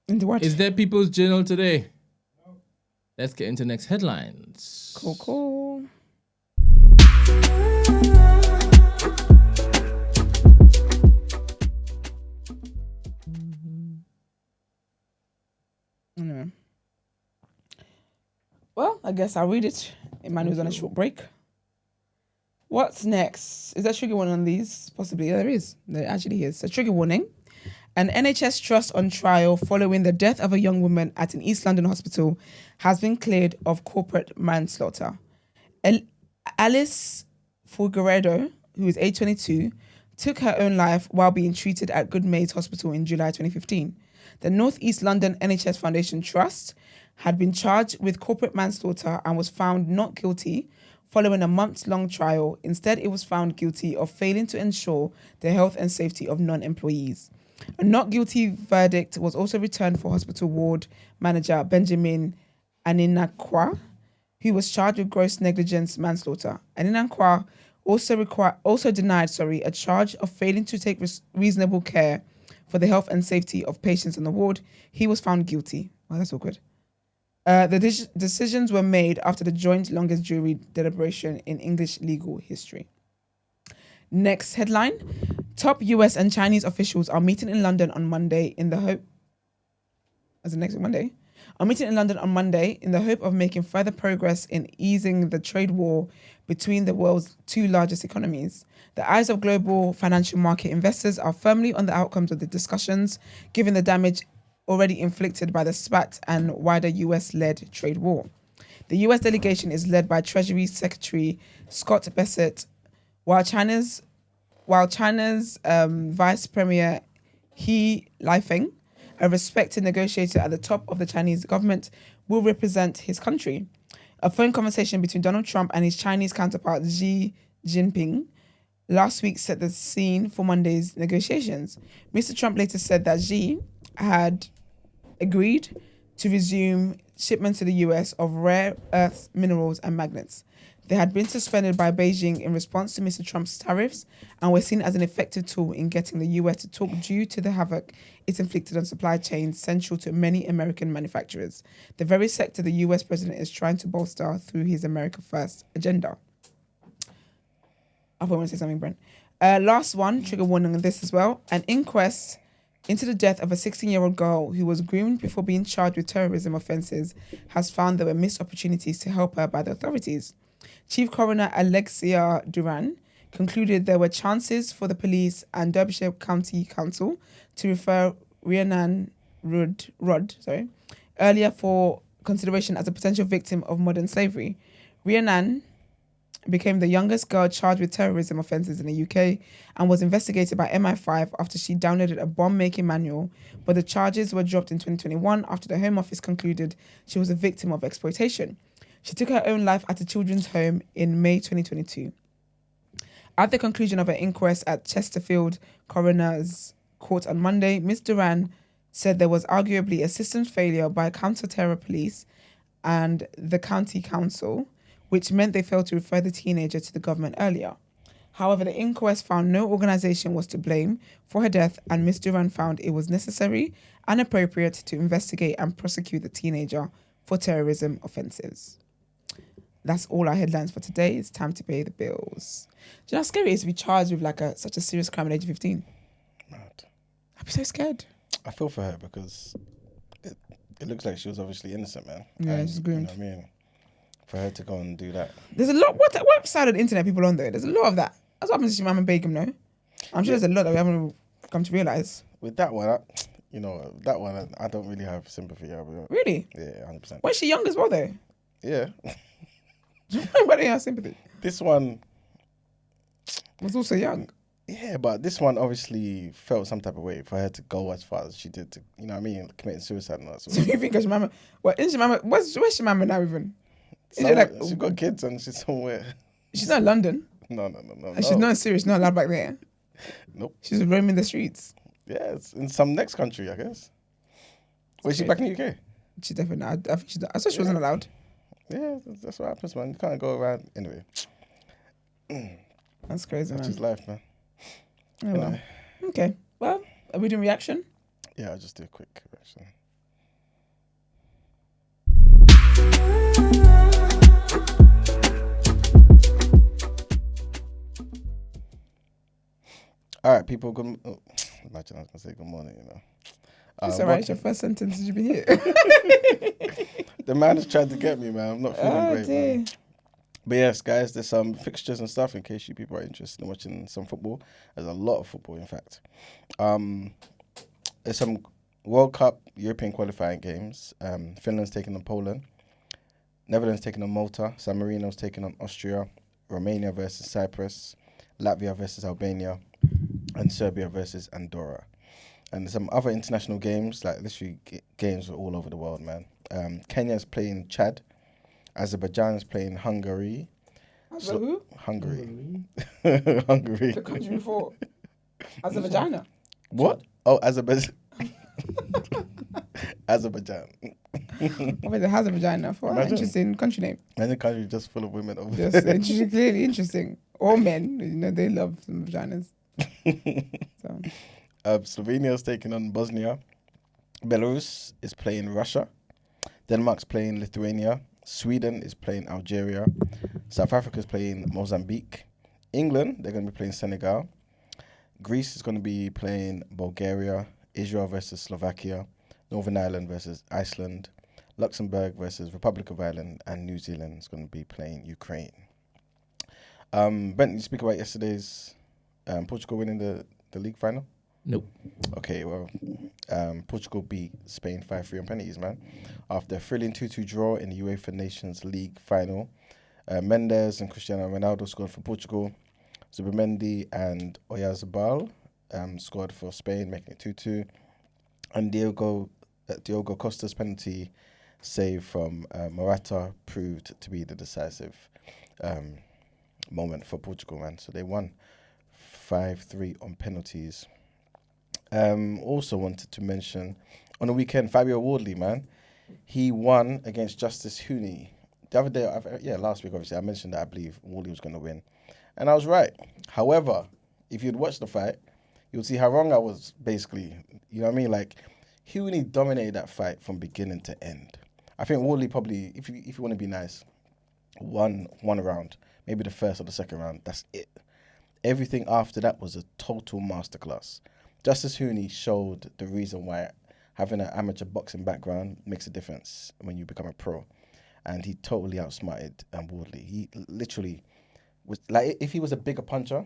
what? Is there People's Journal today? No. Let's get into next headlines. Cool. Anyway. Well, I guess I'll read it. Emmanuel's on a short break. What's next? Is there a trigger warning on these? Possibly. Yeah, there is. There actually is. A trigger warning. An NHS trust on trial following the death of a young woman at an East London hospital has been cleared of corporate manslaughter. Alice Figueredo, who is age 22, took her own life while being treated at Good Maid's Hospital in July 2015. The North East London NHS Foundation Trust had been charged with corporate manslaughter and was found not guilty following a months-long trial. Instead, it was found guilty of failing to ensure the health and safety of non-employees. A not guilty verdict was also returned for hospital ward manager Benjamin Aninakwa, who was charged with gross negligence manslaughter. Aninakwa also denied a charge of failing to take reasonable care for the health and safety of patients on the ward. He was found guilty. Oh, that's awkward. The decisions were made after the joint longest jury deliberation in English legal history. Next headline. Top US and Chinese officials are meeting in London on Monday in the hope... As in next week, Monday? Are meeting in London on Monday in the hope of making further progress in easing the trade war between the world's two largest economies. The eyes of global financial market investors are firmly on the outcomes of the discussions, given the damage already inflicted by the spat and wider US-led trade war. The US delegation is led by Treasury Secretary Scott Bessent, while China's Vice Premier He Lifeng, a respected negotiator at the top of the Chinese government, will represent his country. A phone conversation between Donald Trump and his Chinese counterpart Xi Jinping last week set the scene for Monday's negotiations. Mr. Trump later said that Xi had agreed to resume shipments to the US of rare earth minerals and magnets. They had been suspended by Beijing in response to Mr. Trump's tariffs and were seen as an effective tool in getting the US to talk due to the havoc it inflicted on supply chains central to many American manufacturers, the very sector the US president is trying to bolster through his America First agenda. I thought I want to say something, Brent. Last one, trigger warning on this as well. An inquest into the death of a 16-year-old girl who was groomed before being charged with terrorism offences has found there were missed opportunities to help her by the authorities. Chief Coroner Alexia Duran concluded there were chances for the police and Derbyshire County Council to refer Rhiannon Rudd earlier for consideration as a potential victim of modern slavery. Rhiannon became the youngest girl charged with terrorism offences in the UK and was investigated by MI5 after she downloaded a bomb-making manual, but the charges were dropped in 2021 after the Home Office concluded she was a victim of exploitation. She took her own life at a children's home in May 2022. At the conclusion of her inquest at Chesterfield Coroner's Court on Monday, Ms. Duran said there was arguably a systems failure by counter-terror police and the county council, which meant they failed to refer the teenager to the government earlier. However, the inquest found no organisation was to blame for her death, and Ms. Duran found it was necessary and appropriate to investigate and prosecute the teenager for terrorism offences. That's all our headlines for today. It's time to pay the bills. Do you know how scary it is to be charged with such a serious crime at the age of 15? Mad. I'd be so scared. I feel for her because it looks like she was obviously innocent, man. Yeah, she's groomed. You know what I mean? For her to go and do that. There's a lot. What side of the internet people on there? There's a lot of that. That's what happens to Mama Begum, no? I'm sure there's a lot that we haven't come to realise. With that one, I don't really have sympathy. Really? Yeah, 100%. Was she young as well, though? Yeah. But they have sympathy. This one Was also young. Yeah, but this one obviously felt some type of way for her to go as far as she did to, you know what I mean, committing suicide and all that sort So of you think Shemama? Well, in Shemama, where's Shemama now even? Is it stuff. like She's got kids and she's somewhere. she's not in London? No. And she's not in Syria. She's not allowed back there. Nope. She's roaming the streets. Yeah, it's in some next country, I guess. Wait, she's back in the UK? She definitely. I think she's. I thought she wasn't allowed. Yeah, that's what happens, man. You can't go around anyway. That's crazy, That's man. just life, man. Oh, well. Anyway. Okay. Well, are we doing reaction? Yeah, I'll just do a quick reaction. All right, people. Good. Oh, imagine I was gonna say good morning. You know. It's alright. It's your first sentence. Did you be here? The man has tried to get me, man. I'm not feeling great, dear. man. But yes, guys, there's some fixtures and stuff in case you people are interested in watching some football. There's a lot of football, in fact. There's some World Cup European qualifying games. Finland's taking on Poland. Netherlands taking on Malta. San Marino's taking on Austria. Romania versus Cyprus. Latvia versus Albania. And Serbia versus Andorra. And some other international games, like literally games are all over the world, man. Kenya's playing Chad. Azerbaijan's playing Hungary. Who? Hungary. The country before. Azerbaijan. What? Oh, Azerbaijan. Azerbaijan. What is it? Azerbaijan? For an interesting country name. And the country just full of women over Just there. interesting, clearly interesting. All men, you know, they love some vaginas. So. Slovenia's taking on Bosnia. Belarus is playing Russia. Denmark's playing Lithuania. Sweden is playing Algeria. South Africa's playing Mozambique. England, they're going to be playing Senegal. Greece is going to be playing Bulgaria. Israel versus Slovakia. Northern Ireland versus Iceland. Luxembourg versus Republic of Ireland. And New Zealand is going to be playing Ukraine. Brent, you speak about yesterday's Portugal winning the league final? Nope. Okay, well, Portugal beat Spain 5-3 on penalties, man. After a thrilling 2-2 draw in the UEFA Nations League final, Mendes and Cristiano Ronaldo scored for Portugal. Zubimendi and Oyarzabal scored for Spain, making it 2-2. And Diogo Costa's penalty save from Morata proved to be the decisive moment for Portugal, man. So they won 5-3 on penalties. Also wanted to mention, on the weekend, Fabio Wardley, man, he won against Justice Hooney. The other day, last week, obviously, I mentioned that I believe Wardley was going to win. And I was right. However, if you'd watched the fight, you'd see how wrong I was, basically. You know what I mean? Like, Hooney dominated that fight from beginning to end. I think Wardley probably, if you want to be nice, won one round, maybe the first or the second round. That's it. Everything after that was a total masterclass. Justice Hooney showed the reason why having an amateur boxing background makes a difference when you become a pro. And he totally outsmarted Wardley. He literally was like, if he was a bigger puncher,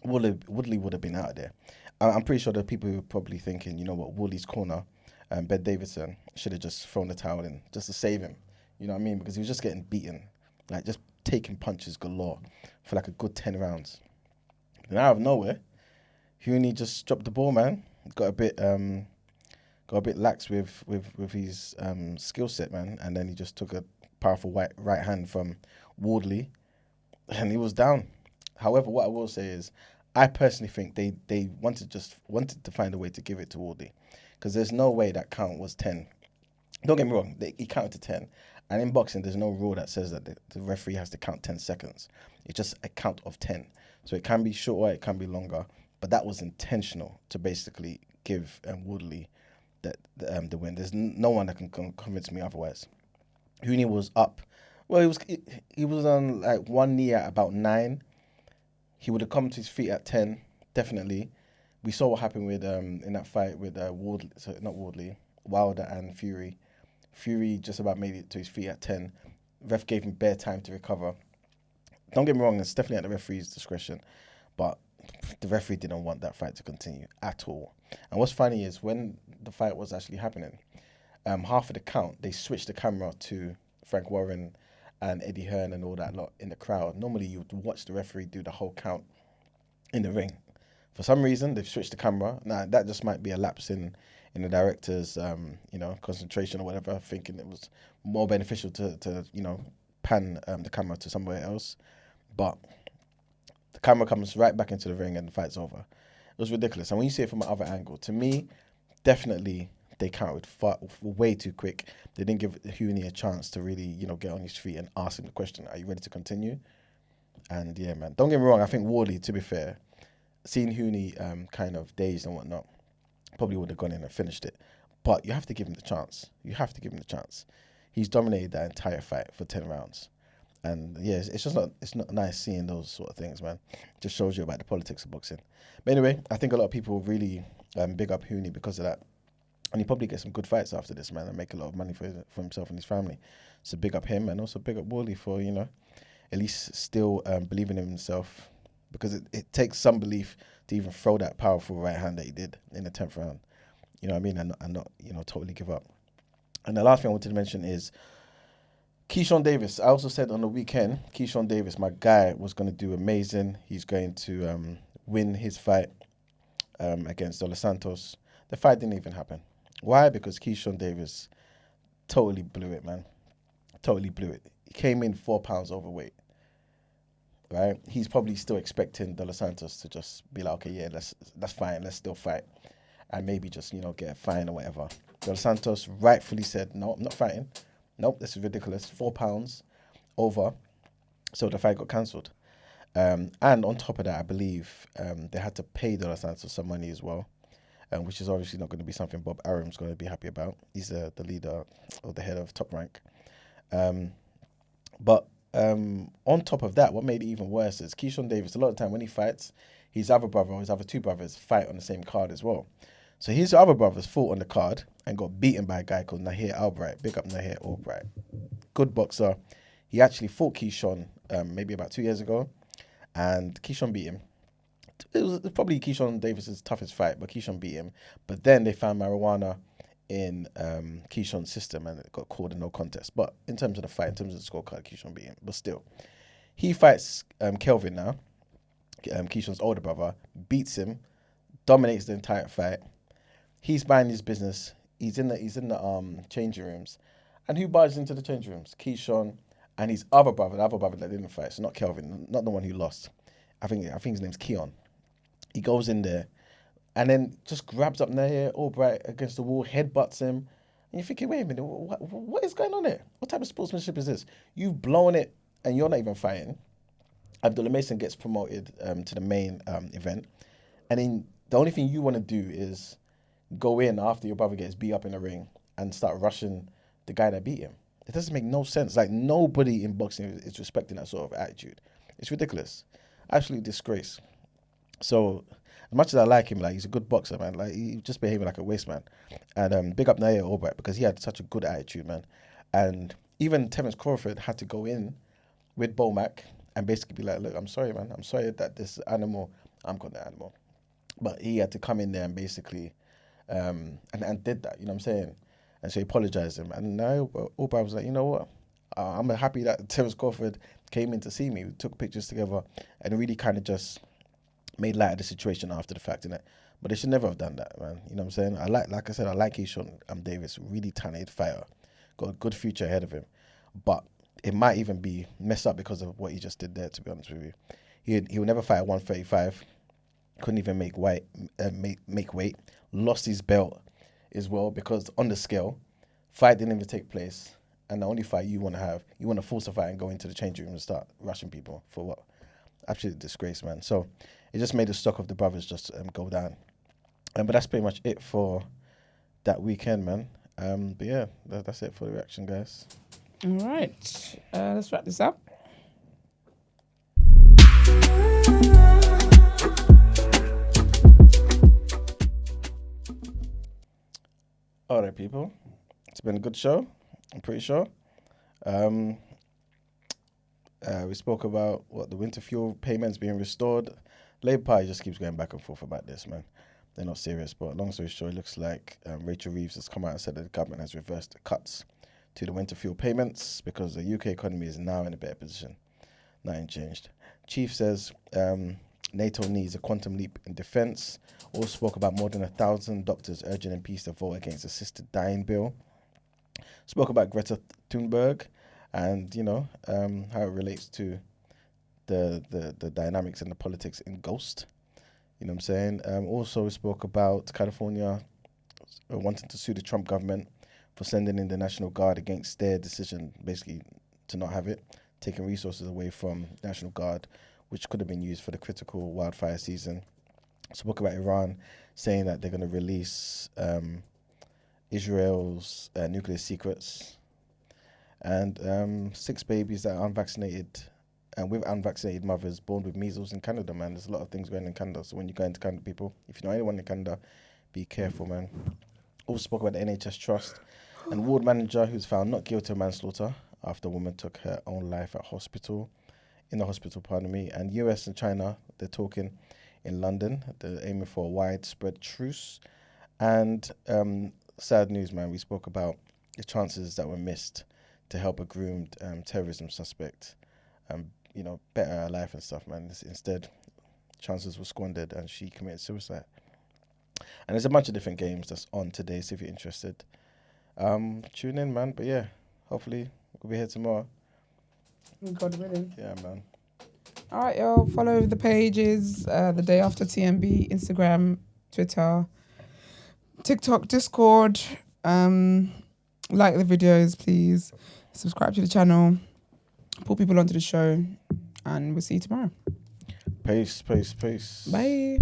Woodley would have been out of there. I'm pretty sure there are people who are probably thinking, you know what, Woodley's corner, Ben Davidson, should have just thrown the towel in just to save him. You know what I mean? Because he was just getting beaten, like just taking punches galore for like a good 10 rounds. Then out of nowhere, Hooney just dropped the ball, man. Got a bit lax with his skill set, man. And then he just took a powerful right hand from Wardley, and he was down. However, what I will say is, I personally think they wanted to find a way to give it to Wardley, because there's no way that count was 10. Don't get me wrong, he counted to 10. And in boxing, there's no rule that says that the referee has to count 10 seconds. It's just a count of 10. So it can be shorter, it can be longer. But that was intentional to basically give Woodley the win. There's no one that can convince me otherwise. Hooney was up. Well, he was on like one knee at about 9. He would have come to his feet at 10, definitely. We saw what happened with in that fight with Wilder and Fury. Fury just about made it to his feet at 10. Ref gave him bare time to recover. Don't get me wrong, it's definitely at the referee's discretion, but the referee didn't want that fight to continue at all. And what's funny is when the fight was actually happening, half of the count, they switched the camera to Frank Warren and Eddie Hearn and all that lot in the crowd. Normally, you would watch the referee do the whole count in the ring. For some reason, they've switched the camera. Now, that just might be a lapse in the director's, concentration or whatever, thinking it was more beneficial to pan the camera to somewhere else. But the camera comes right back into the ring and the fight's over. It was ridiculous. And when you see it from another angle, to me, definitely they counted way too quick. They didn't give Hooney a chance to really, get on his feet and ask him the question, are you ready to continue? And yeah, man, don't get me wrong. I think Wardley, to be fair, seeing Hooney kind of dazed and whatnot, probably would have gone in and finished it. But you have to give him the chance. He's dominated that entire fight for 10 rounds. And yeah, it's not nice seeing those sort of things, man. Just shows you about the politics of boxing. But anyway, I think a lot of people really big up Hooney because of that. And he probably gets some good fights after this, man, and make a lot of money for himself and his family. So big up him, and also big up Wally for, at least still believing in himself, because it takes some belief to even throw that powerful right hand that he did in the 10th round. You know what I mean? And not totally give up. And the last thing I wanted to mention is Keyshawn Davis. I also said on the weekend, Keyshawn Davis, my guy, was going to do amazing. He's going to win his fight against Dos Santos. The fight didn't even happen. Why? Because Keyshawn Davis totally blew it, man. Totally blew it. He came in 4 pounds overweight, right? He's probably still expecting Dos Santos to just be like, okay, yeah, that's fine. Let's still fight. And maybe just, get a fine or whatever. Dos Santos rightfully said, no, I'm not fighting. Nope, this is ridiculous. 4 pounds over. So the fight got cancelled. And on top of that, I believe they had to pay Dos Santos some money as well, which is obviously not going to be something Bob Arum's going to be happy about. He's the leader or the head of Top Rank. But on top of that, what made it even worse is Keyshawn Davis, a lot of the time when he fights, his other brother or his other 2 brothers fight on the same card as well. So his other brothers fought on the card and got beaten by a guy called Nahir Albright. Big up Nahir Albright. Good boxer. He actually fought Keyshawn maybe about 2 years ago, and Keyshawn beat him. It was probably Keyshawn Davis's toughest fight, but Keyshawn beat him. But then they found marijuana in Keyshawn's system and it got called a no contest. But in terms of the fight, in terms of the scorecard, Keyshawn beat him. But still, he fights Kelvin now, Keyshawn's older brother, beats him, dominates the entire fight. He's buying his business. He's in the changing rooms. And who buys into the changing rooms? Keyshawn and his other brother, the other brother that didn't fight. So not Kelvin, not the one who lost. I think his name's Keon. He goes in there and then just grabs up Nahir Albright against the wall, headbutts him. And you're thinking, wait a minute, what is going on there? What type of sportsmanship is this? You've blown it and you're not even fighting. Abdullah Mason gets promoted to the main event. And then the only thing you want to do is go in after your brother gets beat up in the ring and start rushing the guy that beat him. It doesn't make no sense. Like, nobody in boxing is respecting that sort of attitude. It's ridiculous. Absolute disgrace. So, as much as I like him, like, he's a good boxer, man. Like, he's just behaving like a waste man. And big up Nahir Albright because he had such a good attitude, man. And even Terence Crawford had to go in with Bomac and basically be like, look, I'm sorry, man. I'm sorry that this animal, I'm called the animal. But he had to come in there and basically, and did that, you know what I'm saying? And so he apologized to him. And now Albright was like, you know what? I'm happy that Terence Crawford came in to see me. We took pictures together and really kind of just made light of the situation after the fact, innit? But they should never have done that, man. You know what I'm saying? I like Keyshawn Davis, really talented fighter. Got a good future ahead of him. But it might even be messed up because of what he just did there, to be honest with you. He will never fight at 135. Couldn't even make weight. Lost his belt as well because on the scale, fight didn't even take place. And the only fight you want to force a fight and go into the changing room and start rushing people for what? Absolute disgrace, man. So it just made the stock of the brothers just go down. But that's pretty much it for that weekend, man. But yeah, that's it for the reaction, guys. All right. Let's wrap this up. All right, people. It's been a good show, I'm pretty sure. We spoke about the winter fuel payments being restored. Labour Party just keeps going back and forth about this, man. They're not serious, but long story short, it looks like Rachel Reeves has come out and said that the government has reversed the cuts to the winter fuel payments because the UK economy is now in a better position. Nothing changed. Chief says NATO needs a quantum leap in defence. Also spoke about more than 1,000 doctors urging MPs to vote against assisted dying bill. Spoke about Greta Thunberg and, how it relates to the dynamics and the politics in Ghost. You know what I'm saying? Also spoke about California wanting to sue the Trump government for sending in the National Guard against their decision, basically, to not have it, taking resources away from National Guard, which could have been used for the critical wildfire season. Spoke about Iran saying that they're going to release Israel's nuclear secrets, and 6 babies that are unvaccinated and with unvaccinated mothers born with measles in Canada, man. There's a lot of things going on in Canada. So when you go into Canada, people, if you know anyone in Canada, be careful, man. Also spoke about the NHS Trust and ward manager who's found not guilty of manslaughter after a woman took her own life in the hospital, And US and China, they're talking in London. They're aiming for a widespread truce. And sad news, man. We spoke about the chances that were missed to help a groomed terrorism suspect, better her life and stuff, man. Instead, chances were squandered and she committed suicide. And there's a bunch of different games that's on today, so if you're interested, tune in, man. But yeah, hopefully we'll be here tomorrow. God willing. Yeah, man. All right, y'all. Follow the pages, the day after TMB, Instagram, Twitter, TikTok, Discord. Like the videos, please. Subscribe to the channel. Pull people onto the show. And we'll see you tomorrow. Peace. Bye.